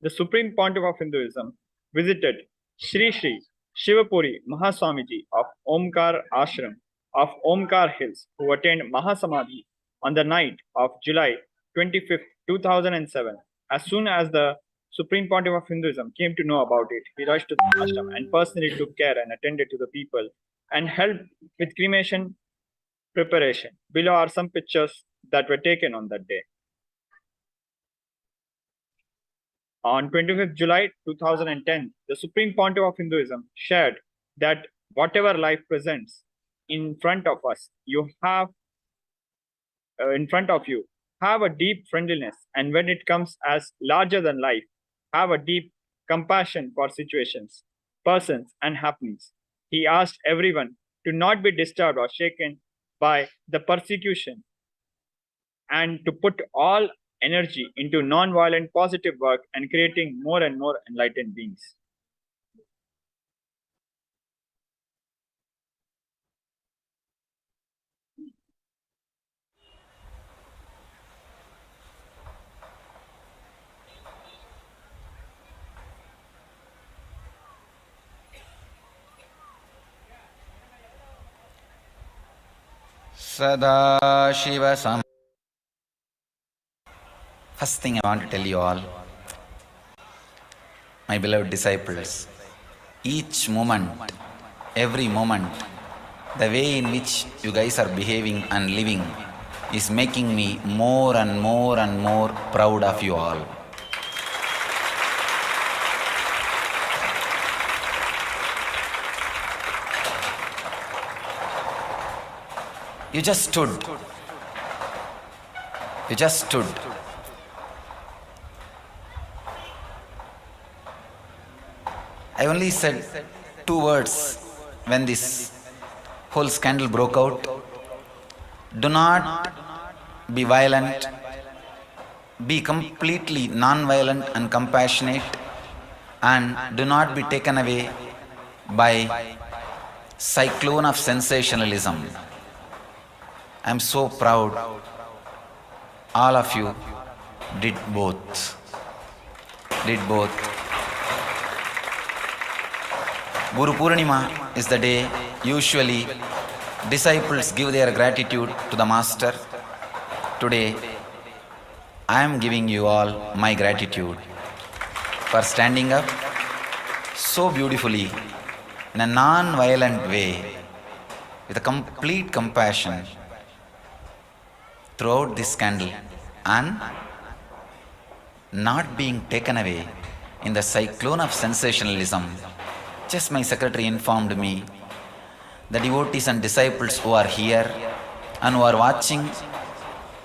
the Supreme Pontiff of Hinduism visited Sri Sri Shivapuri Mahaswamiji of Omkar Ashram of Omkar Hills, who attained Mahasamadhi on the night of July 25th, 2007. As soon as the Supreme Pontiff of Hinduism came to know about it, he rushed to the ashram and personally took care and attended to the people and helped with cremation preparation. Below are some pictures that were taken on that day. On 25th July 2010, the Supreme Pontiff of Hinduism shared that whatever life presents in front of us, you have have a deep friendliness, and when it comes as larger than life, have a deep compassion for situations, persons, and happenings. He asked everyone to not be disturbed or shaken by the persecution and to put all energy into non-violent positive work and creating more and more enlightened beings. Sadashiva. First thing I want to tell you all, my beloved disciples, each moment, every moment, the way in which you guys are behaving and living is making me more and more and more proud of you all. You just stood. You just stood. I only said 2 words when this whole scandal broke out. Do not be violent. Be completely non-violent and compassionate, and do not be taken away by cyclone of sensationalism. I am so proud. All of you did both. Guru Purnima is the day usually disciples give their gratitude to the Master. Today, I am giving you all my gratitude for standing up so beautifully in a non-violent way with a complete compassion throughout this scandal and not being taken away in the cyclone of sensationalism. Just my secretary informed me the devotees and disciples who are here and who are watching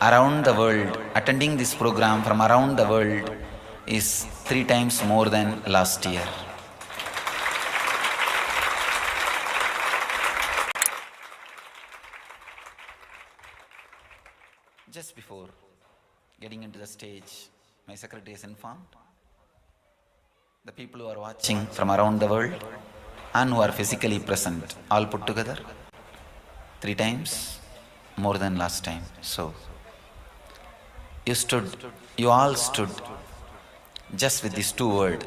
around the world, attending this program from around the world, is 3 times more than last year. Just before getting into the stage, my secretary is informed the people who are watching from around the world and who are physically present, all put together, 3 times more than last time. So, you all stood just with these 2 words.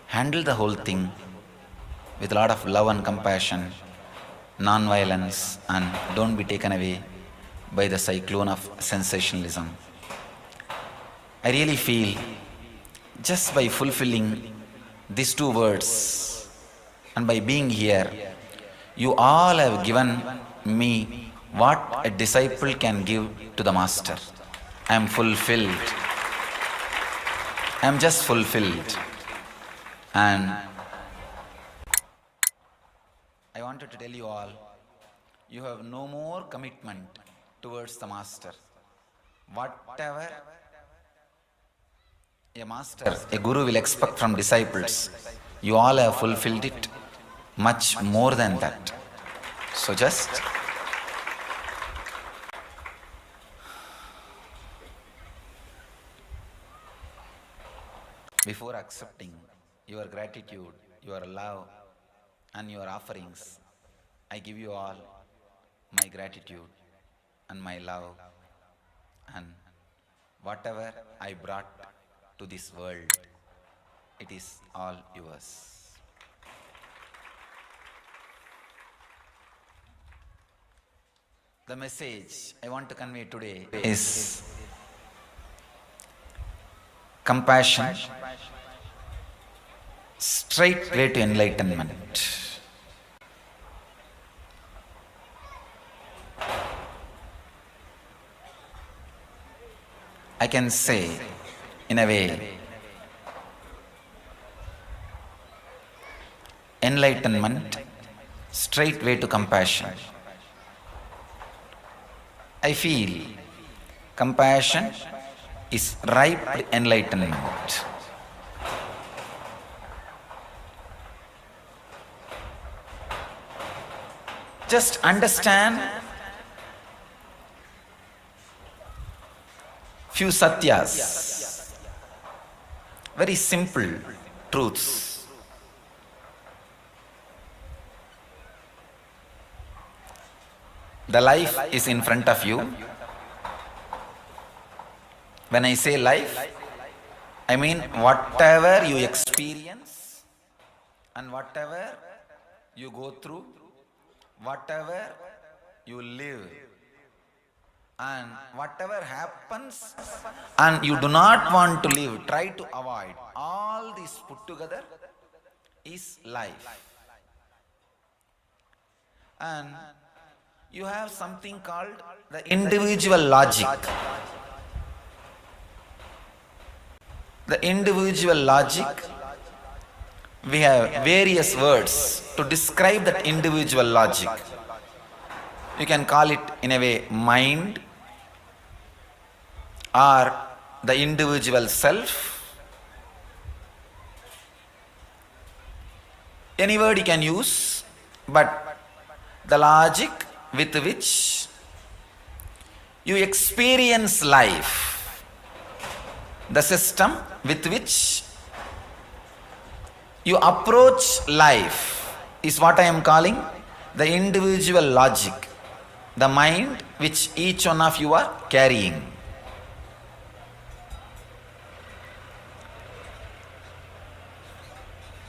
Handle the whole thing with a lot of love and compassion, non-violence, and don't be taken away by the cyclone of sensationalism. I really feel just by fulfilling these two words and by being here, you all have given me what a disciple can give to the master. I am fulfilled. I am just fulfilled. And I wanted to tell you all, you have no more commitment towards the master. Whatever a master, a guru will expect from disciples, you all have fulfilled it much more than that. So just before accepting your gratitude, your love, and your offerings, I give you all my gratitude and my love, and whatever I brought to this world, it is all yours. The message I want to convey today is compassion, straight way to enlightenment. I can say, in a way, enlightenment, straight way to compassion. I feel compassion is ripe enlightenment. Just understand few satyas, very simple truths. The life is in front of you. When I say life, I mean whatever you experience and whatever you go through, whatever you live, and whatever happens and you do not want to live, try to avoid. All this put together is life. And you have something called the individual logic. The individual logic, we have various words to describe that individual logic. You can call it in a way mind, or the individual self. Any word you can use, but the logic with which you experience life, the system with which you approach life is what I am calling the individual logic, the mind which each one of you are carrying.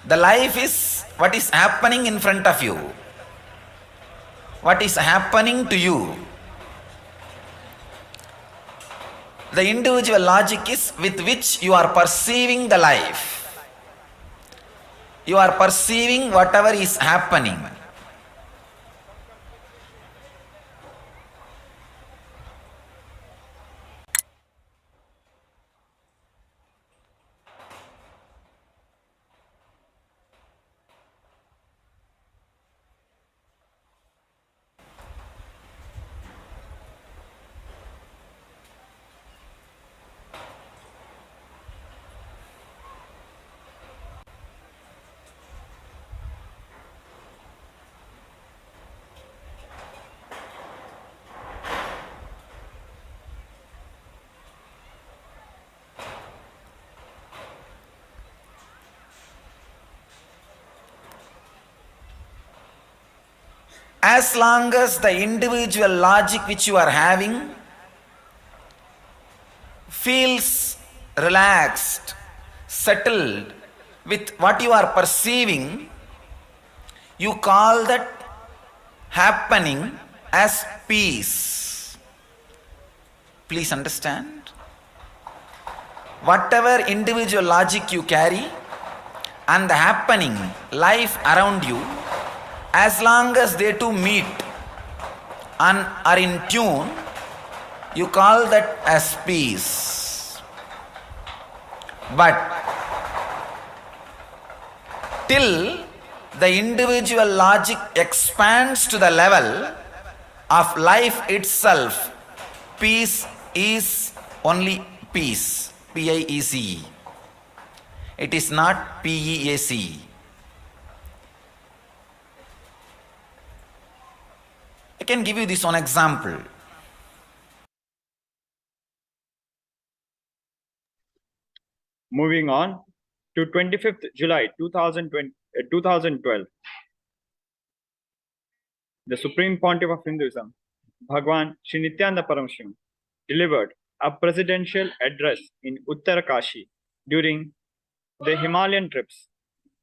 The life is what is happening in front of you, what is happening to you. The individual logic is with which you are perceiving the life. You are perceiving whatever is happening. As long as the individual logic which you are having feels relaxed, settled with what you are perceiving, You call that happening as peace. Please understand. Whatever individual logic you carry and the happening, life around you, as long as they two meet and are in tune, you call that as peace. But till the individual logic expands to the level of life itself, peace is only peace, P-I-E-C-E. It is not P-E-A-C. I can give you this one example. Moving on to 25th July 2012, the Supreme Pontiff of Hinduism, Bhagwan Sri Nithyananda Paramashivam, delivered a presidential address in Uttarakanshi during the Himalayan trips,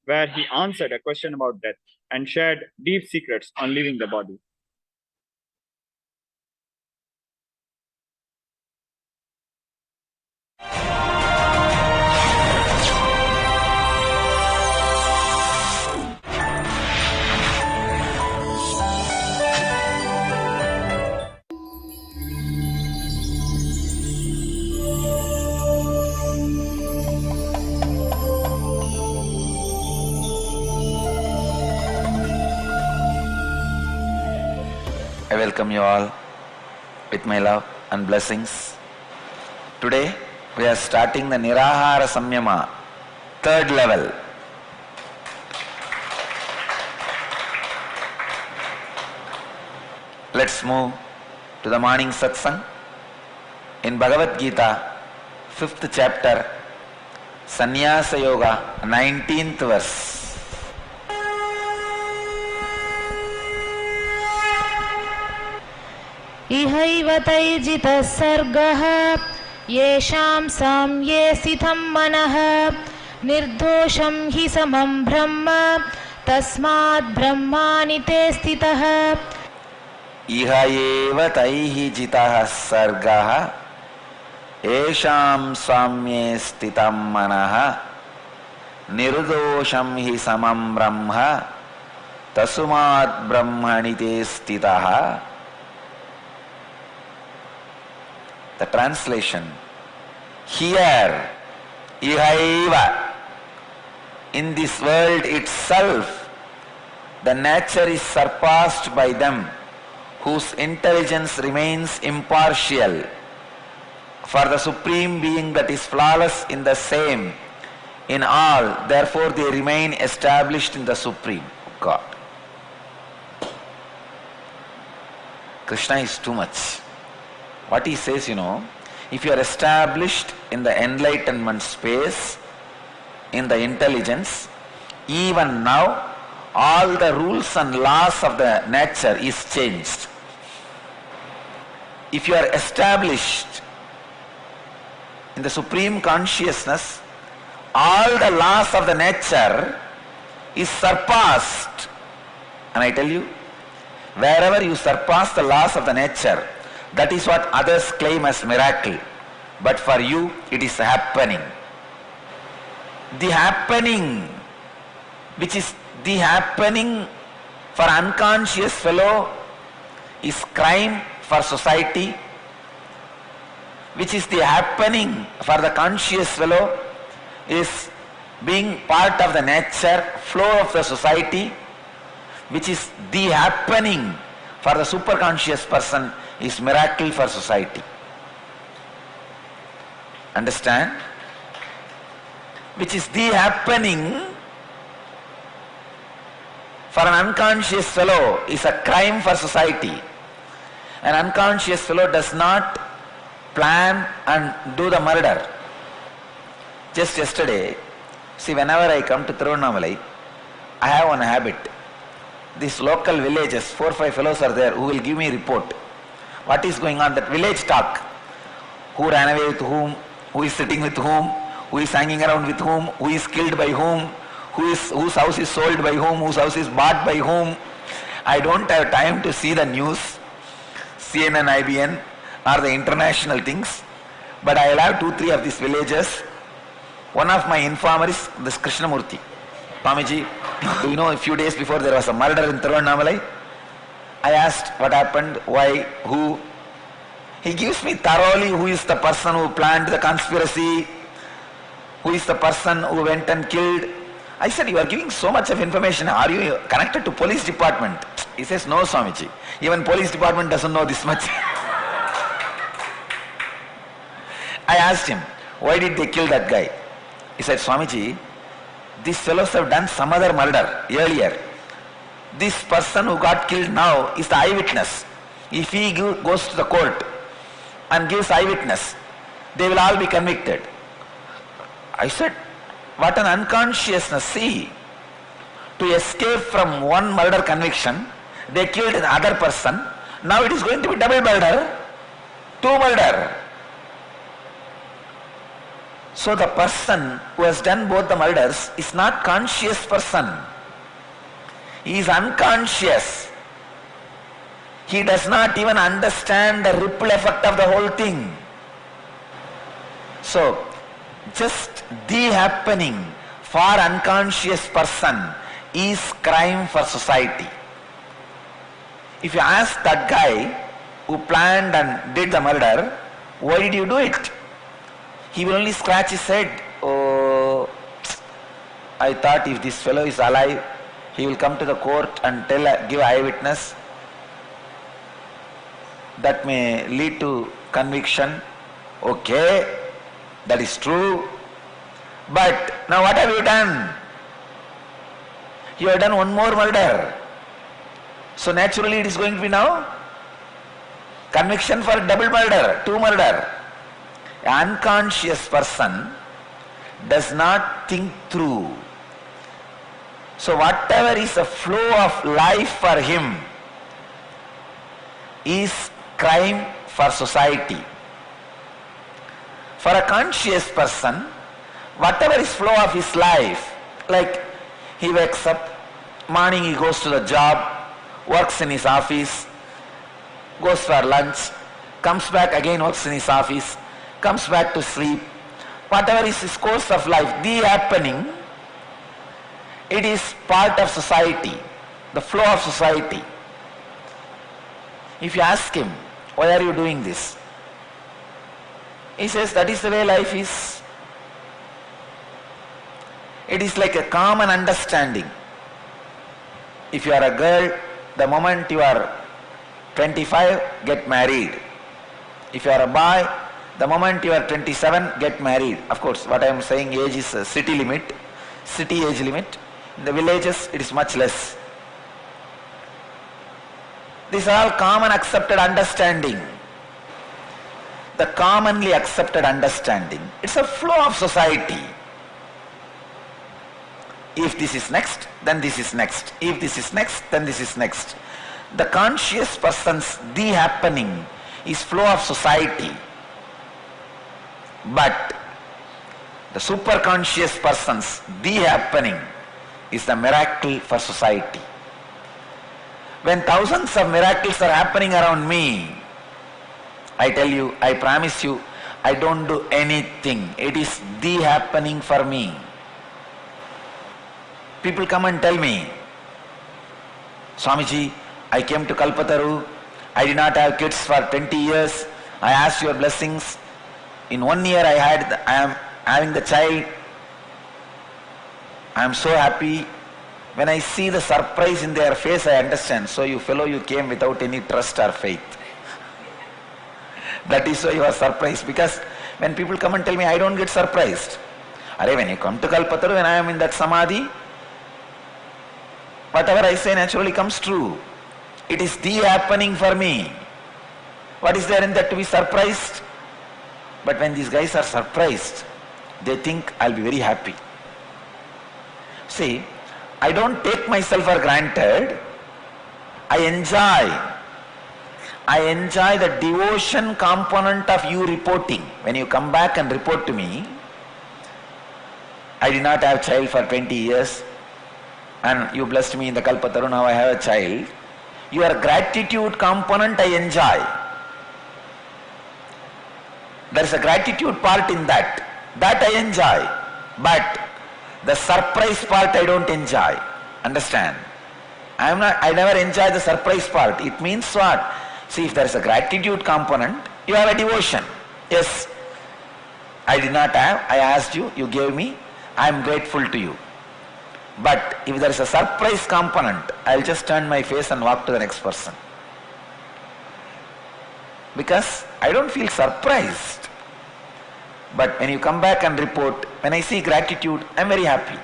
where he answered a question about death and shared deep secrets on leaving the body. I welcome you all with my love and blessings. Today we are starting the Nirahara Samyama, third level. Let's move to the morning satsang. In Bhagavad Gita, 5th chapter, Sannyasa Yoga, 19th verse. इहैव तैर्जितः सर्गः येषां साम्ये स्थितं मनः निर्दोषं हि समं ब्रह्म तस्मात् ब्रह्माणि ते स्थितः. इह एव तैः जितः सर्गः येषां साम्ये स्थितं मनः निर्दोषं हि समं ब्रह्म तस्मात् ब्रह्मणि ते स्थितः. The translation: here, ihaiva, in this world itself, the nature is surpassed by them whose intelligence remains impartial. For the Supreme Being that is flawless in the same, in all, therefore they remain established in the Supreme God. Krishna is too much. What he says, if you are established in the enlightenment space, in the intelligence, even now, all the rules and laws of the nature is changed. If you are established in the supreme consciousness, all the laws of the nature is surpassed. And I tell you, wherever you surpass the laws of the nature, that is what others claim as miracle. But for you, it is happening. The happening, which is the happening for unconscious fellow, is crime for society. Which is the happening for the conscious fellow is being part of the nature, flow of the society. Which is the happening for the superconscious person is miracle for society. Understand? Which is the happening for an unconscious fellow is a crime for society. An unconscious fellow does not plan and do the murder. Just yesterday, see, whenever I come to Tiruvannamalai, I have one habit. These local villages, 4 or 5 fellows are there who will give me a report. What is going on? That village talk. Who ran away with whom? Who is sitting with whom? Who is hanging around with whom? Who is killed by whom? whose house is sold by whom, whose house is bought by whom. I don't have time to see the news, CNN, IBN, or the international things. But I will have 2-3 of these villages. One of my informer is this Krishnamurti. Swamiji, do you know a few days before there was a murder in Tiruvannamalai? I asked what happened, why, who. He gives me thoroughly who is the person who planned the conspiracy, who is the person who went and killed. I said, you are giving so much of information. Are you connected to police department? He says, no, Swamiji. Even police department doesn't know this much. I asked him, why did they kill that guy? He said, Swamiji, these fellows have done some other murder earlier. This person who got killed now is the eyewitness. If he goes to the court and gives eyewitness, they will all be convicted. I said, what an unconsciousness. See, to escape from one murder conviction, they killed the other person. Now it is going to be double murder, 2 murder. So the person who has done both the murders is not conscious person. He is unconscious. He does not even understand the ripple effect of the whole thing. So, just the happening for unconscious person is crime for society. If you ask that guy who planned and did the murder, why did you do it? He will only scratch his head. Oh, I thought if this fellow is alive, he will come to the court and give eyewitness. That may lead to conviction. Okay, that is true. But now what have you done? You have done one more murder. So naturally it is going to be now conviction for double murder, 2 murder. An unconscious person does not think through. So whatever is the flow of life for him is crime for society. For a conscious person, whatever is flow of his life, like he wakes up, morning he goes to the job, works in his office, goes for lunch, comes back again, works in his office, comes back to sleep. Whatever is his course of life, the happening, it is part of society, the flow of society. If you ask him, why are you doing this? He says, that is the way life is. It is like a common understanding. If you are a girl, the moment you are 25, get married. If you are a boy, the moment you are 27, get married. Of course, what I am saying, age is a city limit, city age limit. In the villages, it is much less. These are all common accepted understanding. The commonly accepted understanding, it's a flow of society. If this is next, then this is next. If this is next, then this is next. The conscious person's the happening is flow of society. But the superconscious person's the happening is the miracle for society. When thousands of miracles are happening around me, I tell you, I promise you, I don't do anything. It is the happening for me. People come and tell me, Swamiji, I came to Kalpataru, I did not have kids for 20 years, I asked your blessings. In 1 year I am having the child. I am so happy. When I see the surprise in their face, I understand. So you fellow, you came without any trust or faith. That is why you are surprised. Because when people come and tell me, I don't get surprised. When you come to Kalpataru, when I am in that samadhi, whatever I say naturally comes true. It is the happening for me. What is there in that to be surprised? But when these guys are surprised, they think I'll be very happy. See, I don't take myself for granted. I enjoy the devotion component of you reporting. When you come back and report to me, I did not have child for 20 years and you blessed me in the Kalpataru, now I have a child. Your gratitude component I enjoy. There is a gratitude part in that. That I enjoy. But the surprise part I don't enjoy. Understand? I never enjoy the surprise part. It means what? See, if there is a gratitude component, you have a devotion. Yes, I did not have, I asked you, you gave me, I am grateful to you. But if there is a surprise component, I will just turn my face and walk to the next person. Because I don't feel surprised. But when you come back and report, when I see gratitude, I am very happy.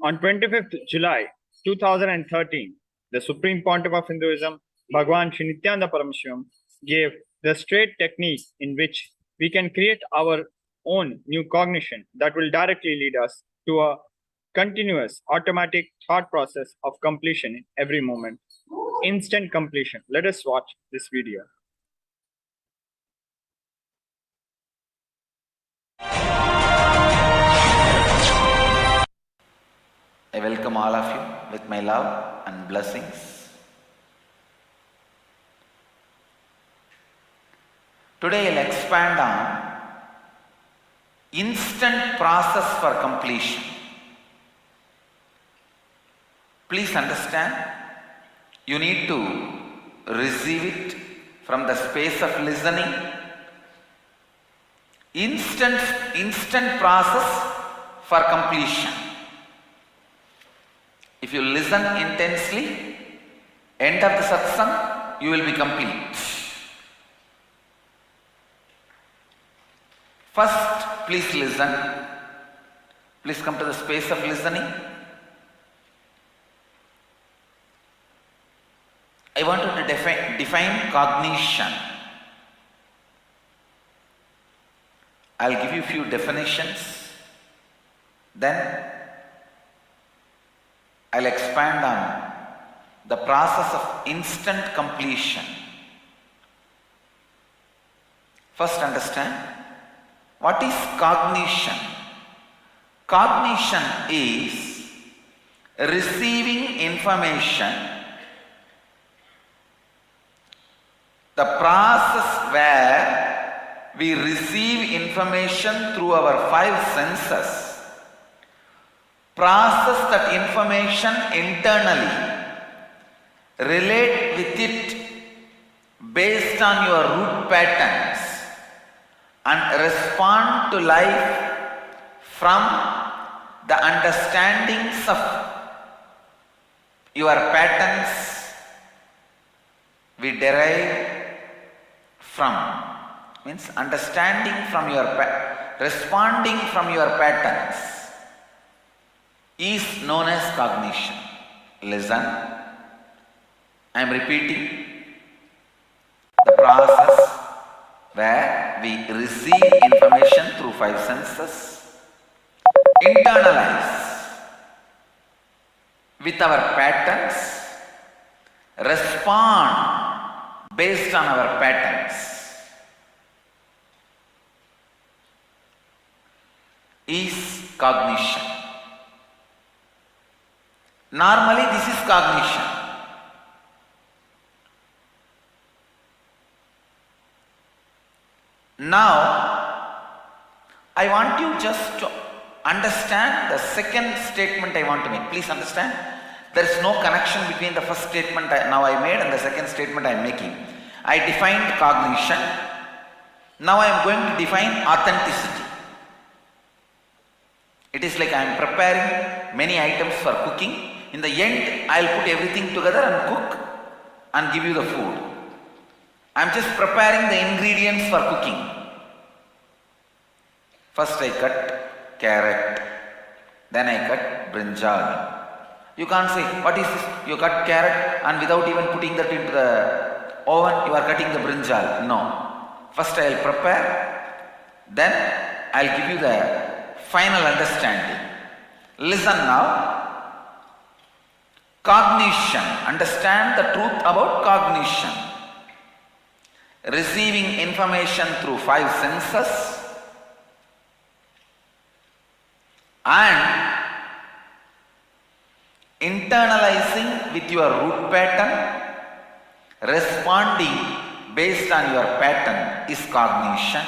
On 25th July 2013, the Supreme Pontiff of Hinduism, Bhagwan Sri Nithyananda Paramashivam, gave the straight technique in which we can create our own new cognition that will directly lead us to a continuous automatic thought process of completion in every moment. Instant completion. Let us watch this video. I welcome all of you with my love and blessings. Today I'll expand on instant process for completion. Please understand, you need to receive it from the space of listening. Instant process for completion. If you listen intensely, end of the satsang, you will be complete. First, please listen. Please come to the space of listening. I want you to define cognition. I'll give you a few definitions. Then I'll expand on the process of instant completion. First, understand what is cognition. Cognition is receiving information, the process where we receive information through our five senses, process that information internally, relate with it based on your root patterns, and respond to life from the understandings of your patterns we derive from. Means understanding from your responding from your patterns is known as cognition. Listen, I am repeating the process where we receive information through five senses, internalize with our patterns, respond based on our patterns, is cognition. Normally this is cognition. Now I want you just to understand the second statement I want to make. Please understand. There is no connection between the first statement now I made and the second statement I am making. I defined cognition. Now I am going to define authenticity. It is like I am preparing many items for cooking. In the end, I will put everything together and cook and give you the food. I am just preparing the ingredients for cooking. First I cut carrot, then I cut brinjal. You can't say, what is this? You cut carrot and without even putting that into the oven, you are cutting the brinjal. No. First I will prepare, then I will give you the final understanding. Listen now. Cognition. Understand the truth about cognition. Receiving information through 5 senses and internalizing with your root pattern, responding based on your pattern is cognition.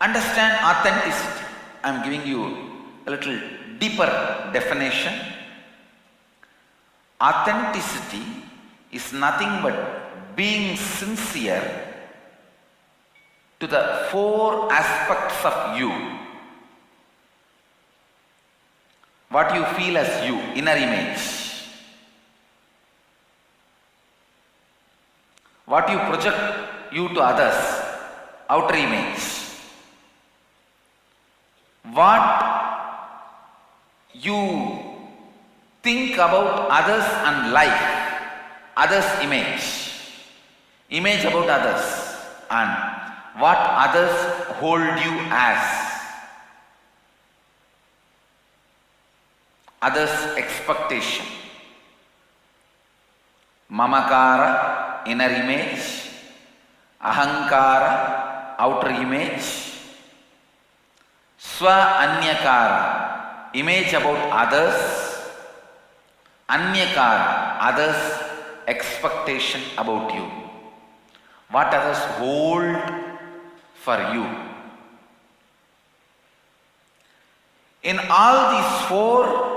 Understand authenticity. I am giving you a little deeper definition. Authenticity is nothing but being sincere to the 4 aspects of you. What you feel as you, inner image. What you project you to others, outer image. What you think about others and life, others' image about others, and what others hold you as, others' expectation. Mamakara, inner image, ahankara, outer image, Swa Anyakara, image about others, Anyakara, others' expectation about you. What others hold for you. In all these 4,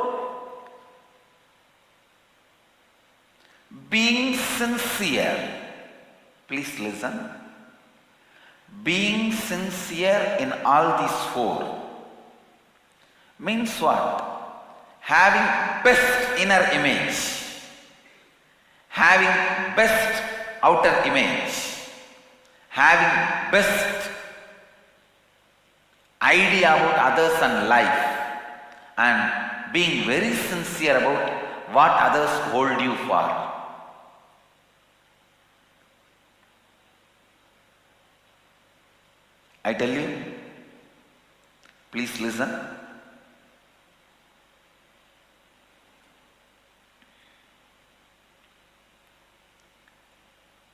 being sincere, please listen. Being sincere in all these 4 means what? Having best inner image, having best outer image, having best idea about others and life, and being very sincere about what others hold you for. I tell you, please listen.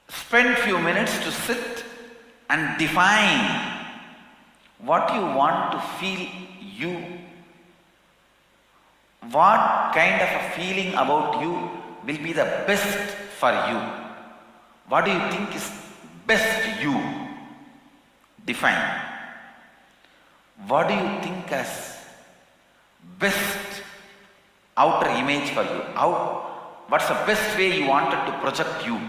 Spend few minutes to sit and define what you want to feel you. What kind of a feeling about you will be the best for you? What do you think is best you? Define. What do you think as best outer image for you? What's the best way you wanted to project you?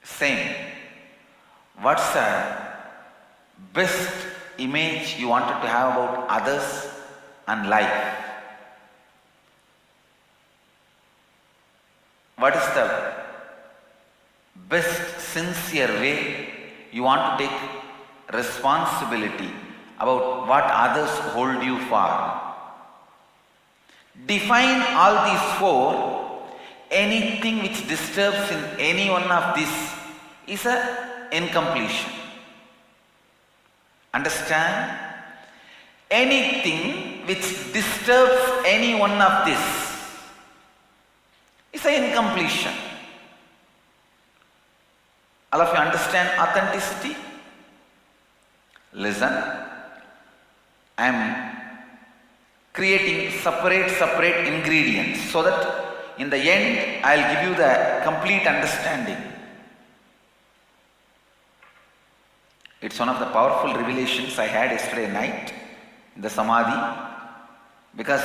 Same. What's the best image you wanted to have about others and life? What is the best sincere way you want to take responsibility about what others hold you for? Define all these 4. Anything which disturbs in any one of these is an incompletion. Understand? Anything which disturbs any one of this is an incompletion. All of you understand authenticity? Listen. I am creating separate ingredients so that in the end I will give you the complete understanding. It's one of the powerful revelations I had yesterday night in the Samadhi, because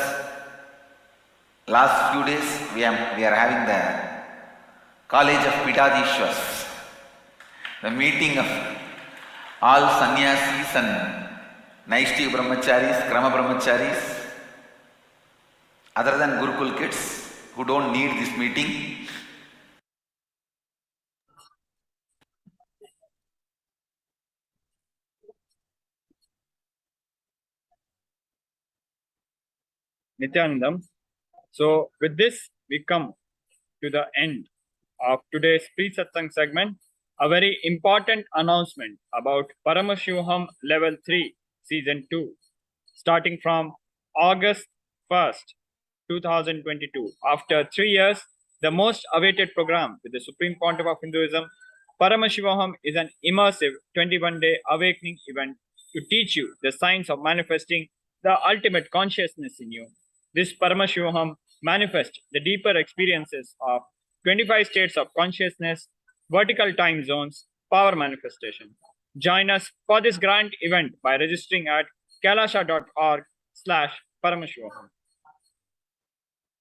last few days we are having the College of Pitadishwas, the meeting of all sannyasis and Naishtiya Brahmacharis, Krama Brahmacharis, other than Gurukul kids who don't need this meeting. Nithyanandam. So, with this, we come to the end of today's pre-satsang segment. A very important announcement about Paramashivoham Level 3 Season 2, starting from August 1st, 2022. After 3 years, the most awaited program with the Supreme Pontiff of Hinduism, Paramashivoham is an immersive 21-day awakening event to teach you the science of manifesting the ultimate consciousness in you. This Paramashivoham manifests the deeper experiences of 25 states of consciousness, vertical time zones, power manifestation. Join us for this grand event by registering at kailasa.org/Paramashivoham.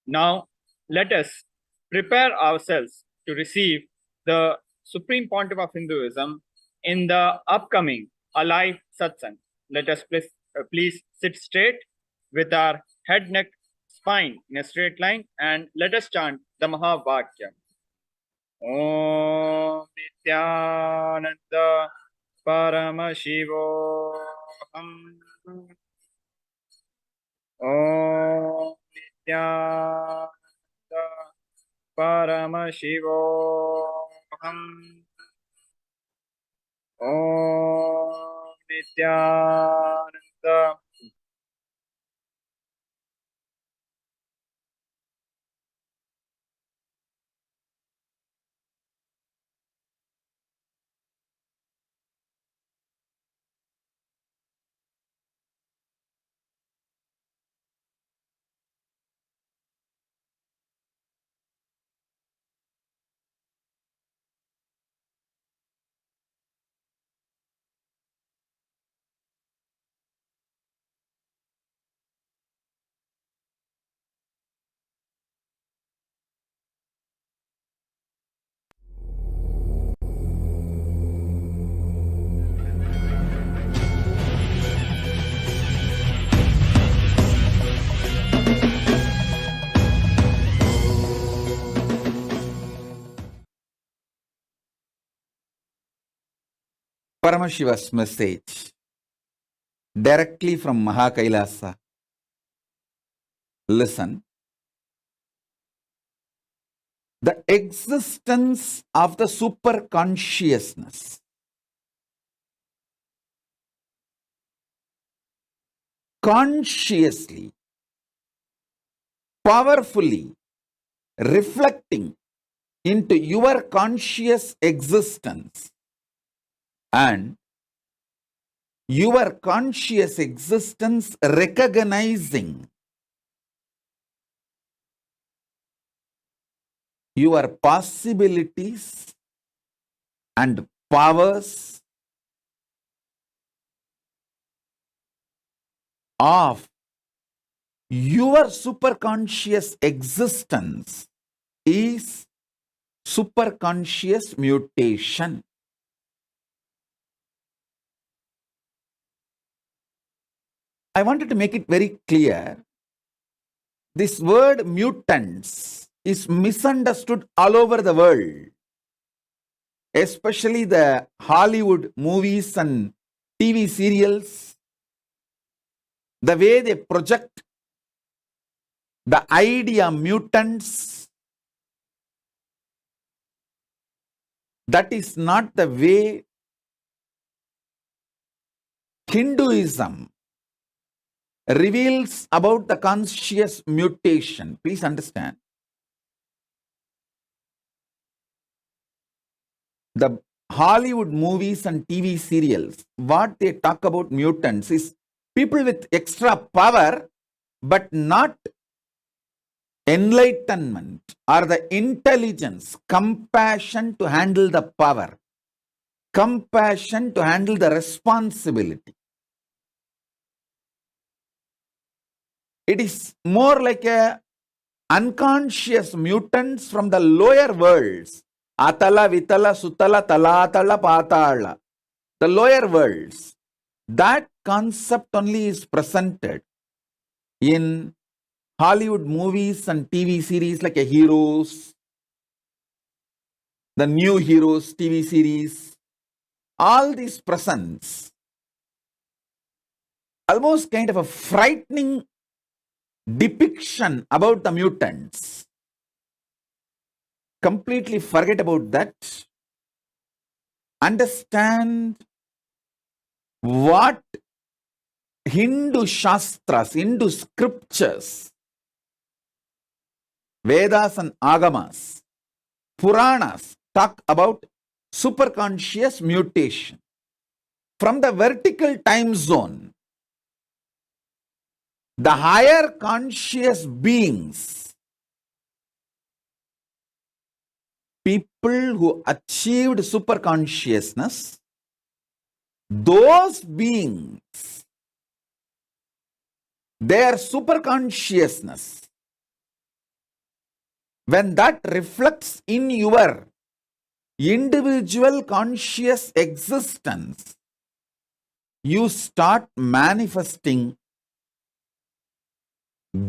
Now, let us prepare ourselves to receive the Supreme Pontiff of Hinduism in the upcoming Alive Satsang. Let us please sit straight with our head, neck, spine in a straight line, and let us chant the Mahavakya. Om Nithyananda Paramashivoham. Om Nithyananda Paramashivoham. Om Nithyananda. Paramashiva's message directly from KAILASA. Listen. The existence of the super consciousness consciously, powerfully reflecting into your conscious existence, and your conscious existence recognizing your possibilities and powers of your superconscious existence is superconscious mutation. I wanted to make it very clear. This word mutants is misunderstood all over the world, especially the Hollywood movies and TV serials. The way they project the idea mutants, that is not the way Hinduism reveals about the conscious mutation. Please understand. The Hollywood movies and TV serials, what they talk about mutants is people with extra power, but not enlightenment or the intelligence, compassion to handle the power. compassion to handle the responsibility. It is more like a unconscious mutants from the lower worlds. Atala, Vitala, Sutala, Talatala, Patala. The lower worlds. That concept only is presented in Hollywood movies and TV series like a Heroes, the New Heroes TV series. All these presents almost kind of a frightening depiction about the mutants. Completely forget about that. Understand what Hindu Shastras, Hindu scriptures, Vedas and Agamas, Puranas talk about superconscious mutation. From the vertical time zone, the higher conscious beings, people who achieved superconsciousness, those beings, their superconsciousness, when that reflects in your individual conscious existence, you start manifesting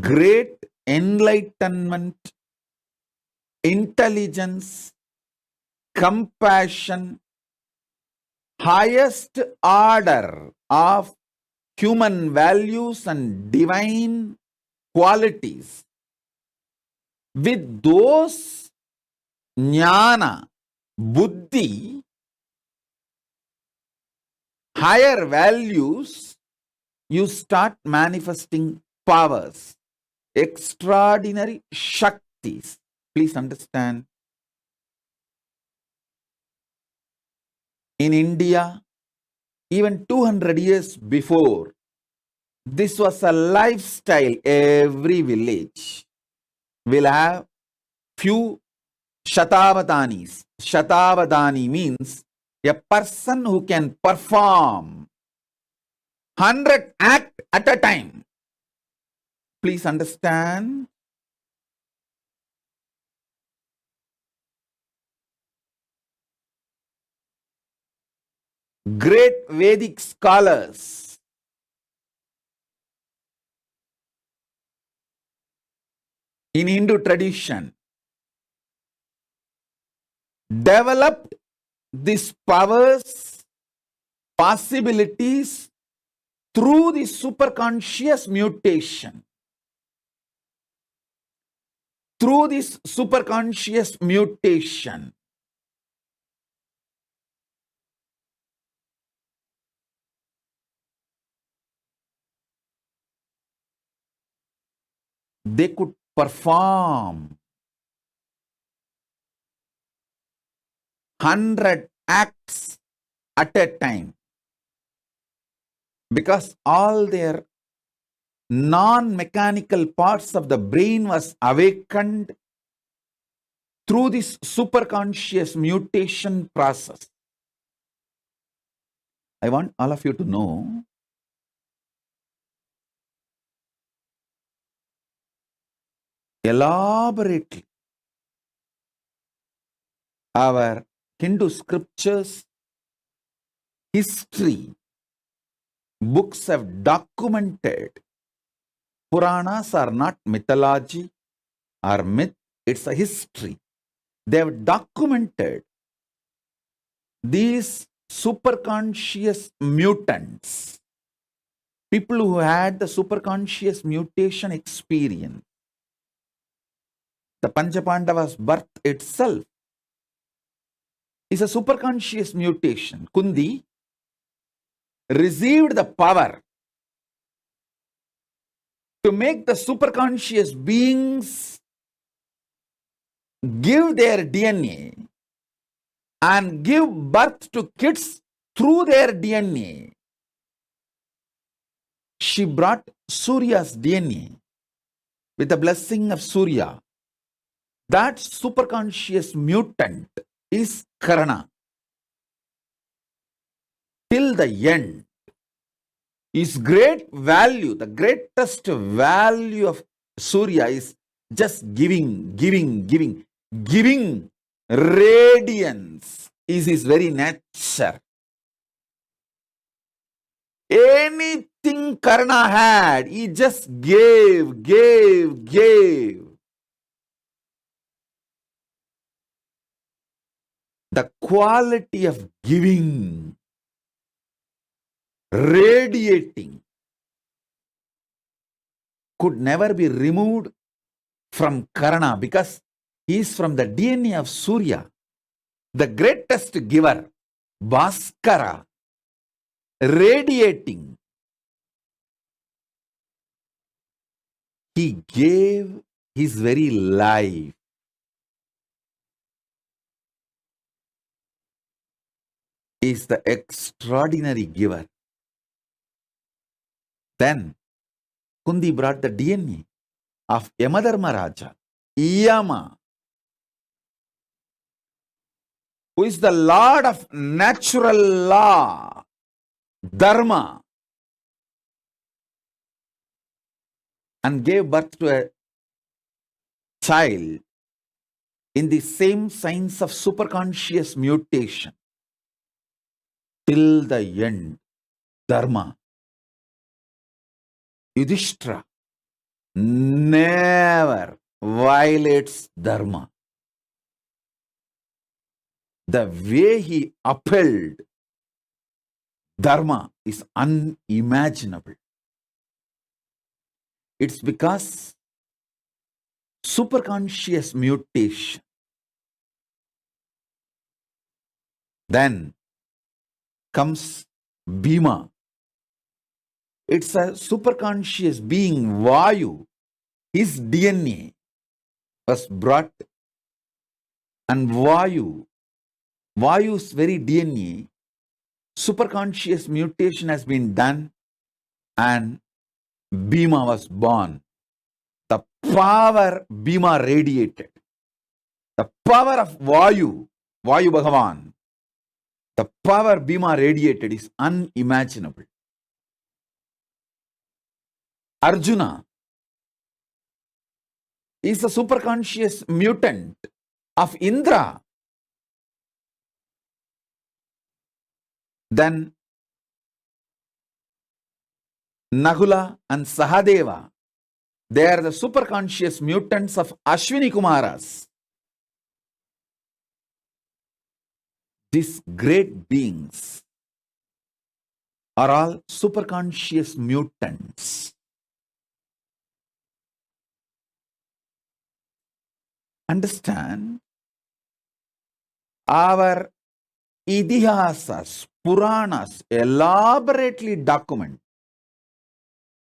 great enlightenment, intelligence, compassion, highest order of human values and divine qualities. With those jnana, buddhi, higher values, you start manifesting powers, extraordinary shaktis. Please understand. In India, even 200 years before, this was a lifestyle. Every village will have few Shatavadanis. Shatavadani means a person who can perform 100 acts at a time. Please understand. Great Vedic scholars in Hindu tradition developed these powers, possibilities through the superconscious mutation. Through this superconscious mutation, they could perform 100 acts at a time because all their non-mechanical parts of the brain was awakened through this superconscious mutation process. I want all of you to know elaborately our Hindu scriptures, history, books have documented. Puranas are not mythology or myth, it's a history. They have documented these superconscious mutants, people who had the superconscious mutation experience. The Panchapandavas' birth itself is a superconscious mutation. Kundi received the power to make the superconscious beings give their DNA and give birth to kids through their DNA. She brought Surya's DNA with the blessing of Surya. That superconscious mutant is Karana. till the end. His great value, the greatest value of Surya is just giving, giving, giving. Giving radiance is his very nature. Anything Karna had, he just gave, gave, gave. The quality of giving, radiating, could never be removed from Karna because he is from the DNA of Surya, the greatest giver, Bhaskara, radiating. He gave his very life. He is the extraordinary giver. Then Kundi brought the DNA of Yamadharma Raja, Yama, who is the Lord of natural law, Dharma, and gave birth to a child in the same signs of superconscious mutation. Till the end, Dharma. Yudhishthira never violates Dharma. The way he upheld Dharma is unimaginable. It's because superconscious mutation. Then comes Bhima. It's a superconscious being, Vayu. His DNA was brought, and Vayu's very DNA, superconscious mutation has been done, and Bhima was born. The power Bhima radiated, the power of Vayu Bhagavan, the power Bhima radiated is unimaginable. Arjuna is a superconscious mutant of Indra. Then Nahula and Sahadeva, they are the superconscious mutants of Ashwini Kumaras. These great beings are all superconscious mutants. Understand? Our Idihasas, Puranas elaborately document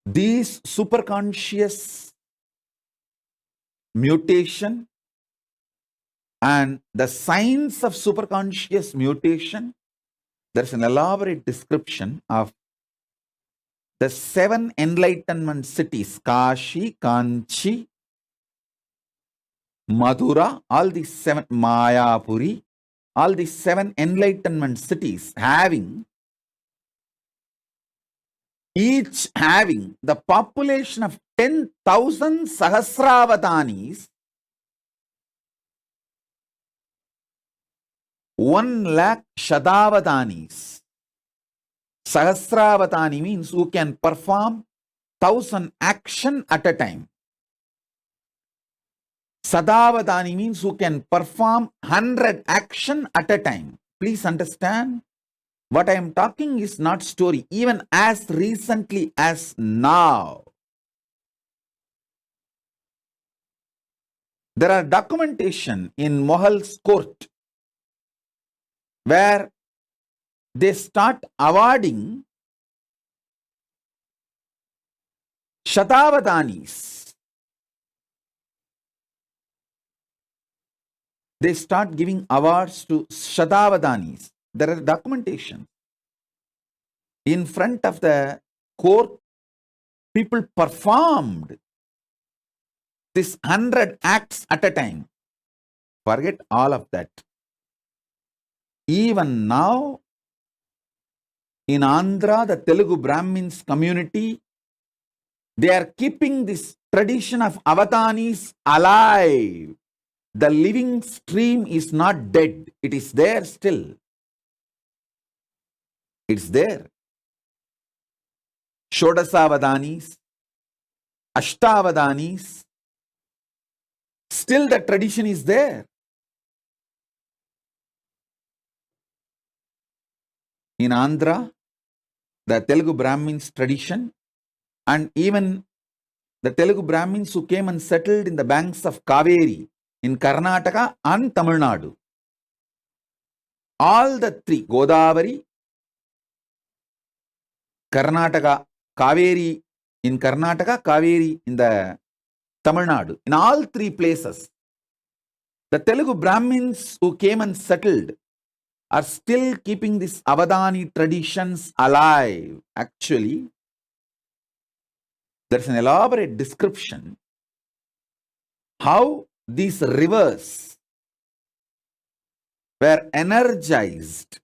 these superconscious mutation and the signs of superconscious mutation. There's an elaborate description of the 7 enlightenment cities, Kashi, Kanchi, Madura, all these 7, Mayapuri, all these 7 enlightenment cities each having the population of 10,000 Sahasravatanis, 1 lakh Shadavatanis. Sahasravatani means who can perform 1,000 action at a time. Sadavadani means who can perform 100 action at a time. Please understand, what I am talking is not story. Even as recently as now, there are documentation in Mohal's court where they start awarding Shatavadanis. They start giving awards to Shatavadanis. There are documentation. In front of the court, people performed this 100 acts at a time. Forget all of that. Even now, In Andhra, the Telugu Brahmins community, they are keeping this tradition of avatanis alive. The living stream is not dead. It is there still. It's there. Shodasavadanis, Ashtavadanis, still the tradition is there. In Andhra, the Telugu Brahmins tradition, and even the Telugu Brahmins who came and settled in the banks of Kaveri in Karnataka and Tamil Nadu. All the three, Godavari, Karnataka, Kaveri in Karnataka, Kaveri in the Tamil Nadu. In all three places, the Telugu Brahmins who came and settled are still keeping these Avadani traditions alive. Actually, there's an elaborate description how these rivers were energized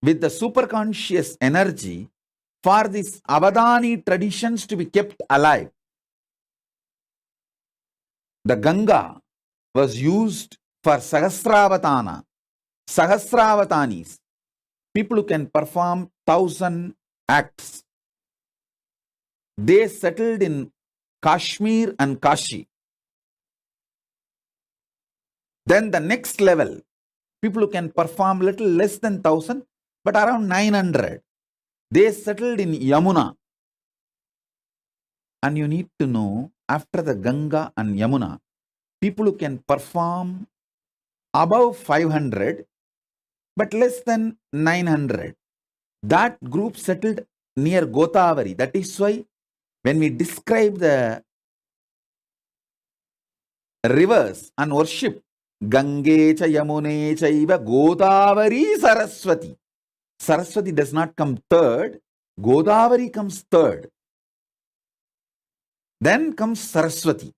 with the superconscious energy for these Avadani traditions to be kept alive. The Ganga was used for Sahasravatana, Sahasravatanis, people who can perform 1,000 acts. They settled in Kashmir and Kashi. Then the next level, people who can perform little less than 1,000, but around 900. They settled in Yamuna. And you need to know, after the Ganga and Yamuna, people who can perform above 500, but less than 900. That group settled near Godavari. That is why when we describe the rivers and worship, Gange cha Yamune chaiva Godavari Saraswati. Saraswati does not come third. Godavari comes third. Then comes Saraswati.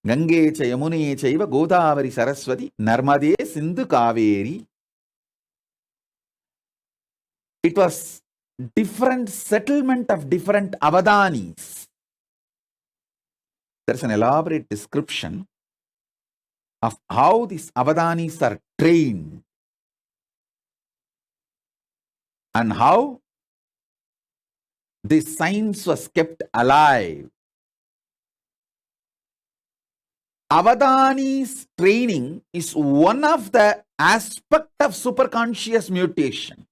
Gange cha Yamune chaiva Godavari Saraswati Narmade Sindhu Kaveri. It was different settlement of different Avadanis. There's an elaborate description of how these Avadanis are trained and how this science was kept alive. Avadani's training is one of the aspects of superconscious mutation.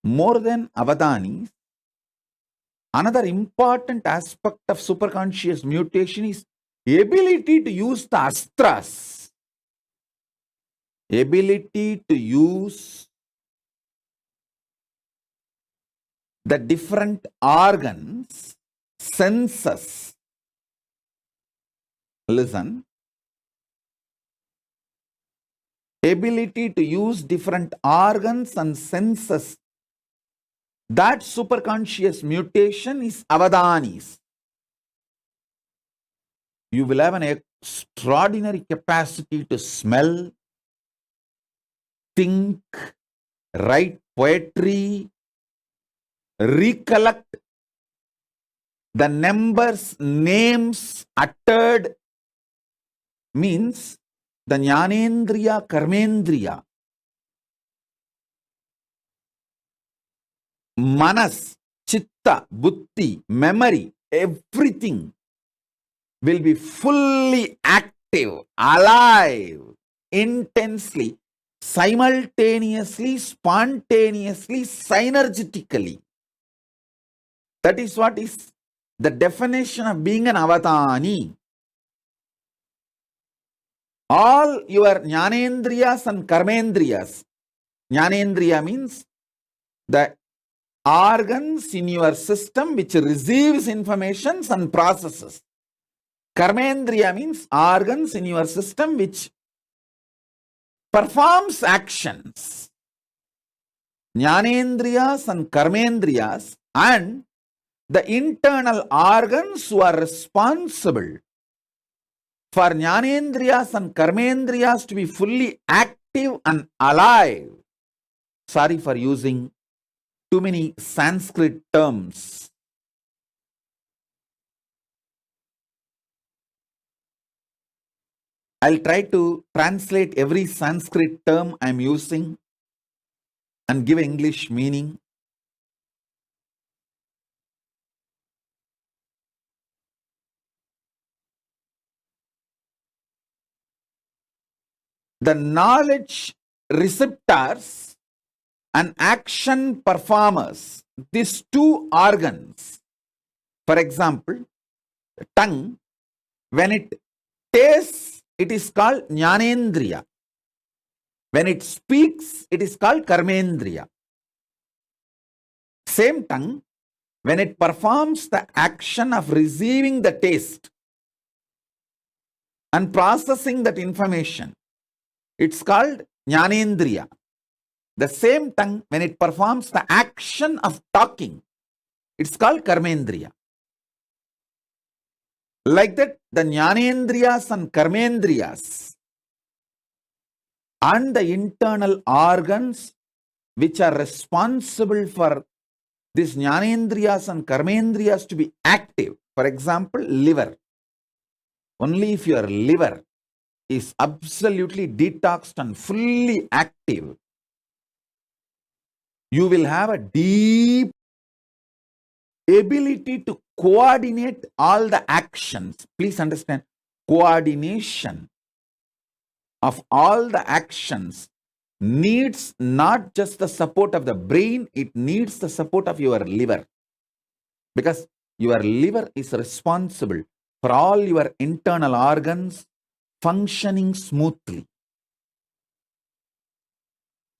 More than Avadanis, another important aspect of superconscious mutation is ability to use the astras. Ability to use the different organs, senses. Listen. Ability to use different organs and senses. That superconscious mutation is Avadanis. You will have an extraordinary capacity to smell, think, write poetry, recollect the numbers, names uttered, means the Jnanendriya, Karmendriya, Manas, Chitta, Buddhi, memory, everything will be fully active, alive, intensely, simultaneously, spontaneously, synergetically. That is what is the definition of being an avatani. All your jnanendriyas and karmendriyas. Jnanendriya means the organs in your system which receives information and processes. Karmendriya means organs in your system which performs actions. Jnanendriyas and karmendriyas and the internal organs who are responsible for Jnanendriyas and Karmendriyas to be fully active active and alive. Sorry for using too many Sanskrit terms. I'll try to translate every Sanskrit term I'm using and give English meaning. The knowledge receptors and action performers, these two organs, for example, tongue, when it tastes, it is called Jnanendriya. When it speaks, it is called Karmendriya. Same tongue, when it performs the action of receiving the taste and processing that information, it's called Jnanendriya. The same tongue, when it performs the action of talking, it's called Karmendriya. Like that, the Jnanendriyas and Karmendriyas and the internal organs which are responsible for these Jnanendriyas and Karmendriyas to be active. For example, liver. Only if your liver is absolutely detoxed and fully active, you will have a deep ability to coordinate all the actions. Please understand, coordination of all the actions needs not just the support of the brain, it needs the support of your liver. Because your liver is responsible for all your internal organs functioning smoothly.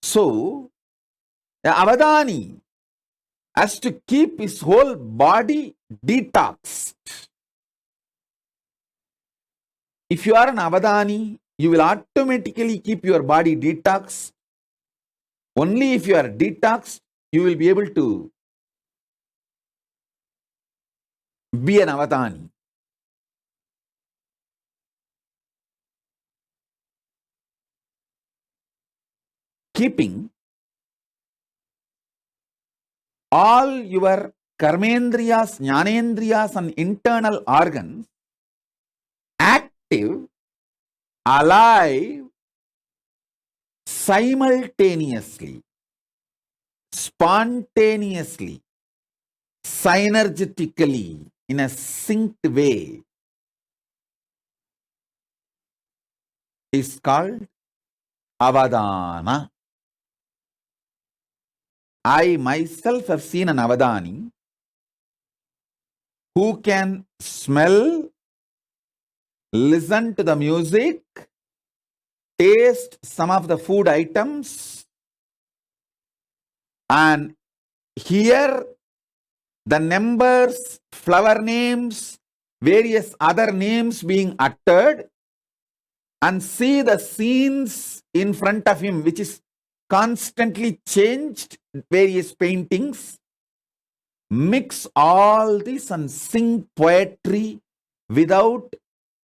So, the Avadani has to keep his whole body detoxed. If you are an Avadani, you will automatically keep your body detoxed. Only if you are detoxed, you will be able to be an Avadani. Keeping all your Karmendriyas, Jnanendriyas and internal organs active, alive, simultaneously, spontaneously, synergetically, in a synced way, is called Avadana. I myself have seen an Avadani who can smell, listen to the music, taste some of the food items, and hear the numbers, flower names, various other names being uttered, and see the scenes in front of him, which is constantly changed, various paintings, mix all this and sing poetry without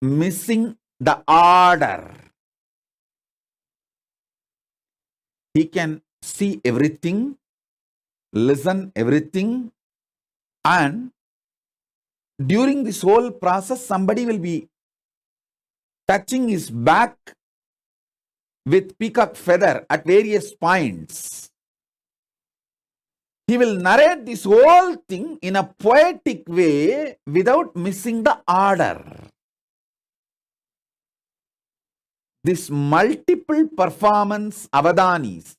missing the order. He can see everything, listen everything, and during this whole process, somebody will be touching his back with peacock feather at various points. He will narrate this whole thing in a poetic way without missing the order. This multiple performance Avadanis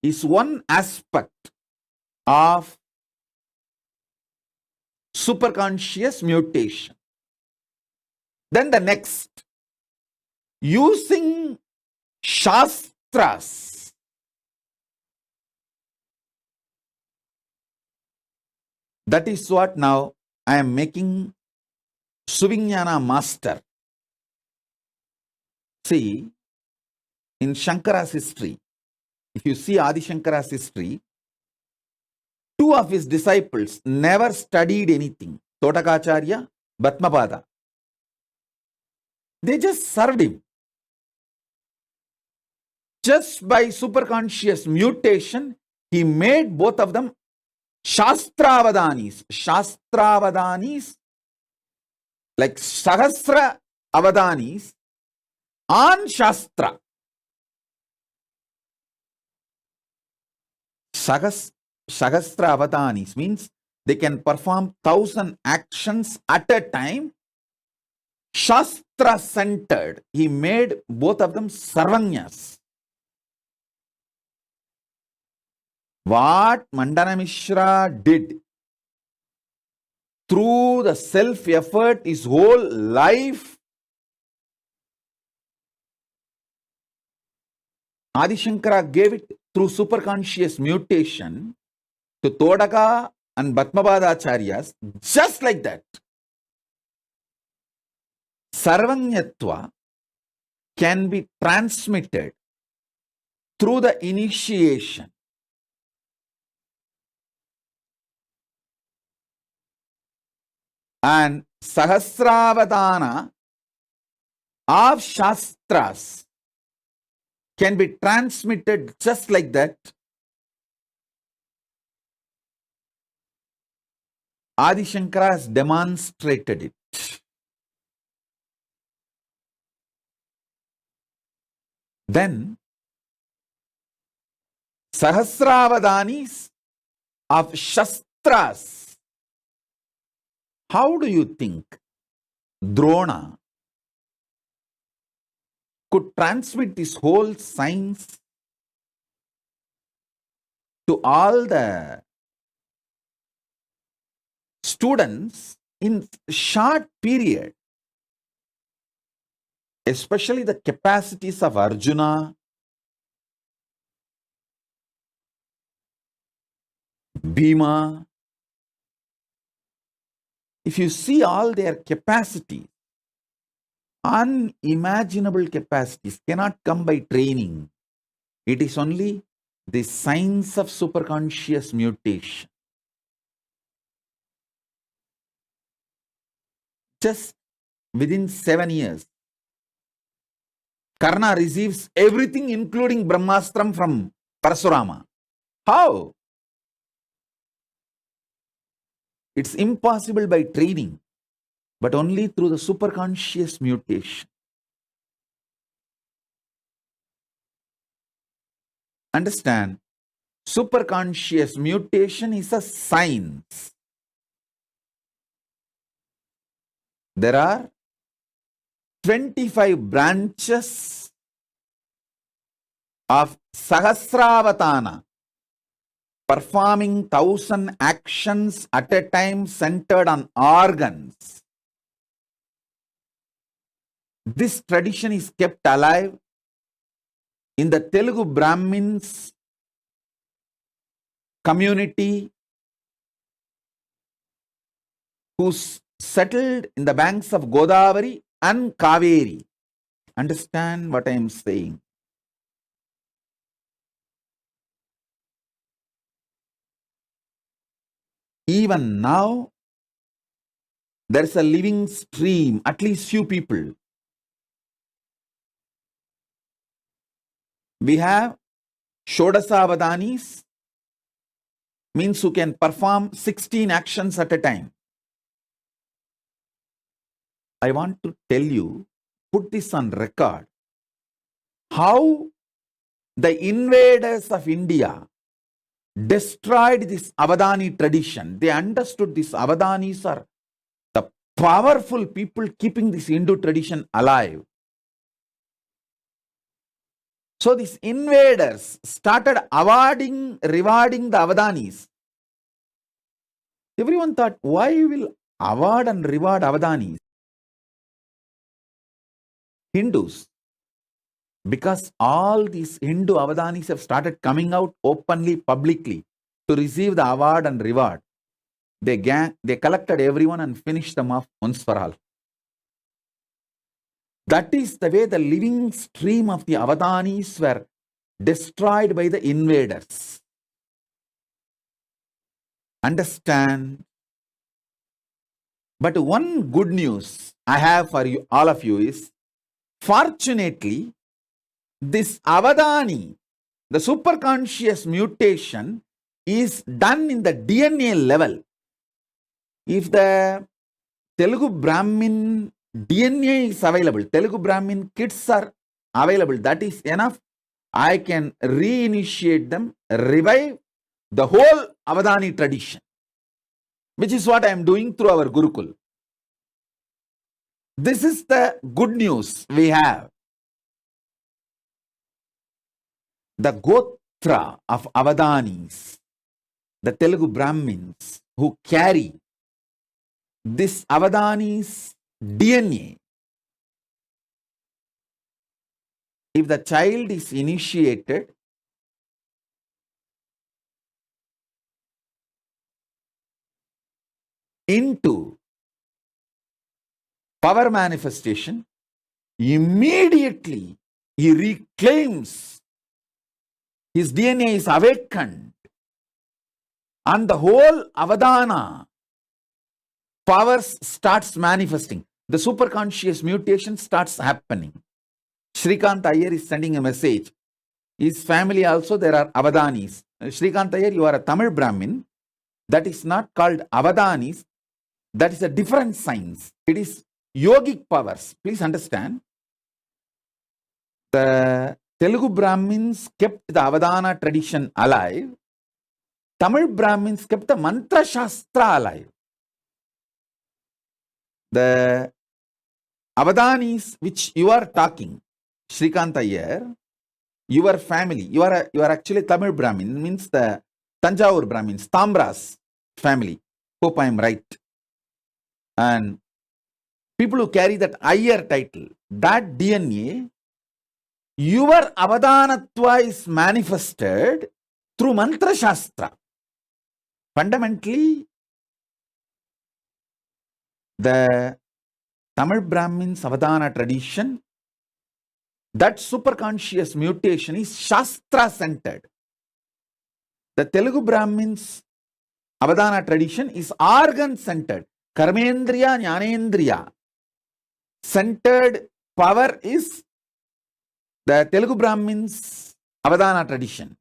is one aspect of superconscious mutation. Then the next, using Shastras, that is what now I am making Suvignana master. See, in Shankara's history, if you see Adi Shankara's history, two of his disciples never studied anything, Totakacharya, Bhatmapada. They just served him. just by superconscious mutation, he made both of them Shastravadanis. Shastravadanis, like Sahasra Avadanis on Shastra. Sahasra Avadanis means they can perform 1,000 actions at a time. Shastra centered. He made both of them Sarvanyas. What Mandana Mishra did through the self-effort, his whole life, Adi Shankara gave it through superconscious mutation to Todaka and Bhatmabadacharyas, just like that. Sarvanyatva can be transmitted through the initiation. And Sahasravadana of Shastras can be transmitted just like that. Adi Shankara has demonstrated it. Then Sahasravadanis of Shastras. How do you think Drona could transmit this whole science to all the students in short period? Especially the capacities of Arjuna, Bhima. If you see all their capacities, unimaginable capacities cannot come by training. It is only the science of superconscious mutation. Just within 7 years, Karna receives everything including Brahmastram from Parasurama. How? It's impossible by training, but only through the superconscious mutation. Understand, superconscious mutation is a science. There are 25 branches of Sahasravatana, performing 1,000 actions at a time centered on organs. This tradition is kept alive in the Telugu Brahmins community who settled in the banks of Godavari and Kaveri. Understand what I am saying? Even now, there is a living stream, at least few people. We have Shodasavadanis, means who can perform 16 actions at a time. I want to tell you, put this on record, how the invaders of India destroyed this Avadani tradition. They understood these Avadanis are the powerful people keeping this Hindu tradition alive. So these invaders started rewarding the Avadanis. Everyone thought, why will award and reward Avadanis? Hindus. Because all these Hindu Avadanis have started coming out openly, publicly to receive the award and reward. They collected everyone and finished them off once for all. That is the way the living stream of the Avadanis were destroyed by the invaders. Understand? But one good news I have for you, all of you, is fortunately, this avadani, the superconscious mutation is done in the DNA level. If the Telugu Brahmin DNA is available, Telugu Brahmin kids are available, that is enough. I can reinitiate them, revive the whole Avadani tradition, which is what I am doing through our Gurukul. This is the good news we have. The Gotra of Avadanis, the Telugu Brahmins who carry this Avadani's DNA, if the child is initiated, into power manifestation, immediately he reclaims, his DNA is awakened, and the whole Avadana powers starts manifesting. The superconscious mutation starts happening. Shrikant Iyer is sending a message. His family also, there are Avadanis. Shrikant Iyer, you are a Tamil Brahmin. That is not called Avadanis. That is a different science. It is yogic powers. Please understand. The Telugu Brahmins kept the Avadana tradition alive. Tamil Brahmins kept the Mantra Shastra alive. The Avadanis which you are talking, Shrikant Iyer, your family, you are actually Tamil Brahmin, means the Tanjavur Brahmins, Tambras family. Hope I am right. And people who carry that Iyer title, that DNA, your Avadanatva is manifested through Mantra Shastra. Fundamentally, the Tamil Brahmins Avadana tradition, that superconscious mutation is Shastra centered. The Telugu Brahmins Avadana tradition is organ centered. Karmendriya, Jnanendriya centered power is the Telugu Brahmins Avadana tradition.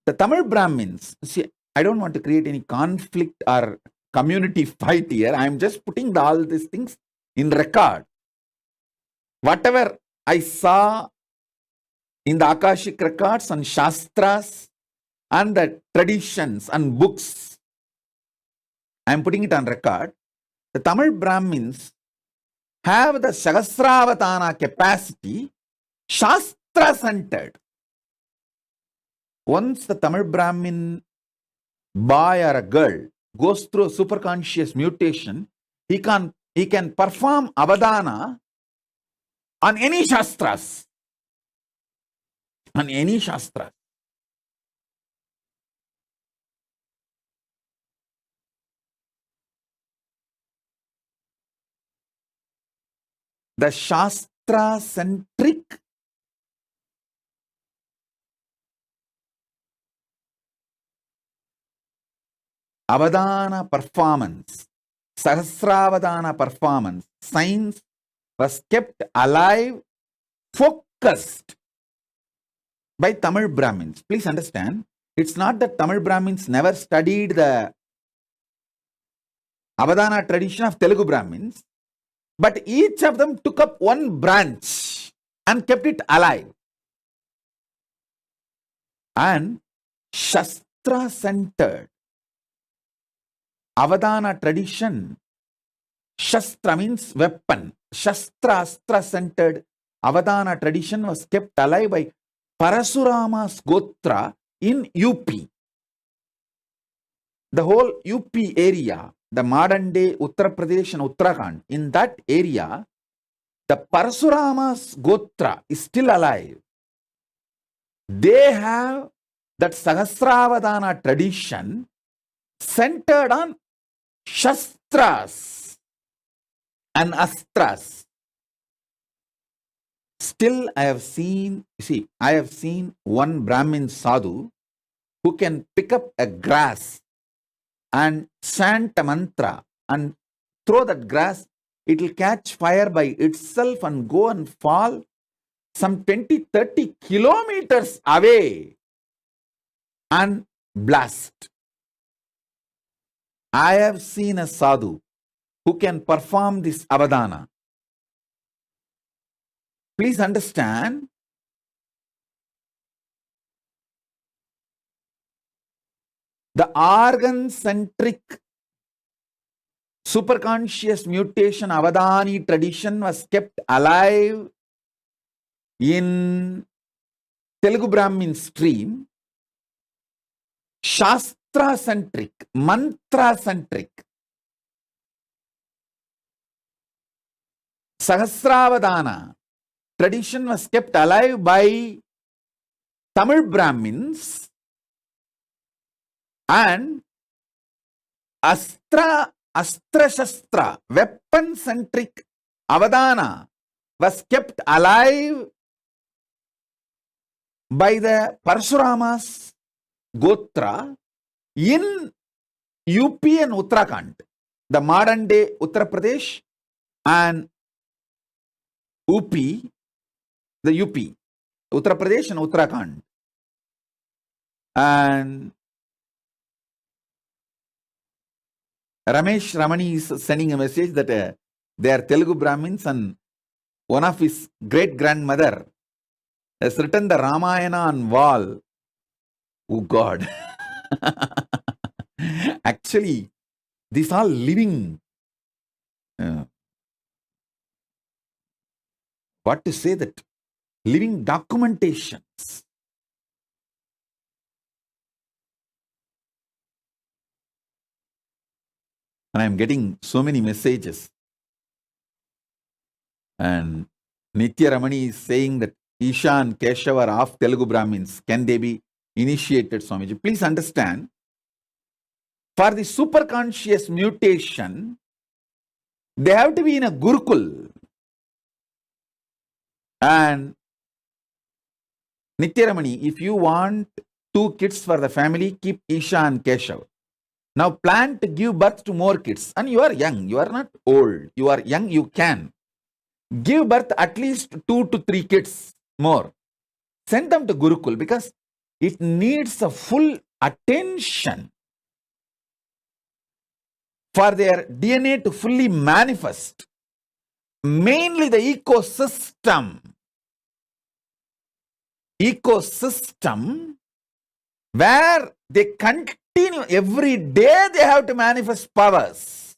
The Tamil Brahmins, see, I don't want to create any conflict or community fight here. I am just putting all these things in record. Whatever I saw in the Akashic records and Shastras and the traditions and books, I am putting it on record. The Tamil Brahmins have the Sahasravatana capacity, Shastra centered. Once the Tamil Brahmin boy or a girl goes through a superconscious mutation, he can perform Avadana on any Shastras. On any Shastras. The Shastra-centric Avadana performance, Sahasravadana performance, science was kept alive, focused by Tamil Brahmins. Please understand, it's not that Tamil Brahmins never studied the Avadana tradition of Telugu Brahmins, but each of them took up one branch and kept it alive. And Shastra-centered Avadana tradition, Shastra means weapon, Shastra, Astra-centered Avadana tradition was kept alive by Parasurama's Gotra in UP. The whole UP area, the modern day Uttar Pradesh and Uttarakhand, in that area, the Parasurama's Gotra is still alive. They have that Sahasravadana tradition centered on Shastras and Astras. Still, I have seen one Brahmin sadhu who can pick up a grass and chant a mantra and throw that grass, it will catch fire by itself and go and fall some 20-30 kilometers away and blast. I have seen a sadhu who can perform this avadana. Please understand, the organ-centric superconscious mutation avadani tradition was kept alive in Telugu Brahmin stream. Shastra-centric, mantra-centric, Sahasravadana tradition was kept alive by Tamil Brahmins, and Astra-Shastra, weapon-centric Avadana was kept alive by the Parashurama's Gotra in UP and Uttarakhand, the modern day Uttar Pradesh and UP, the UP, Uttar Pradesh and Uttarakhand. And Ramesh Ramani is sending a message that they are Telugu Brahmins, and one of his great-grandmother has written the Ramayana on wall. Oh God. Actually, these are living, what to say, that living documentations. And I am getting so many messages. And Nitya Ramani is saying that Isha and Keshav are of Telugu Brahmins. Can they be initiated, Swamiji? Please understand, for the superconscious mutation, they have to be in a Gurukul. And Nitya Ramani, if you want 2 kids for the family, keep Isha and Keshav. Now plan to give birth to more kids. And you are young, you are not old. You are young, you can. Give birth at least 2 to 3 kids more. Send them to Gurukul because it needs a full attention for their DNA to fully manifest. Mainly the ecosystem where they continue every day, they have to manifest powers.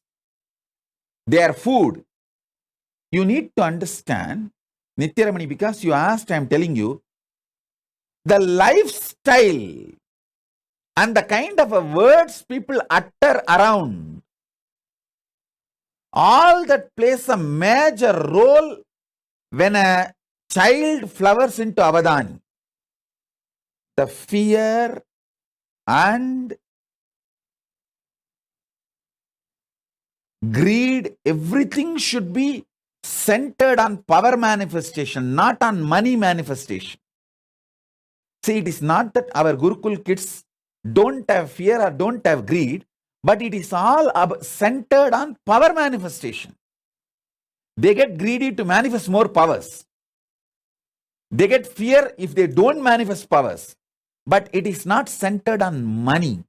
Their food. You need to understand, Nitya Ramani, because you asked, I am telling you, the lifestyle and the kind of words people utter around, all that plays a major role when a child flowers into Avadani. The fear and greed, everything should be centered on power manifestation, not on money manifestation. See, it is not that our Gurukul kids don't have fear or don't have greed, but it is all centered on power manifestation. They get greedy to manifest more powers. They get fear if they don't manifest powers. But it is not centered on money.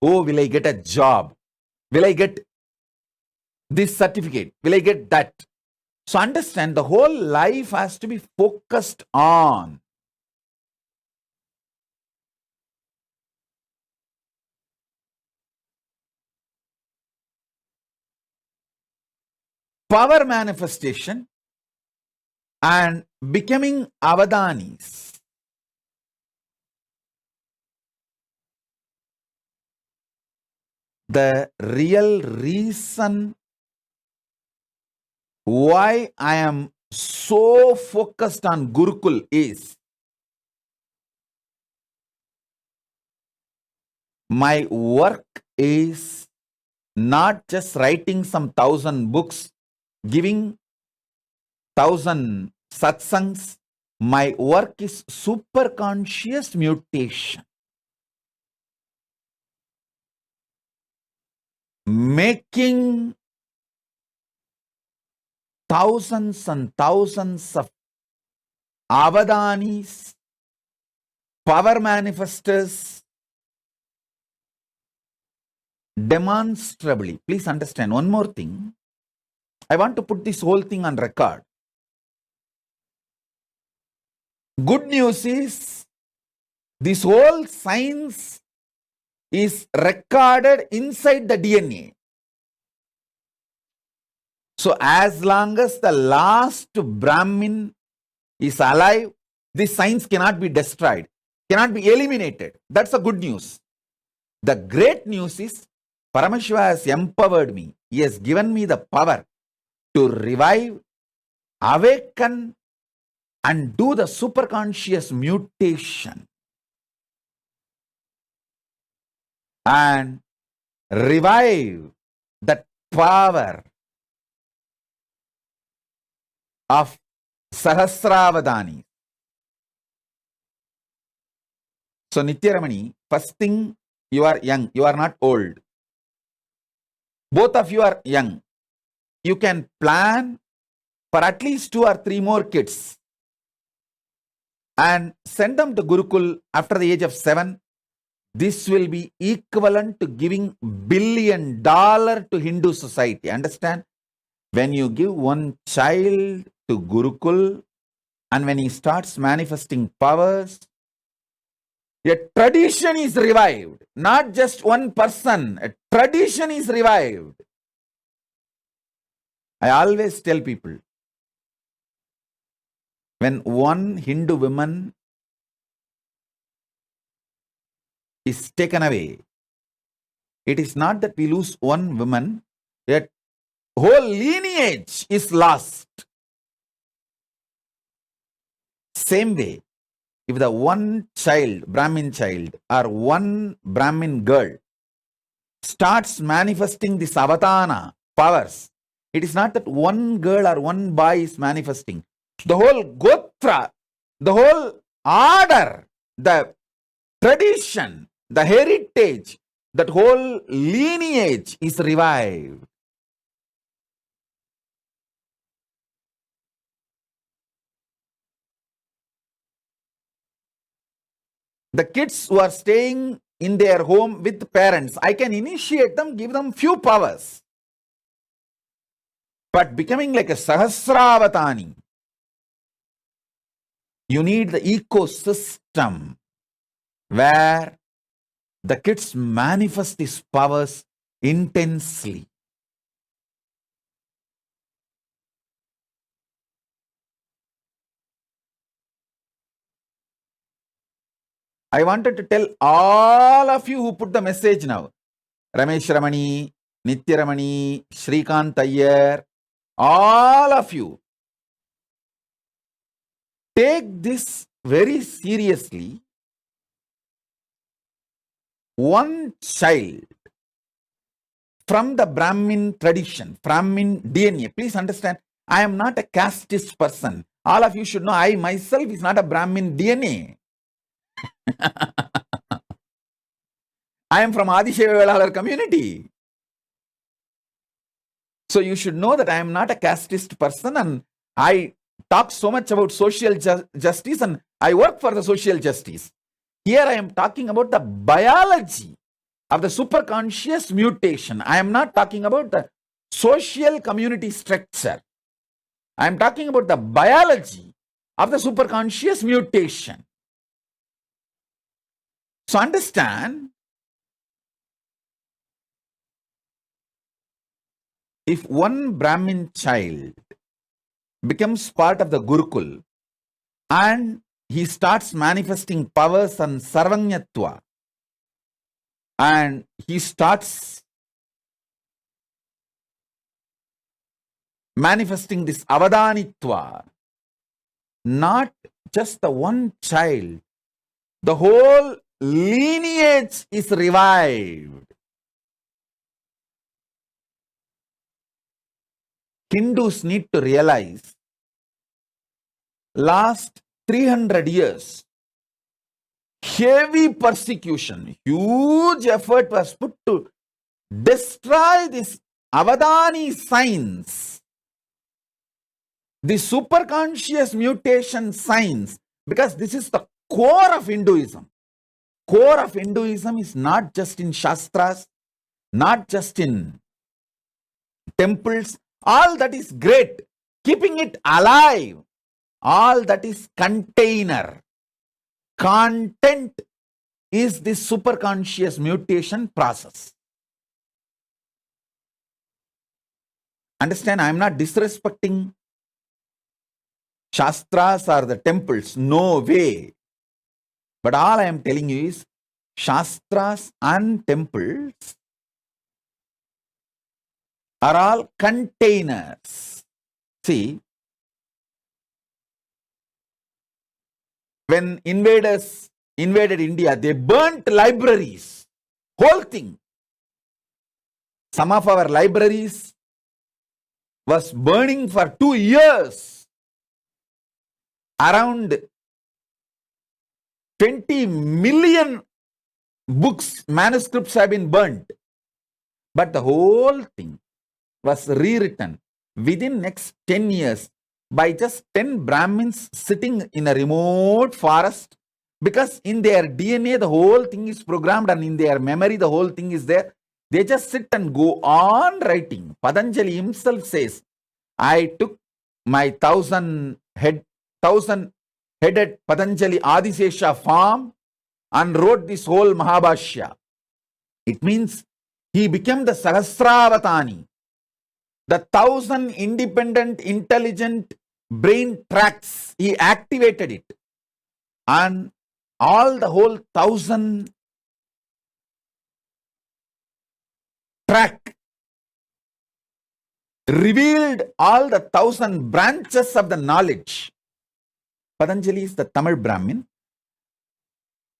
Oh, will I get a job? Will I get this certificate? Will I get that? So understand, the whole life has to be focused on power manifestation and becoming Avadanis. The real reason why I am so focused on Gurukul is my work is not just writing some 1,000 books, giving 1,000 satsangs. My work is superconscious mutation. Making thousands and thousands of Avadanis, power manifestors, demonstrably. Please understand one more thing. I want to put this whole thing on record. Good news is this whole science is recorded inside the DNA. So as long as the last Brahmin is alive, this science cannot be destroyed, cannot be eliminated. That's the good news. The great news is Paramashiva has empowered me. He has given me the power to revive, awaken, and do the superconscious mutation. And revive that power of Sahasravadani. So Nithyaramani, first thing, you are young, you are not old. Both of you are young. You can plan for at least 2 or 3 more kids and send them to Gurukul after the age of 7. This will be equivalent to giving $1 billion to Hindu society. Understand? When you give one child to Gurukul and when he starts manifesting powers, a tradition is revived. Not just one person. A tradition is revived. I always tell people, when one Hindu woman is taken away, it is not that we lose one woman, a whole lineage is lost. Same way, if the one child, Brahmin child, or one Brahmin girl starts manifesting this avatana powers, it is not that one girl or one boy is manifesting. The whole gotra, the whole order, the tradition, the heritage, that whole lineage is revived. The kids who are staying in their home with parents, I can initiate them, give them few powers. But becoming like a Sahasravatani, you need the ecosystem where the kids manifest these powers intensely. I wanted to tell all of you who put the message now, Ramesh Ramani, Nithya Ramani, Shrikant Iyer, all of you, take this very seriously. One child from the Brahmin tradition, Brahmin DNA, please understand, I am not a casteist person. All of you should know, I myself is not a Brahmin DNA. I am from Adishevalalar community. So you should know that I am not a casteist person, and I talk so much about social justice, and I work for the social justice. Here I am talking about the biology of the superconscious mutation. I am not talking about the social community structure. I am talking about the biology of the superconscious mutation. So understand, if one Brahmin child becomes part of the Gurukul and he starts manifesting powers and Sarvanyatva, and he starts manifesting this Avadanitva, not just the one child, the whole lineage is revived. Hindus need to realize, last 300 years, heavy persecution, huge effort was put to destroy this Avadani science. the superconscious mutation science, because this is the core of Hinduism. Core of Hinduism is not just in Shastras, not just in temples. All that is great. Keeping it alive. All that is container. Content is the superconscious mutation process. Understand, I am not disrespecting Shastras or the temples. No way. But all I am telling you is Shastras and temples are all containers. See, when invaders invaded India, they burnt libraries, whole thing. Some of our libraries was burning for 2 years. Around 20 million books, manuscripts have been burnt. But the whole thing was rewritten within next 10 years by just 10 Brahmins sitting in a remote forest, because in their DNA the whole thing is programmed and in their memory the whole thing is there. They just sit and go on writing. Patanjali himself says, I took my 1,000-headed Patanjali Adisesha farm and wrote this whole Mahabhashya. It means he became the Sahasravatani. The 1,000 independent, intelligent brain tracts, he activated it. And all the whole 1,000 track revealed all the 1,000 branches of the knowledge. Patanjali is the Tamil Brahmin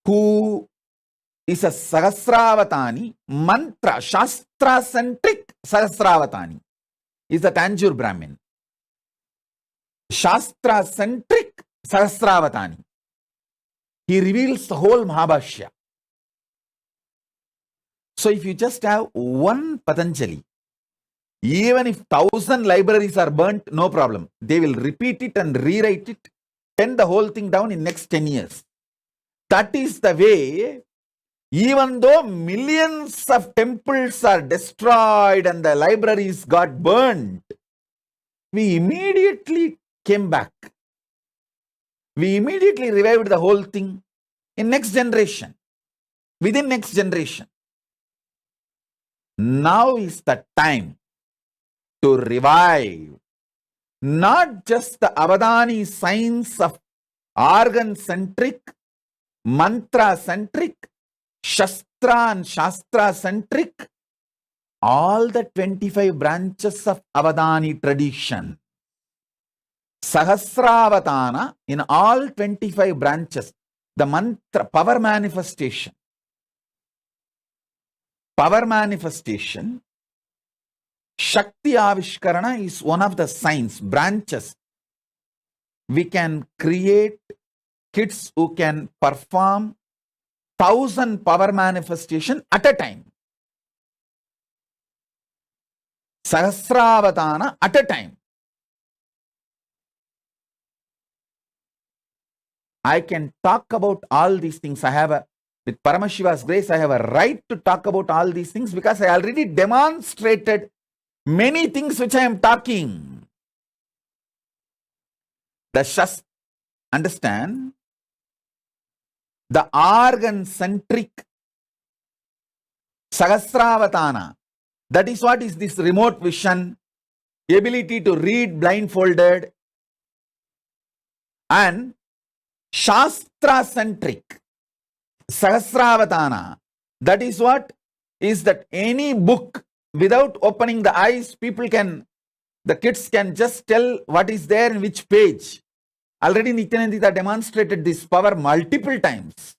who is a Sahasravatani, mantra, Shastra-centric Sahasravatani. Is the Tanjore Brahmin. Shastra-centric Sahasravatani. He reveals the whole Mahabhashya. So if you just have one Patanjali, even if 1,000 libraries are burnt, no problem. They will repeat it and rewrite it, pen the whole thing down in next 10 years. That is the way, even though millions of temples are destroyed and the libraries got burned, we immediately came back. We immediately revived the whole thing in next generation, within next generation. Now is the time to revive not just the Avadani science of organ-centric, mantra-centric, Shastra and Shastra-centric, all the 25 branches of Avadani tradition. Sahasravatana in all 25 branches, the mantra, power manifestation. Power manifestation, Shakti Avishkarana is one of the signs, branches. We can create kids who can perform 1,000 power manifestation at a time. Sahasravatana at a time. I can talk about all these things. With Paramashiva's grace, I have a right to talk about all these things because I already demonstrated many things which I am talking. Understand? The organ-centric Sahasravatana. That is what is this remote vision, ability to read blindfolded, and Shastra-centric Sahasravatana. That is what is that any book without opening the eyes, the kids can just tell what is there in which page. Already Nithyananda demonstrated this power multiple times.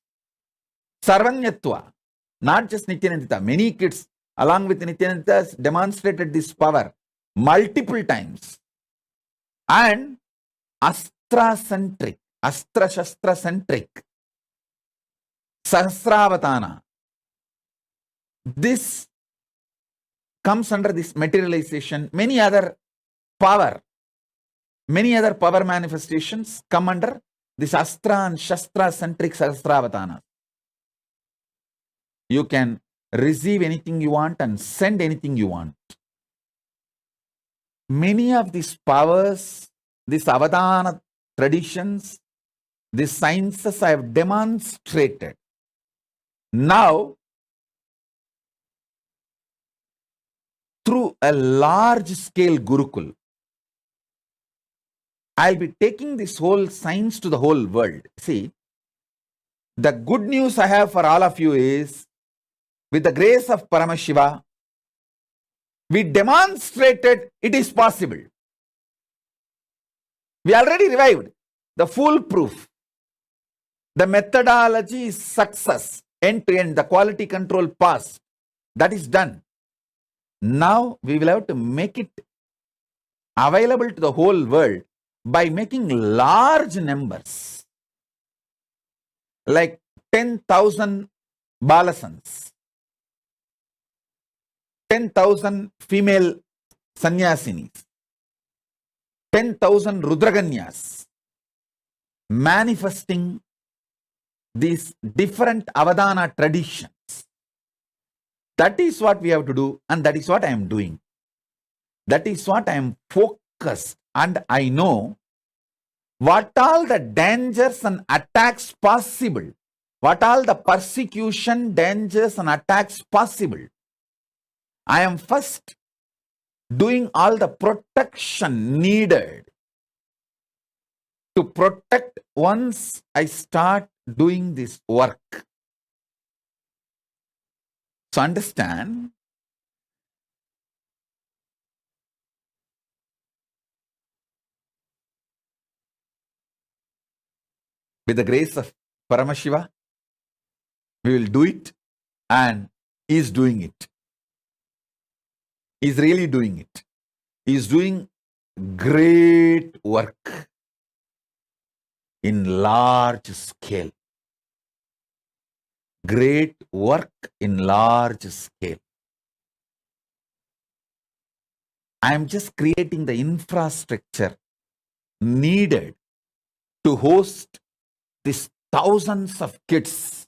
Sarvanyatva, not just Nithyananda, many kids along with Nithyananda demonstrated this power multiple times. And Astra-centric, Astra-Shastra-centric, Sahasravatana. This comes under this materialization, many other power. Many other power manifestations come under this Astra and Shastra centric Sahasravatana. You can receive anything you want and send anything you want. Many of these powers, these Avadana traditions, these sciences I have demonstrated. Now, through a large scale Gurukul, I'll be taking this whole science to the whole world. See, the good news I have for all of you is, with the grace of Paramashiva, we demonstrated it is possible. We already revived the foolproof. The methodology is success, end to end, the quality control pass. That is done. Now we will have to make it available to the whole world by making large numbers, like 10,000 balasans, 10,000 female sannyasinis, 10,000 rudraganyas, manifesting these different Avadana traditions. That is what we have to do, and that is what I am doing. That is what I am focused, and I know what all the dangers and attacks possible, what all the persecution, dangers and attacks possible. I am first doing all the protection needed to protect once I start doing this work. So understand, with the grace of Paramashiva, we will do it, and he is doing it. He is really doing it. He is doing great work in large scale. Great work in large scale. I am just creating the infrastructure needed to host these thousands of kids,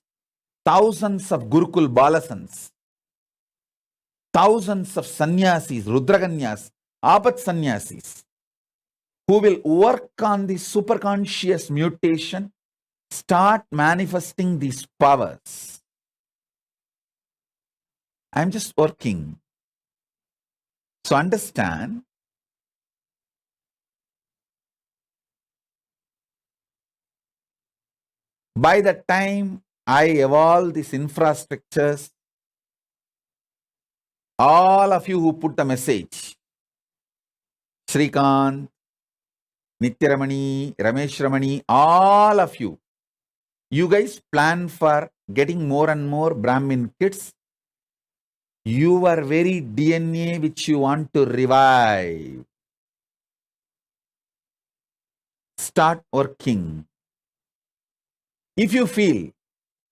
thousands of Gurukul Balasans, thousands of sannyasis, rudraganyas, apat sannyasis, who will work on the superconscious mutation, start manifesting these powers. I'm just working. So understand, by the time I evolve these infrastructures, all of you who put the message, Shrikant, Nithyaramani, Ramesh Ramani, all of you, you guys plan for getting more and more Brahmin kids. Your very DNA which you want to revive. Start working. If you feel,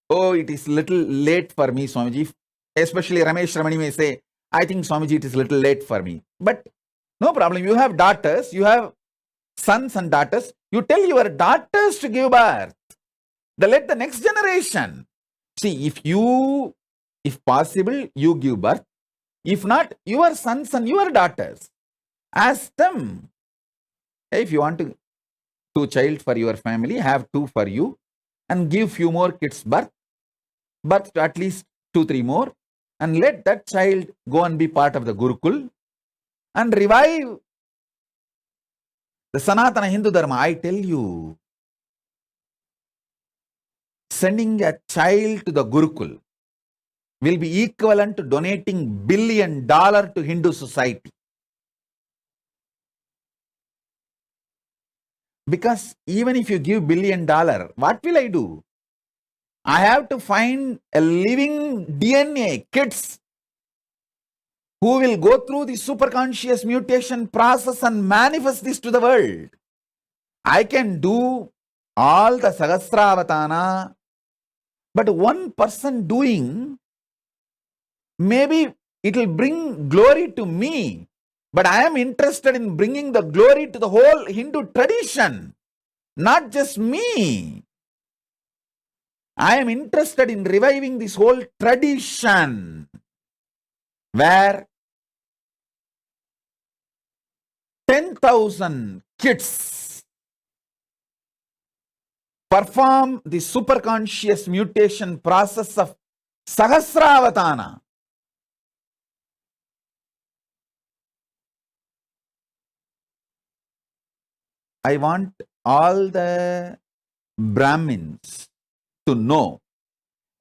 oh, it is little late for me, Swamiji, especially Ramesh Ramani may say, I think Swamiji, it is little late for me. But no problem. You have daughters, you have sons and daughters. You tell your daughters to give birth. Let the next generation. See, if possible, you give birth. If not, your sons and your daughters. Ask them. If you want 2 child for your family, have 2 for you, and give few more kids birth to at least 2-3 more, and let that child go and be part of the Gurukul and revive the Sanatana Hindu Dharma. I tell you, sending a child to the Gurukul will be equivalent to donating $1 billion to Hindu society. Because even if you give $1 billion, what will I do? I have to find a living DNA, kids, who will go through the superconscious mutation process and manifest this to the world. I can do all the Sahasravatana, but one person doing, maybe it will bring glory to me, But I am interested in bringing the glory to the whole Hindu tradition, not just me. I am interested in reviving this whole tradition where 10,000 kids perform the superconscious mutation process of Sahasravatana. I want all the Brahmins to know,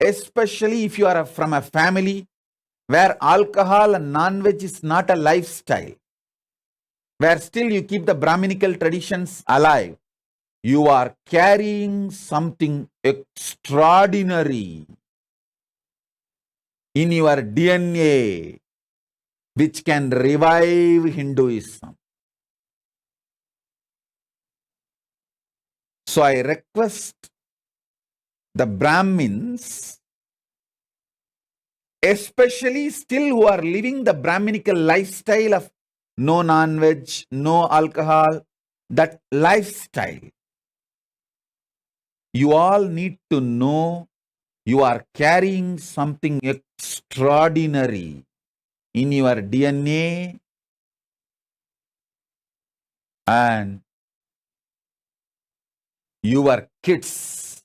especially if you are from a family where alcohol and non-veg is not a lifestyle, where still you keep the Brahminical traditions alive, you are carrying something extraordinary in your DNA, which can revive Hinduism. So I request the Brahmins, especially still who are living the Brahminical lifestyle of no non-veg, no alcohol, that lifestyle. You all need to know you are carrying something extraordinary in your DNA, and your kids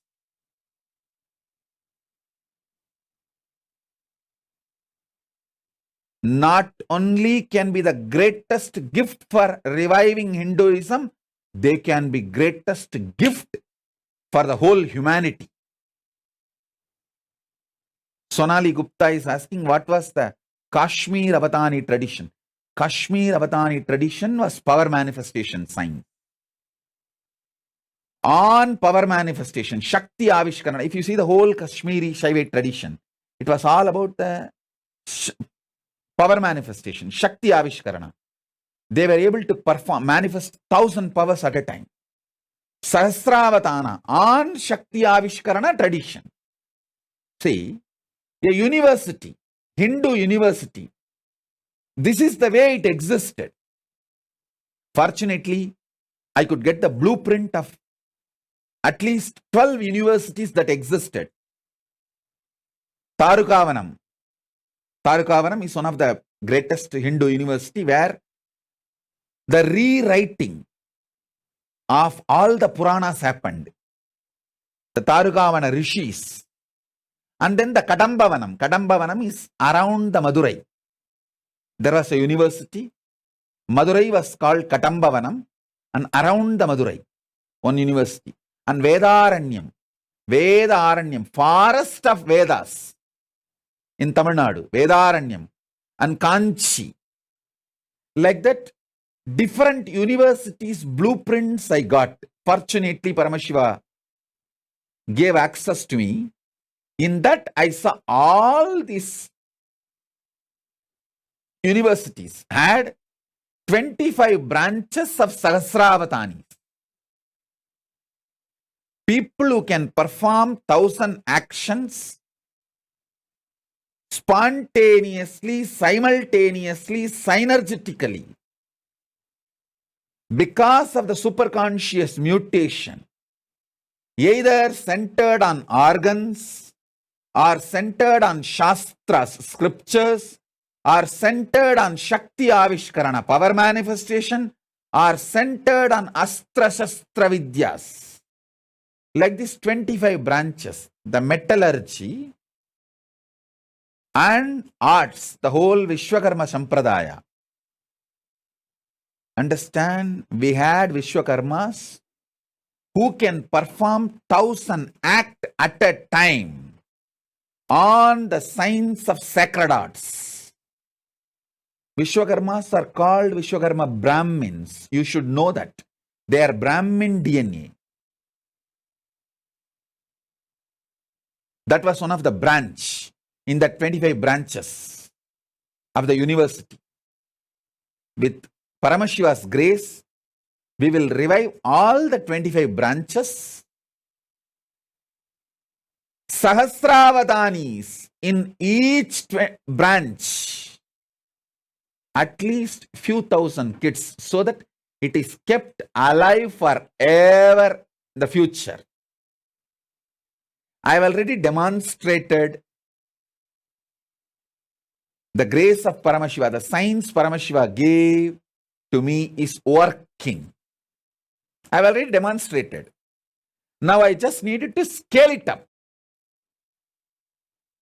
not only can be the greatest gift for reviving Hinduism, they can be greatest gift for the whole humanity. Sonali Gupta is asking, what was the Kashmir Avatani tradition? Kashmir Avatani tradition was power manifestation science. On power manifestation, Shakti Avishkarana. If you see the whole Kashmiri Shaivite tradition, it was all about the power manifestation, Shakti Avishkarana. They were able to manifest 1,000 powers at a time. Sahasravatana on Shakti Avishkarana tradition. See, a university, Hindu university, this is the way it existed. Fortunately, I could get the blueprint of at least 12 universities that existed. Tarukavanam. Tarukavanam is one of the greatest Hindu university where the rewriting of all the Puranas happened. The Tarukavana rishis. And then the Kadambavanam. Kadambavanam is around the Madurai. There was a university. Madurai was called Kadambavanam, and around the Madurai, one university. And Vedaranyam. Vedaranyam, forest of Vedas in Tamil Nadu. Vedaranyam. And Kanchi. Like that, different universities, blueprints I got. Fortunately, Paramashiva gave access to me. In that, I saw all these universities had 25 branches of Sahasravatanis. People who can perform 1,000 actions spontaneously, simultaneously, synergetically, because of the superconscious mutation, either centered on organs, or centered on Shastras, scriptures, or centered on Shakti Avishkarana, power manifestation, or centered on Astra Shastra Vidyas. Like these 25 branches, the metallurgy and arts, the whole Vishwakarma Sampradaya. Understand, we had Vishwakarmas who can perform 1,000 acts at a time on the science of sacred arts. Vishwakarmas are called Vishwakarma Brahmins. You should know that. They are Brahmin DNA. That was one of the branch in the 25 branches of the university. With Paramashiva's grace, we will revive all the 25 branches. Sahasravatanis in each branch. at least few thousand kids so that it is kept alive forever in the future. I have already demonstrated the grace of Paramashiva, the science Paramashiva gave to me is working. I have already demonstrated. Now I just needed to scale it up.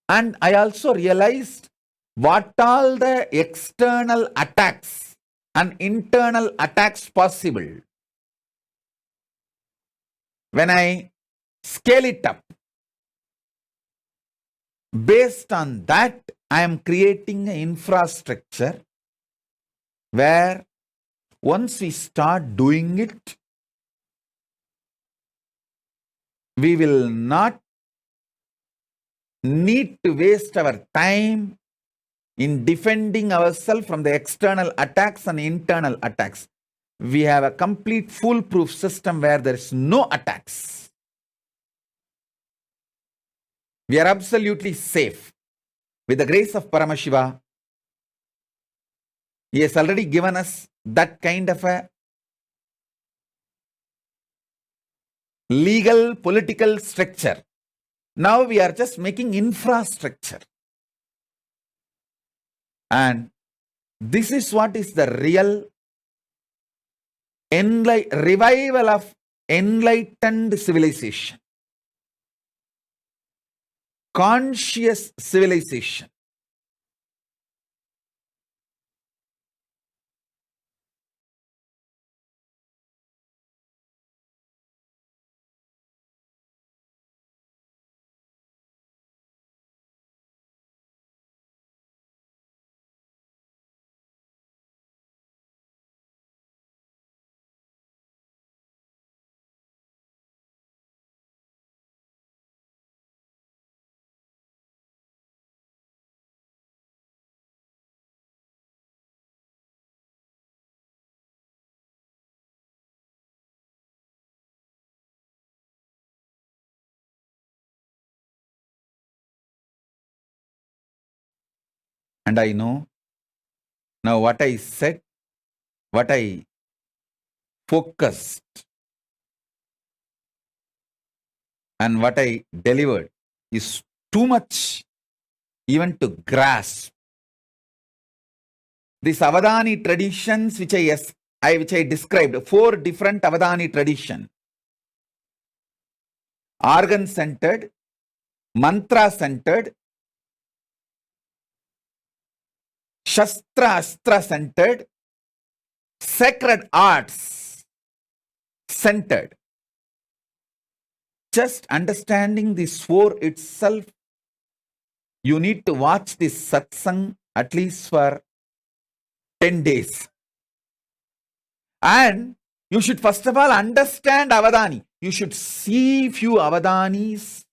And I also realized what all the external attacks and internal attacks possible. When I scale it up, based on that, I am creating an infrastructure where once we start doing it, we will not need to waste our time in defending ourselves from the external attacks and internal attacks. We have a complete foolproof system where there is no attacks. We are absolutely safe. With the grace of Paramashiva, he has already given us that kind of a legal, political structure. Now we are just making infrastructure. And this is what is the real revival of enlightened civilization. Conscious civilization. And I know now what I said, what I focused, and what I delivered is too much even to grasp. These Avadani traditions which I described, 4 different Avadani traditions. Organ-centered, mantra-centered, Shastra-Astra-centered, sacred arts centered. Just understanding this 4 itself, you need to watch this satsang at least for 10 days. And you should first of all understand Avadani. You should see few Avadanis.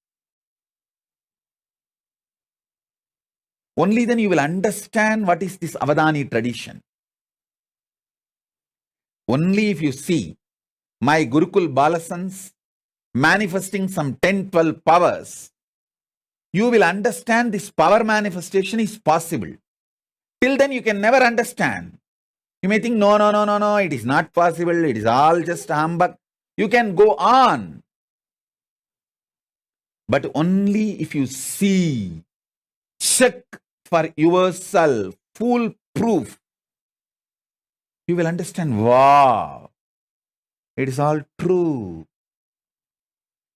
Only then you will understand what is this Avadani tradition. Only if you see my Gurukul Balasans manifesting some 10-12 powers, you will understand this power manifestation is possible. Till then you can never understand. You may think, no, it is not possible, it is all just humbug. You can go on. But only if you see, check for yourself, foolproof, you will understand, wow, it is all true.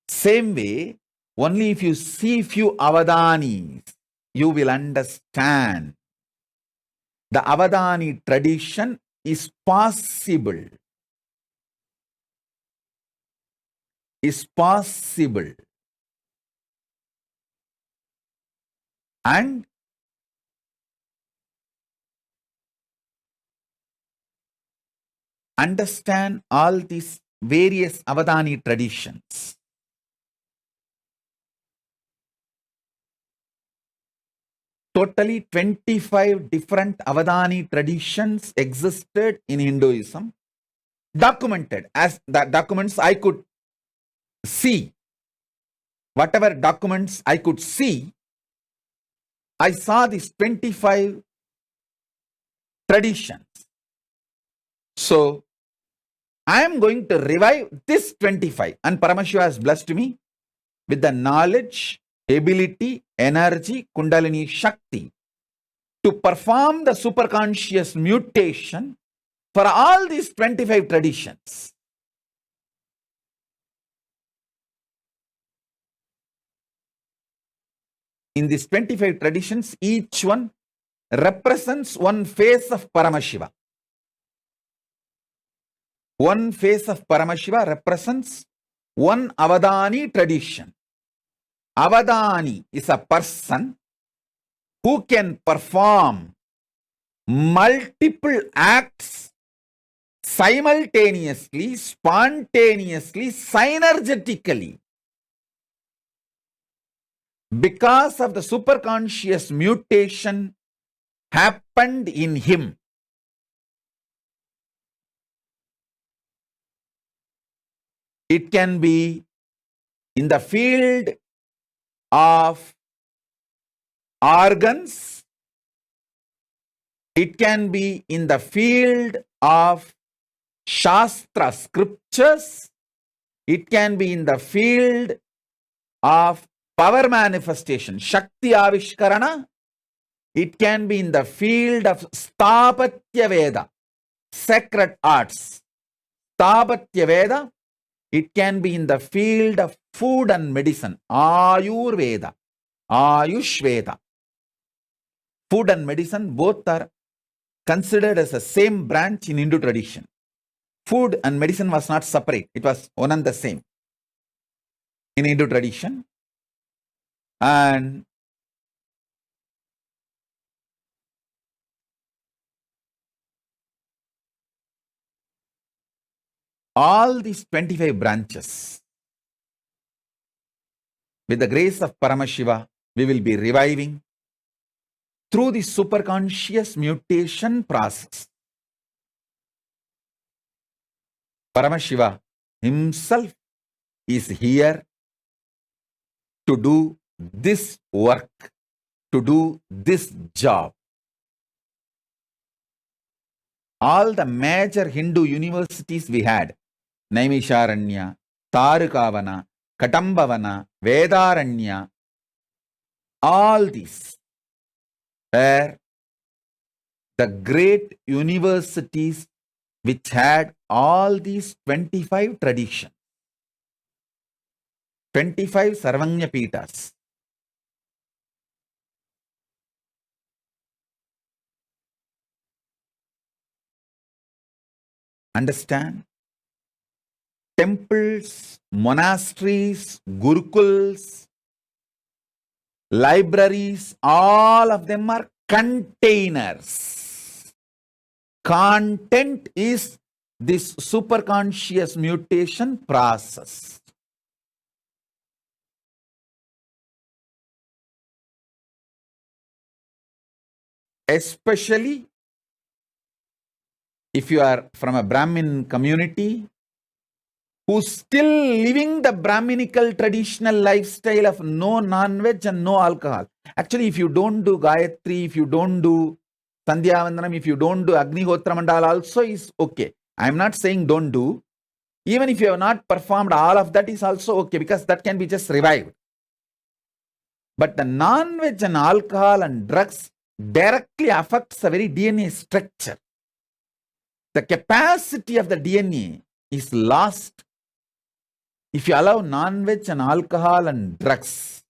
Same way, only if you see few Avadanis, you will understand. The Avadani tradition is possible. Is possible. And understand all these various Avadani traditions. Totally 25 different Avadani traditions existed in Hinduism, documented as the documents I could see. Whatever documents I could see, I saw these 25 traditions. So, I am going to revive this 25, and Paramashiva has blessed me with the knowledge, ability, energy, Kundalini Shakti to perform the superconscious mutation for all these 25 traditions. In these 25 traditions, each one represents one face of Paramashiva. One face of Paramashiva represents one Avadani tradition. Avadani is a person who can perform multiple acts simultaneously, spontaneously, synergetically. Because of the superconscious mutation happened in him. It can be in the field of organs. It can be in the field of Shastra scriptures. It can be in the field of power manifestation, Shakti Avishkarana. It can be in the field of Sthapatya Veda, sacred arts. Sthapatya Veda. It can be in the field of food and medicine, Ayurveda, Ayush Veda. Food and medicine both are considered as the same branch in Hindu tradition. Food and medicine was not separate. It was one and the same in Hindu tradition. And all these 25 branches, with the grace of Paramashiva, we will be reviving through the superconscious mutation process. Paramashiva himself is here to do this work, to do this job. All the major Hindu universities we had, Naimisharanya, Tarukavana, Katambavana, Vedaranya, all these were the great universities which had all these 25 traditions, 25 Sarvanya Pitas. Understand? Temples, monasteries, gurukuls, libraries, all of them are containers. Content is this superconscious mutation process. Especially if you are from a Brahmin community who's still living the Brahminical traditional lifestyle of no non-veg and no alcohol. Actually, if you don't do Gayatri, if you don't do Sandhya Vandanam, if you don't do Agnihotra Mandala also is okay. I'm not saying don't do. Even if you have not performed all of that is also okay, because that can be just revived. But the non-veg and alcohol and drugs directly affects the very DNA structure. The capacity of the DNA is lost if you allow non-veg and alcohol and drugs.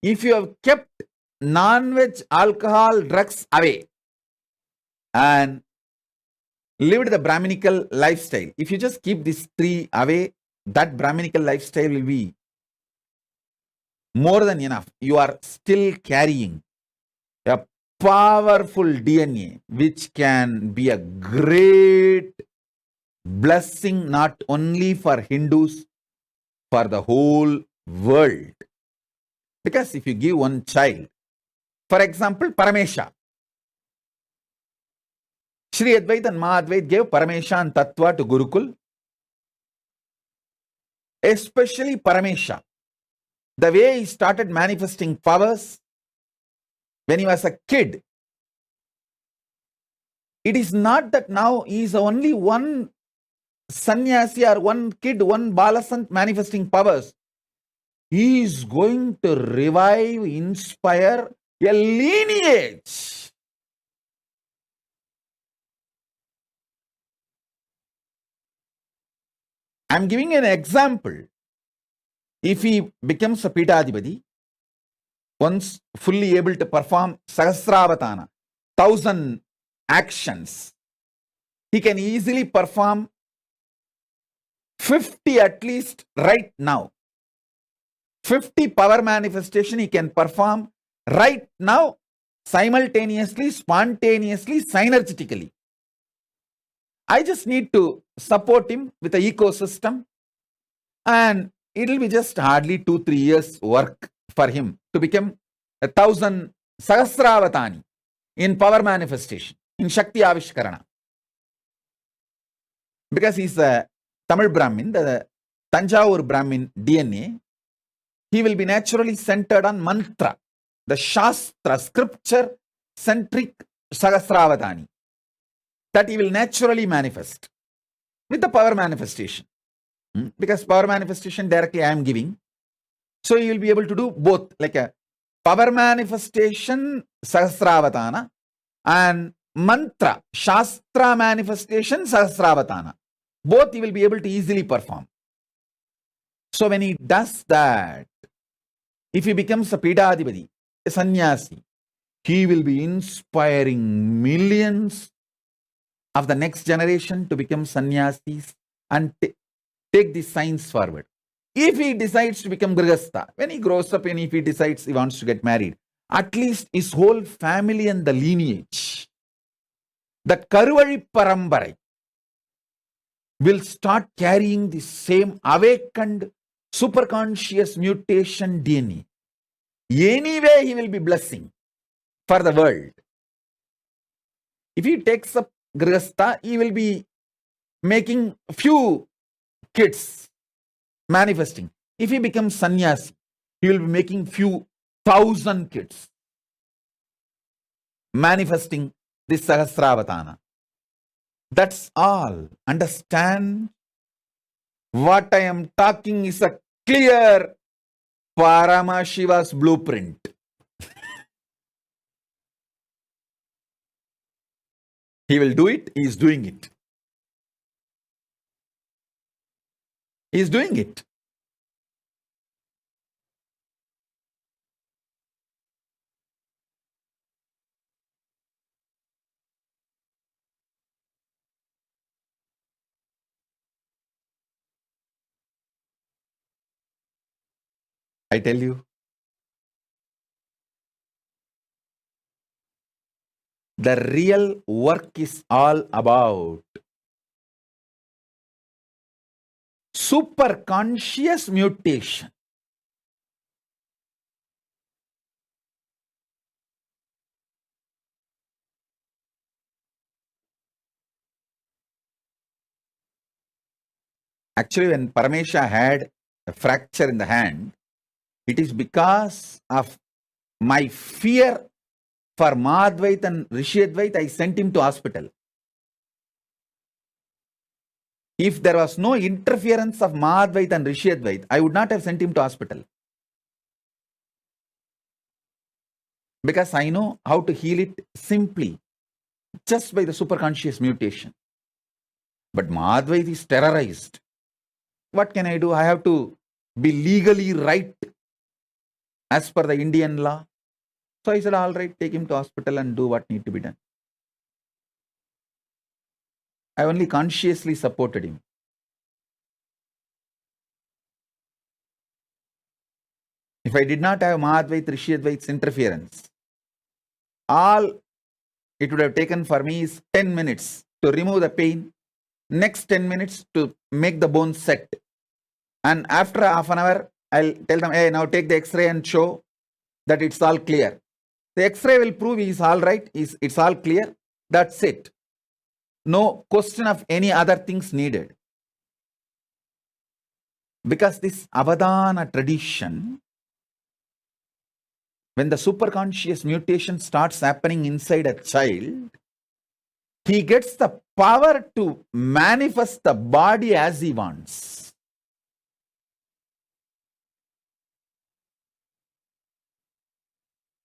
If you have kept non-veg, alcohol, drugs away and lived the Brahminical lifestyle, if you just keep these three away, that Brahminical lifestyle will be more than enough. You are still carrying a powerful DNA which can be a great blessing not only for Hindus, for the whole world. Because if you give one child, for example, Paramesha, Shri Advait and Mahadvait gave Paramesha and Tattva to Gurukul. Especially Paramesha, the way he started manifesting powers when he was a kid. it is not that now he is only one sannyasi or one kid, one balasant manifesting powers. He is going to revive, inspire a lineage. I am giving an example. If he becomes a Pitadipati, once fully able to perform Sahasravatana, 1000 actions, he can easily perform 50 at least right now. 50 power manifestation he can perform right now, simultaneously, spontaneously, synergetically. I just need to support him with the ecosystem, and it will be just hardly 2-3 years work for him to become 1000 Sahasravatani in power manifestation, in Shakti Avishkarana. Because he's a Tamil Brahmin, the Tanjavur Brahmin DNA, he will be naturally centered on mantra, the Shastra, scripture-centric Sahasravatani, that he will naturally manifest with the power manifestation. Because power manifestation directly I am giving. So you will be able to do both, like a power manifestation, Sahasravatana, and mantra, Shastra manifestation, Sahasravatana. Both you will be able to easily perform. So when he does that, if he becomes a Pitadipati, a sannyasi, he will be inspiring millions of the next generation to become sannyasis and take this science forward. If he decides to become Grihastha, when he grows up and if he decides he wants to get married, at least his whole family and the lineage, that Karuvali Parambarai, will start carrying the same awakened superconscious mutation DNA. Anyway, he will be blessing for the world. If he takes up Grihastha, he will be making few kids manifesting. If he becomes sannyasi, he will be making few thousand kids manifesting this Sahasravatana. That's all. Understand? What I am talking is a clear Paramashiva's blueprint. He will do it. He is doing it. He is doing it. I tell you, the real work is all about superconscious mutation. Actually, when Paramesha had a fracture in the hand, it is because of my fear for Madhvait and Rishiyadvait, I sent him to hospital. If there was no interference of Madhvait and Rishiyadvait, I would not have sent him to hospital. Because I know how to heal it simply, just by the superconscious mutation. But Madhvait is terrorized. What can I do? I have to be legally right as per the Indian law. So I said, all right, take him to hospital and do what need to be done. I only consciously supported him. If I did not have Mahadvait, Rishiyadvait's interference, all it would have taken for me is 10 minutes to remove the pain, next 10 minutes to make the bone set. And after half an hour, I'll tell them, hey, now take the X-ray and show that it's all clear. The X-ray will prove he's all right, it's all clear. That's it. No question of any other things needed. Because this Avadana tradition, when the superconscious mutation starts happening inside a child, he gets the power to manifest the body as he wants.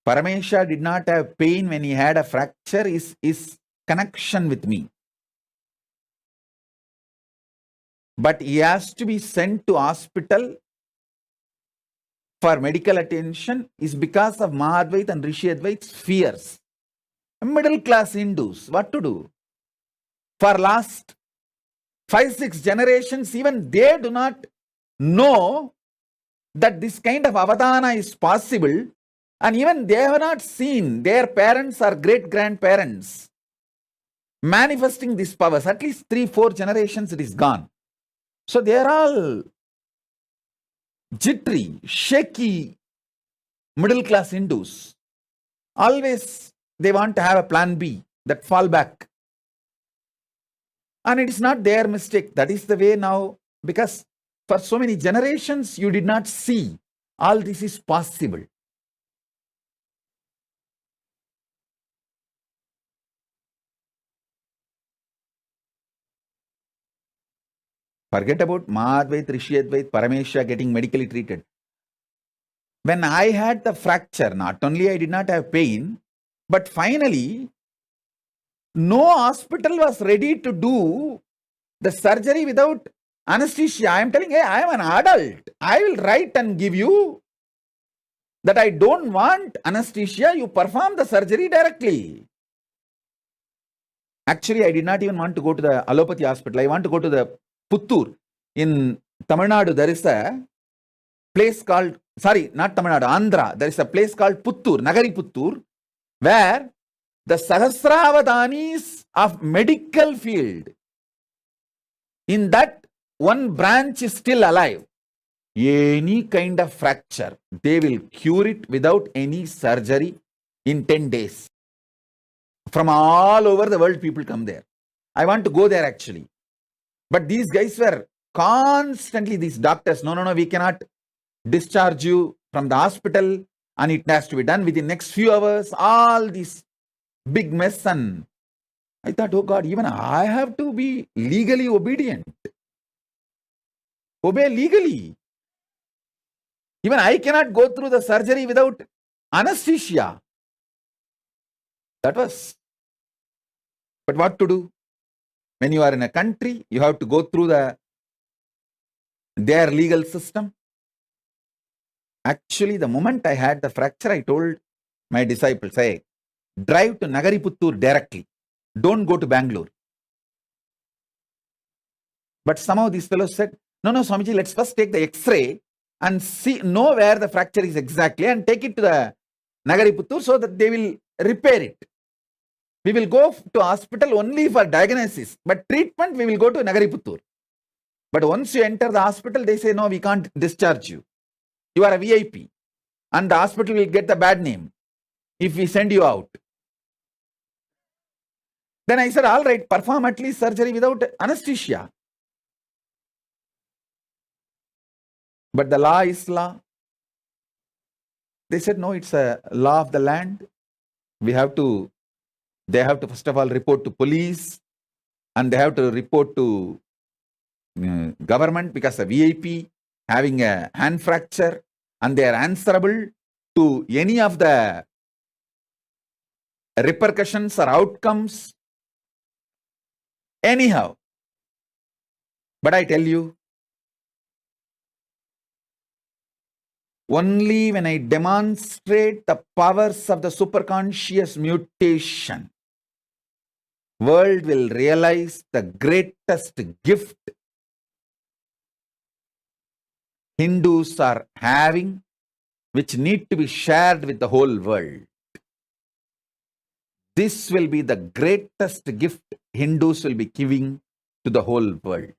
Paramesha did not have pain when he had a fracture, his connection with me. But he has to be sent to hospital for medical attention is because of Mahadvaita and Rishi Advait's fears. Middle class Hindus, what to do? For last 5-6 generations, even they do not know that this kind of avadana is possible, and even they have not seen their parents or great-grandparents manifesting these powers. At least 3-4 generations it is gone. So they are all jittery, shaky middle-class Hindus. Always they want to have a plan B, that fallback. And it is not their mistake. That is the way now, because for so many generations you did not see all this is possible. Forget about Mahadvait, Rishi Advait, Paramesha getting medically treated. When I had the fracture, not only I did not have pain, but finally, no hospital was ready to do the surgery without anesthesia. I am telling, hey, I am an adult. I will write and give you that I don't want anesthesia. You perform the surgery directly. Actually, I did not even want to go to the allopathy hospital. I want to go to the Puttur. In Tamil Nadu, there is a place called, sorry, not Tamil Nadu, Andhra. There is a place called Puttur, Nagari Puttur, where the Sahasravadanis of medical field, in that one branch is still alive. Any kind of fracture, they will cure it without any surgery in 10 days. From all over the world, people come there. I want to go there actually. But these guys were constantly, these doctors, no, we cannot discharge you from the hospital and it has to be done within next few hours. All this big mess. And I thought, oh God, even I have to be legally obedient. Obey legally. Even I cannot go through the surgery without anesthesia. That was. But what to do? When you are in a country, you have to go through their legal system. Actually, the moment I had the fracture, I told my disciples, hey, drive to Nagariputtur directly. Don't go to Bangalore. But somehow these fellows said, no, Swamiji, let's first take the X-ray and know where the fracture is exactly and take it to the Nagariputtur so that they will repair it. We will go to hospital only for diagnosis, but treatment we will go to Nagariputtur. But once you enter the hospital, they say, no, we can't discharge you. You are a VIP. And the hospital will get the bad name if we send you out. Then I said, all right, perform at least surgery without anesthesia. But the law is law. They said, no, it's a law of the land. They have to first of all report to police and they have to report to government because a VIP having a hand fracture and they are answerable to any of the repercussions or outcomes. Anyhow, but I tell you, only when I demonstrate the powers of the superconscious mutation, world will realize the greatest gift Hindus are having, which need to be shared with the whole world. This will be the greatest gift Hindus will be giving to the whole world.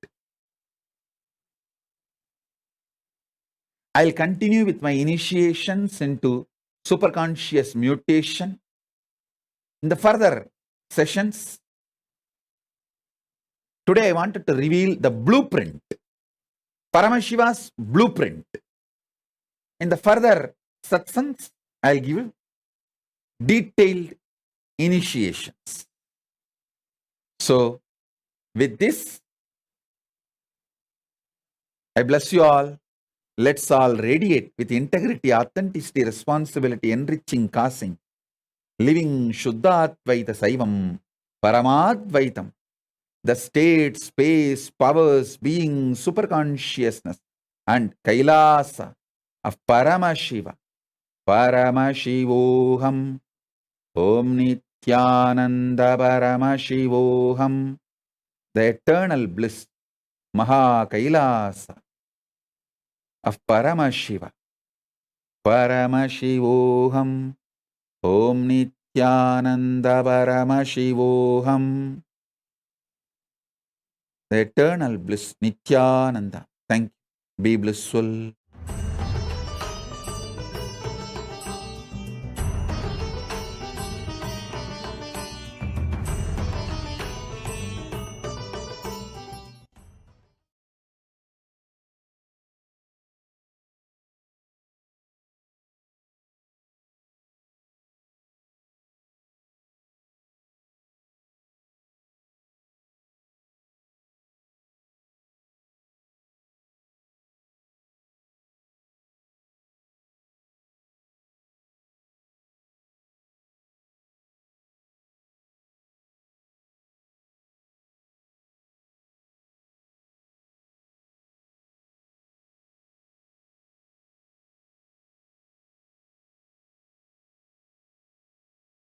I'll continue with my initiations into superconscious mutation in the further sessions. Today I wanted to reveal the blueprint, Paramashiva's blueprint. In the further satsangs, I'll give detailed initiations. So, with this, I bless you all. Let's all radiate with integrity, authenticity, responsibility, enriching, causing, living Shuddhatvaita Saivam, Paramadvaitam, the state, space, powers, being, superconsciousness, and Kailasa of Paramashiva, Paramashivoham, Om Nithyananda Paramashivoham, the eternal bliss, Maha Kailasa of Paramashiva, Paramashivoham, Om Nithyananda Paramashivoham, the eternal bliss, Nithyananda. Thank you. Be blissful.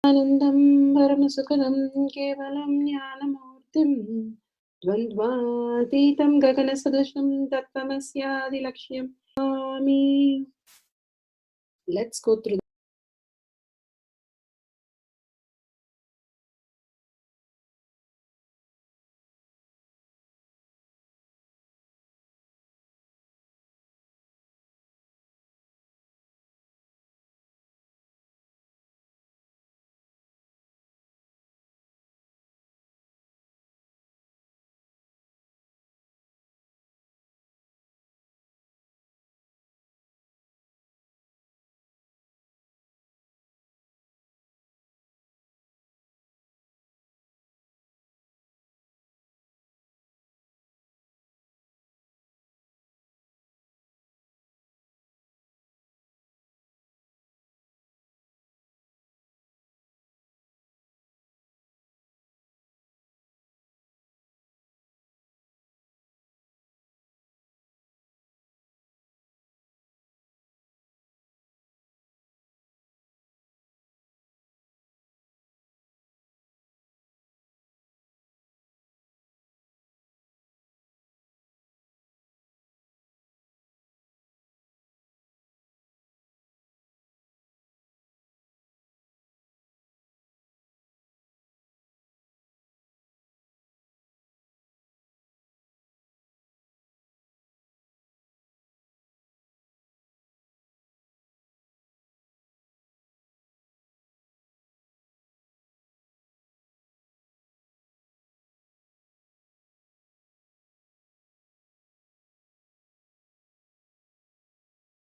आनन्दं परमसुखदं केवलं ज्ञानमूर्तिं द्वन्द्वातीतं गगनसदृशं तत्त्वमस्यादिलक्ष्यं स्वामी. Let's go through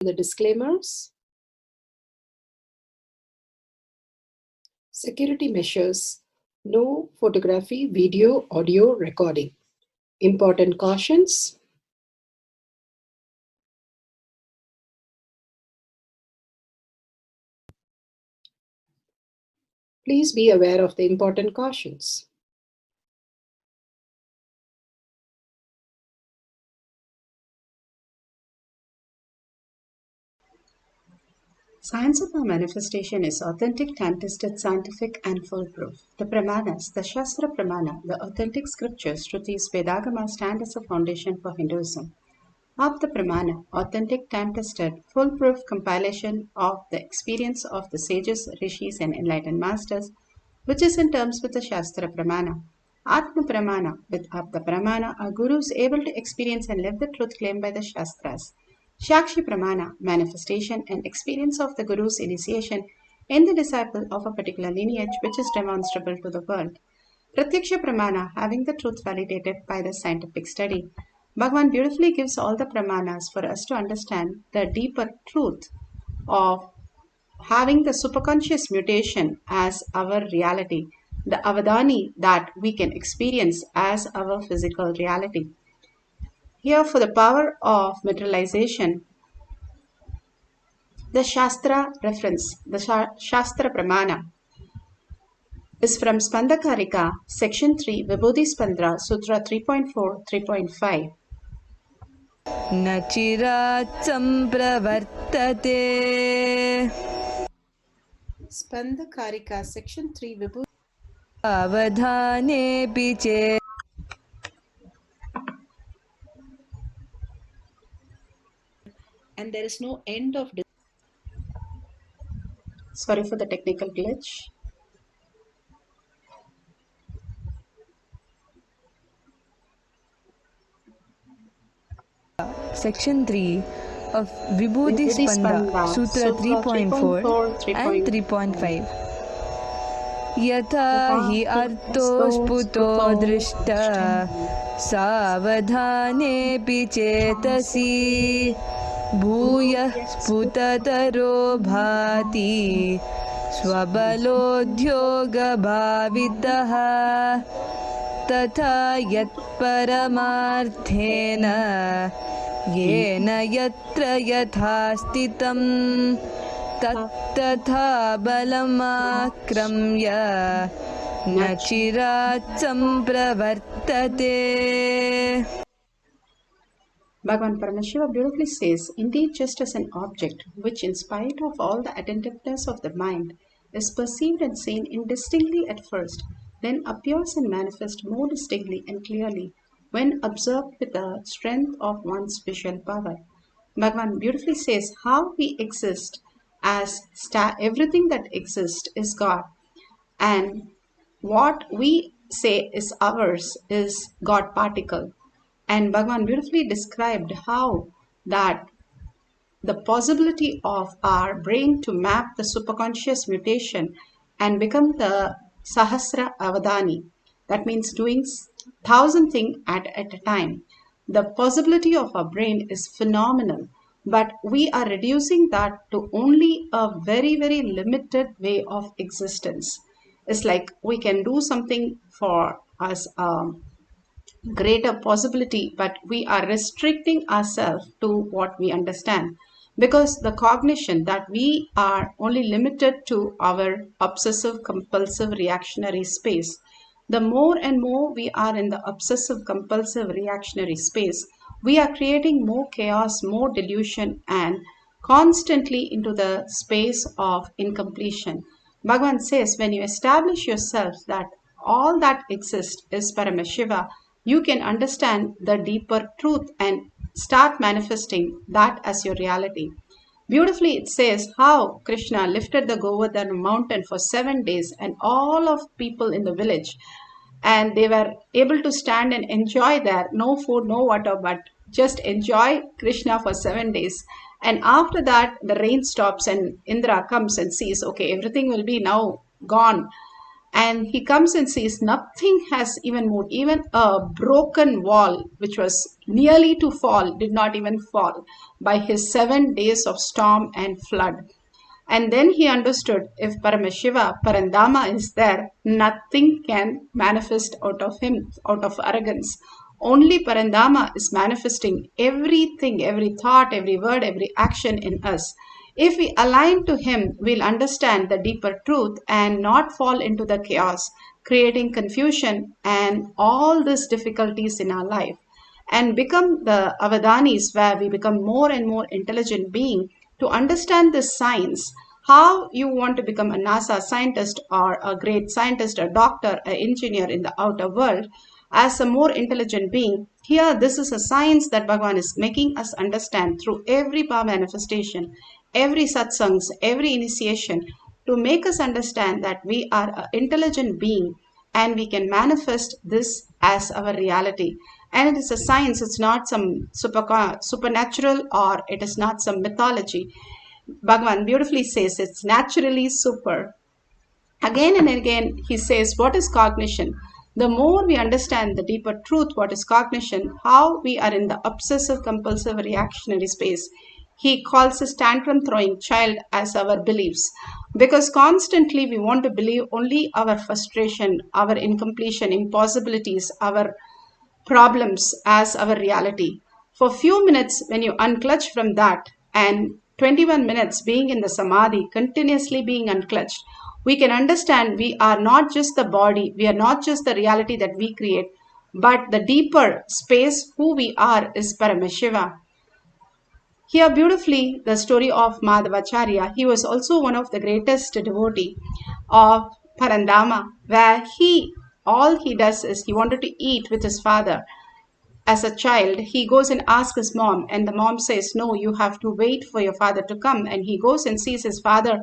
the disclaimers. Security measures. No photography, video, audio recording. Important cautions. Please be aware of the important cautions. Science of our manifestation is authentic, time-tested, scientific, and foolproof. The Pramanas, the Shastra Pramana, the authentic scriptures, Shrutis, Vedagama stand as a foundation for Hinduism. Of the Pramana, authentic, time-tested, foolproof compilation of the experience of the sages, rishis, and enlightened masters, which is in terms with the Shastra Pramana. Atma Pramana, with Apta Pramana, are gurus able to experience and live the truth claimed by the Shastras. Shakshi Pramana, manifestation and experience of the Guru's initiation in the disciple of a particular lineage which is demonstrable to the world. Pratyaksha Pramana, having the truth validated by the scientific study. Bhagavan beautifully gives all the Pramanas for us to understand the deeper truth of having the superconscious mutation as our reality. the avadani that we can experience as our physical reality. Here, for the power of materialization, the Shastra reference, the Shastra Pramana, is from Spandakarika, section 3, Vibhuti Spandra, Sutra 3.4, 3.5. न चिरात् सम्प्रवर्तते Spandakarika, section 3, Vibhuti. अवधानेऽपि चेत् And there is no end of. Sorry for the technical glitch. Section 3 of Vibhuti Spanda, Sutra 3.4 and 3.5. यथा हि अर्थो स्फुतो दृष्टा सावधानेऽपि चेतसि भूयः स्फुटतरो भाति स्वबलोद्योगभावितः तथा यत्परमार्थेन येन यत्र यथा स्थितं तत्तथा बलमाक्रम्य न चिरात् सम्प्रवर्तते. Bhagavan Paramashiva beautifully says, indeed, just as an object which, in spite of all the attentiveness of the mind, is perceived and seen indistinctly at first, then appears and manifests more distinctly and clearly when observed with the strength of one's visual power. Bhagavan beautifully says how we exist as everything that exists is God, and what we say is ours is God particle. And Bhagavan beautifully described how that the possibility of our brain to map the superconscious mutation and become the Sahasra Avadani, that means doing 1,000 things at a time. The possibility of our brain is phenomenal, but we are reducing that to only a very, very limited way of existence. It's like we can do something for us. Greater possibility, but we are restricting ourselves to what we understand, because the cognition that we are only limited to our obsessive compulsive reactionary space. The more and more we are in the obsessive compulsive reactionary space, we are creating more chaos, more delusion, and constantly into the space of incompletion. Bhagavan says, when you establish yourself that all that exists is Paramashiva, you can understand the deeper truth and start manifesting that as your reality. Beautifully, it says how Krishna lifted the Govardhana mountain for 7 days, and all of people in the village, and they were able to stand and enjoy there, no food, no water, but just enjoy Krishna for 7 days. And after that, the rain stops, and Indra comes and sees, okay, everything will be now gone. And he comes and sees nothing has even moved. Even a broken wall, which was nearly to fall, did not even fall by his 7 days of storm and flood. And then he understood, if Paramashiva, Parandama is there, nothing can manifest out of him, out of arrogance. Only Parandama is manifesting everything, every thought, every word, every action in us. If we align to him, we'll understand the deeper truth and not fall into the chaos, creating confusion and all these difficulties in our life, and become the avadanis, where we become more and more intelligent being to understand this science. How you want to become a NASA scientist or a great scientist, a doctor, an engineer in the outer world, as a more intelligent being. Here, this is a science that Bhagavan is making us understand through every power manifestation, every satsangs, every initiation, to make us understand that we are an intelligent being and we can manifest this as our reality. And it is a science, it's not some supernatural, or it is not some mythology. Bhagavan beautifully says it's naturally super. Again and again, he says, what is cognition? The more we understand the deeper truth, what is cognition, how we are in the obsessive compulsive reactionary space, He calls this tantrum throwing child as our beliefs, because constantly we want to believe only our frustration, our incompletion, impossibilities, our problems as our reality. For few minutes, when you unclutch from that, and 21 minutes being in the samadhi, continuously being unclutched, we can understand we are not just the body, we are not just the reality that we create, but the deeper space who we are is Paramashiva. Here beautifully the story of Madhavacharya. He was also one of the greatest devotee of Parandama, where all he does is he wanted to eat with his father. As a child, he goes and asks his mom, and the mom says, no, you have to wait for your father to come. And he goes and sees his father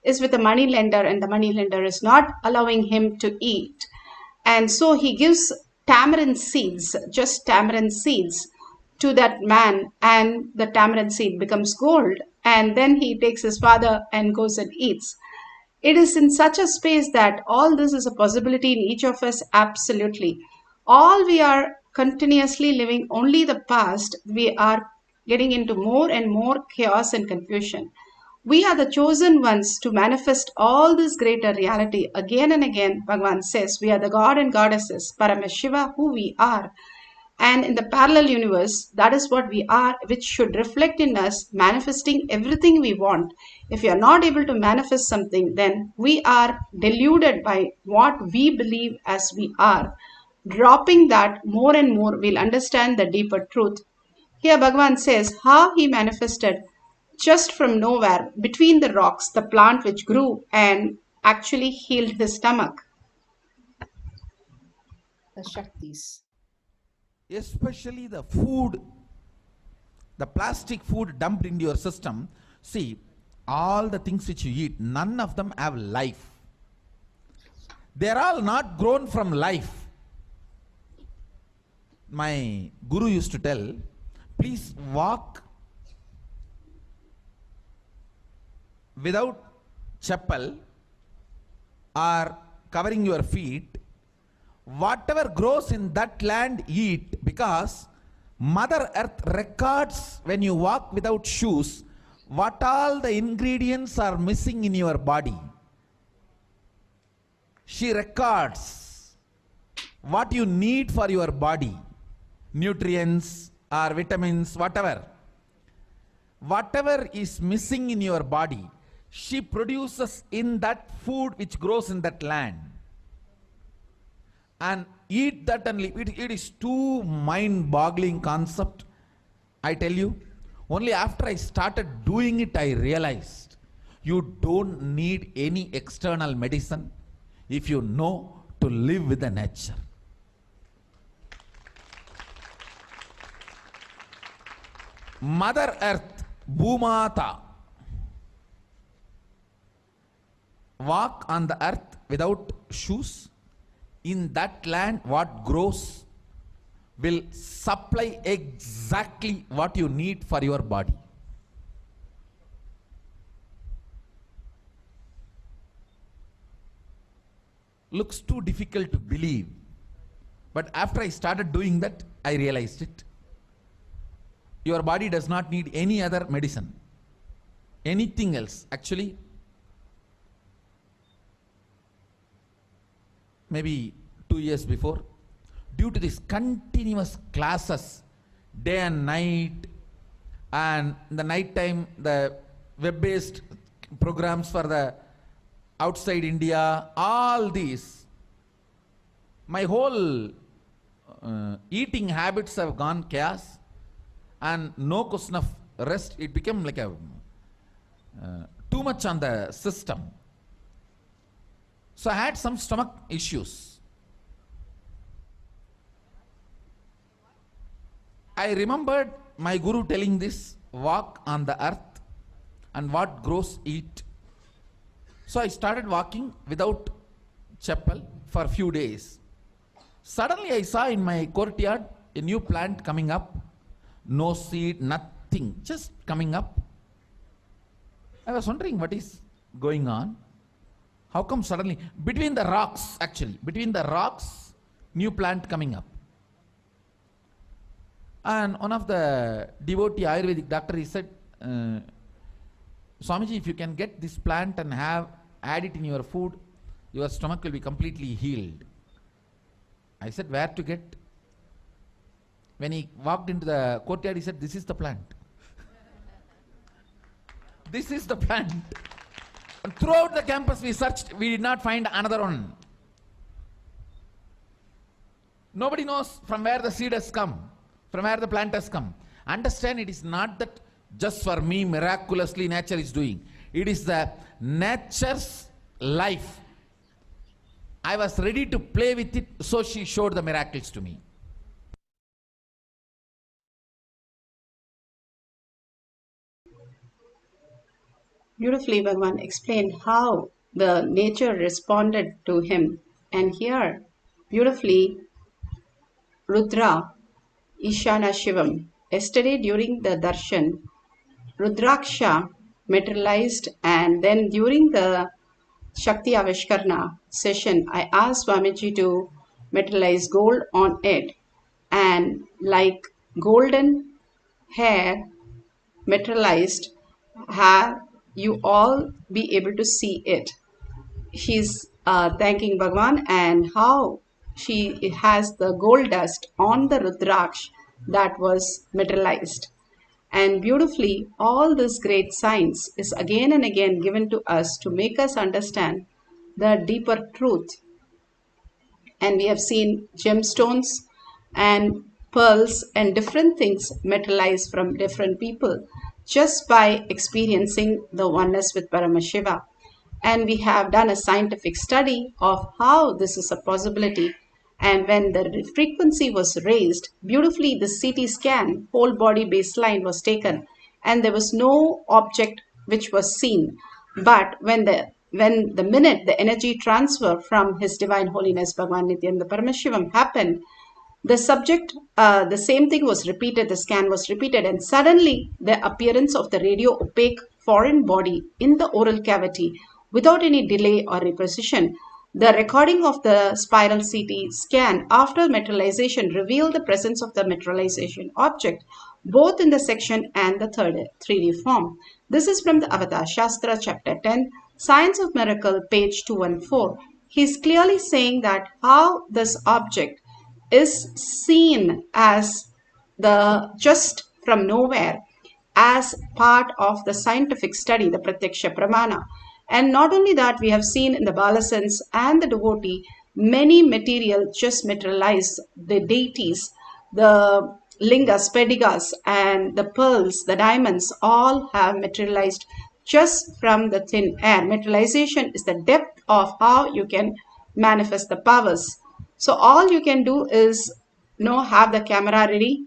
is with a money lender, and the money lender is not allowing him to eat. And so he gives tamarind seeds, just tamarind seeds, to that man, and the tamarind seed becomes gold. And then he takes his father and goes and eats. It is in such a space that all this is a possibility in each of us, absolutely. All we are continuously living only the past, we are getting into more and more chaos and confusion. We are the chosen ones to manifest all this greater reality. Again and again, Bhagavan says, we are the God and Goddesses, Paramashiva, who we are. And in the parallel universe, that is what we are, which should reflect in us, manifesting everything we want. If we are not able to manifest something, then we are deluded by what we believe as we are. Dropping that more and more, we'll understand the deeper truth. Here Bhagavan says how he manifested just from nowhere, between the rocks, the plant which grew and actually healed his stomach. The Shaktis. Especially the food, the plastic food dumped into your system. See, all the things which you eat, none of them have life. They are all not grown from life. My guru used to tell, please walk without chappal or covering your feet. Whatever grows in that land, eat, because Mother Earth records when you walk without shoes what all the ingredients are missing in your body. She records what you need for your body, nutrients or vitamins, whatever. Whatever is missing in your body, she produces in that food which grows in that land. And eat that and live. It is too mind-boggling concept. I tell you, only after I started doing it, I realized you don't need any external medicine if you know to live with the nature. Mother Earth, Bhumata, walk on the earth without shoes. In that land, what grows will supply exactly what you need for your body. Looks too difficult to believe, but after I started doing that, I realized it. Your body does not need any other medicine, anything else. Actually, maybe 2 years before, due to these continuous classes, day and night, and in the night time, the web-based programs for the outside India, all these, my whole eating habits have gone chaos, and no question of rest. It became like a too much on the system. So I had some stomach issues. I remembered my guru telling this, walk on the earth and what grows eat. So I started walking without chappal for a few days. Suddenly I saw in my courtyard a new plant coming up. No seed, nothing, just coming up. I was wondering what is going on. How come suddenly, between the rocks, actually, between the rocks, new plant coming up. And one of the devotee Ayurvedic doctor, he said, uh, Swamiji, if you can get this plant and add it in your food, your stomach will be completely healed. I said, where to get? When he walked into the courtyard, he said, this is the plant. This is the plant. And throughout the campus we searched, we did not find another one. Nobody knows from where the seed has come, from where the plant has come. Understand, it is not that just for me miraculously nature is doing. It is the nature's life. I was ready to play with it, so she showed the miracles to me. Beautifully, Bhagavan explained how the nature responded to him. And here, beautifully, Rudra, Ishana Shivam. Yesterday during the darshan, Rudraksha materialized, and then during the Shakti Avishkarna session, I asked Swamiji to materialize gold on it, and like golden hair materialized, have you all be able to see it. She's thanking Bhagavan and how she has the gold dust on the Rudraksh that was materialized. And beautifully, all this great science is again and again given to us to make us understand the deeper truth. And we have seen gemstones and pearls and different things materialized from different people just by experiencing the oneness with Paramashiva. And we have done a scientific study of how this is a possibility. And when the frequency was raised, beautifully the CT scan, whole body baseline was taken, and there was no object which was seen. But when the minute the energy transfer from His Divine Holiness Bhagavan Nithyananda Paramashivam happened, the subject, the same thing was repeated, the scan was repeated, and suddenly the appearance of the radio opaque foreign body in the oral cavity without any delay or reposition. The recording of the spiral CT scan after materialization revealed the presence of the materialization object, both in the section and the 3D form. This is from the Avatar Shastra, chapter 10, Science of Miracle, page 214. He is clearly saying that how this object is seen as the just from nowhere, as part of the scientific study, the Pratyaksha Pramana. And not only that, we have seen in the Balasans and the devotee, many material just materialize, the deities, the lingas, pedigas, and the pearls, the diamonds, all have materialized just from the thin air. Materialization is the depth of how you can manifest the powers. So all you can do is, have the camera ready,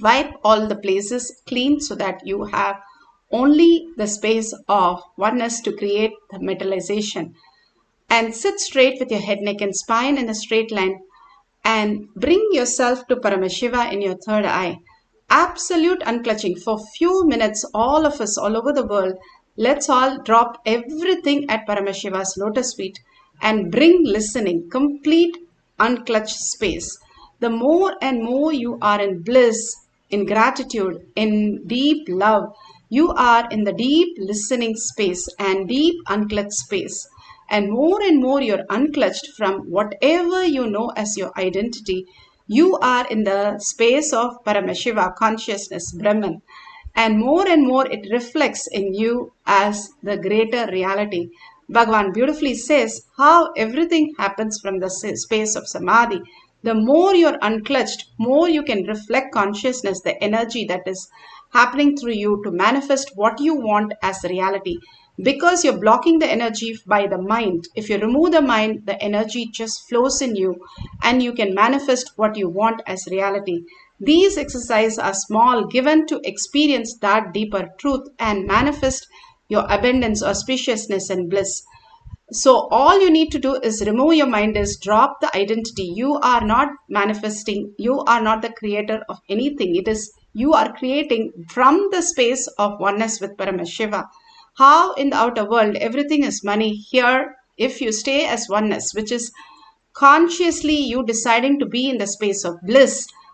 wipe all the places clean so that you have only the space of oneness to create the materialization. And sit straight with your head, neck and spine in a straight line, and bring yourself to Paramashiva in your third eye. Absolute unclutching for few minutes, all of us all over the world, let's all drop everything at Paramashiva's lotus feet and bring listening, complete unclutched space. The more and more you are in bliss, in gratitude, in deep love, you are in the deep listening space and deep unclutched space. And more you're unclutched from whatever you know as your identity. You are in the space of Paramashiva, consciousness, Brahman. And more it reflects in you as the greater reality. Bhagavan beautifully says how everything happens from the space of Samadhi. The more you're unclutched, more you can reflect consciousness, the energy that is happening through you to manifest what you want as reality. Because you're blocking the energy by the mind. If you remove the mind, the energy just flows in you and you can manifest what you want as reality. These exercises are small, given to experience that deeper truth and manifest your abundance, auspiciousness and bliss. So all you need to do is remove your mind, is drop the identity. You are not manifesting. You are not the creator of anything. It is you are creating from the space of oneness with Paramashiva. How in the outer world everything is money, here if you stay as oneness, which is consciously you deciding to be in the space of bliss,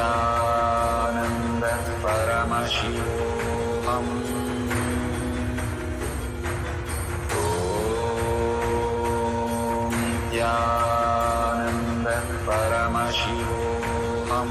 Nithyananda Paramashivoham. Nithyananda Paramashivoham.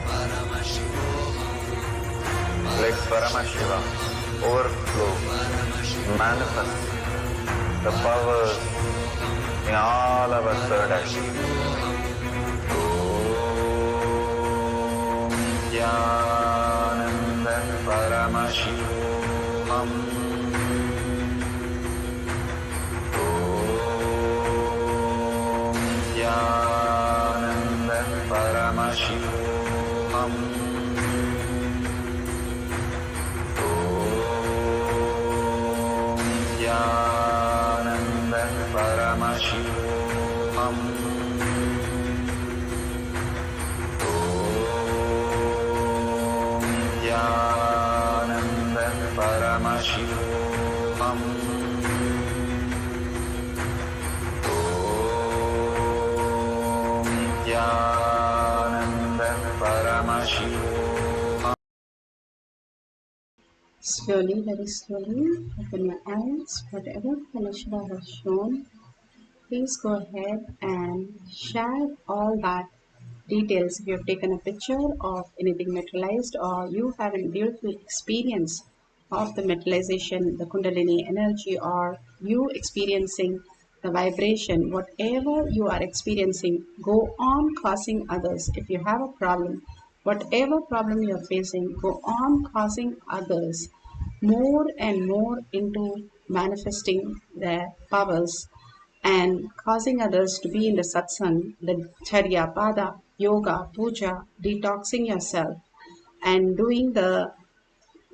Paramashiva overflow, manifest the powers in all our third eye. Om Nithyananda Paramashivam. Om Nithyananda Paramashivam. Om Nithyananda Paramashivam. Om Nithyananda Paramashivam. Om Nithyananda Paramashivam. Slowly, very slowly, open your eyes. Whatever Parashara has shown, please go ahead and share all that details. If you have taken a picture of anything materialized or you have a beautiful experience of the materialization, the Kundalini energy, or you experiencing the vibration, whatever you are experiencing, go on causing others. If you have a problem, whatever problem you are facing, go on causing others more and more into manifesting their powers and causing others to be in the satsang, the charya, pada, yoga, puja, detoxing yourself, and doing the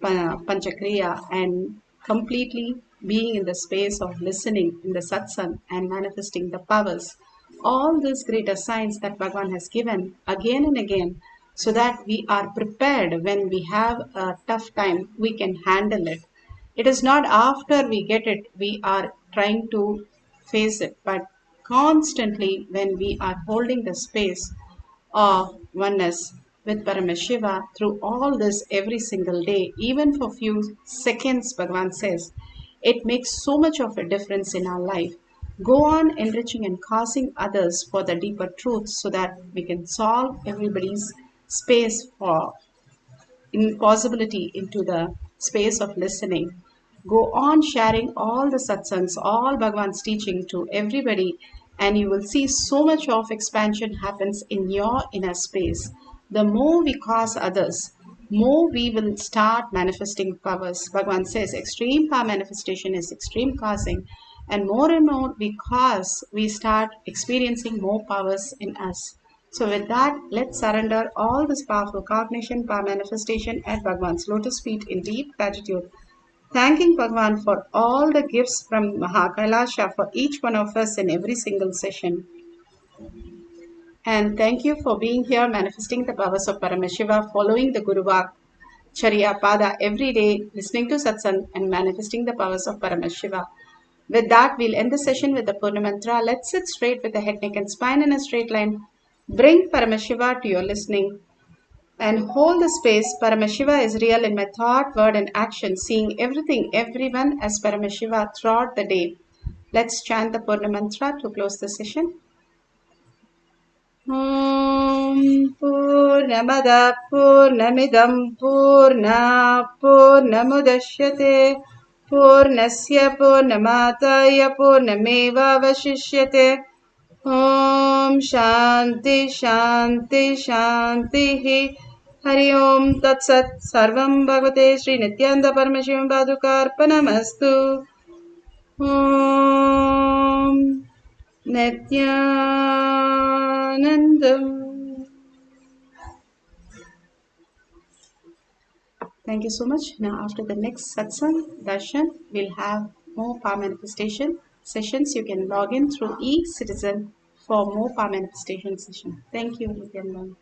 panchakriya and completely being in the space of listening in the satsang and manifesting the powers. All these greater signs that Bhagavan has given again and again, so that we are prepared when we have a tough time, we can handle it. It is not after we get it, we are trying to face it, but constantly when we are holding the space of oneness with Paramashiva through all this every single day, even for few seconds, Bhagavan says, it makes so much of a difference in our life. Go on enriching and causing others for the deeper truths so that we can solve everybody's space for impossibility into the space of listening. Go on sharing all the satsangs, all Bhagavan's teaching to everybody, and you will see so much of expansion happens in your inner space. The more we cause others, more we will start manifesting powers. Bhagavan says extreme power manifestation is extreme causing, and more we cause, we start experiencing more powers in us. So with that, let's surrender all this powerful cognition, power manifestation at Bhagavan's lotus feet in deep gratitude, thanking Bhagavan for all the gifts from KAILASA for each one of us in every single session. And thank you for being here, manifesting the powers of Paramashiva, following the Guruvak, Charya Pada every day, listening to Satsang and manifesting the powers of Paramashiva. With that, we'll end the session with the Purna Mantra. Let's sit straight with the head, neck and spine in a straight line. Bring Paramashiva to your listening and hold the space. Paramashiva is real in my thought, word and action, seeing everything, everyone as Paramashiva throughout the day. Let's chant the Purna Mantra to close the session. Om Purnamada Purnamidam Purna Purnamudashyate Purnasya Purnamataya Purnameva Vashishyate. Om Shanti Shanti Shanti Hari Om Tat Sat Sarvam Bhagavate Sri Nithyananda Paramashivam Padukarpanamastu. Om Nithyanandam. Thank you so much. Now after the next satsang darshan, we'll have more power manifestation sessions. You can log in through eCitizen for more power manifestation session. Thank you, Nithyananda.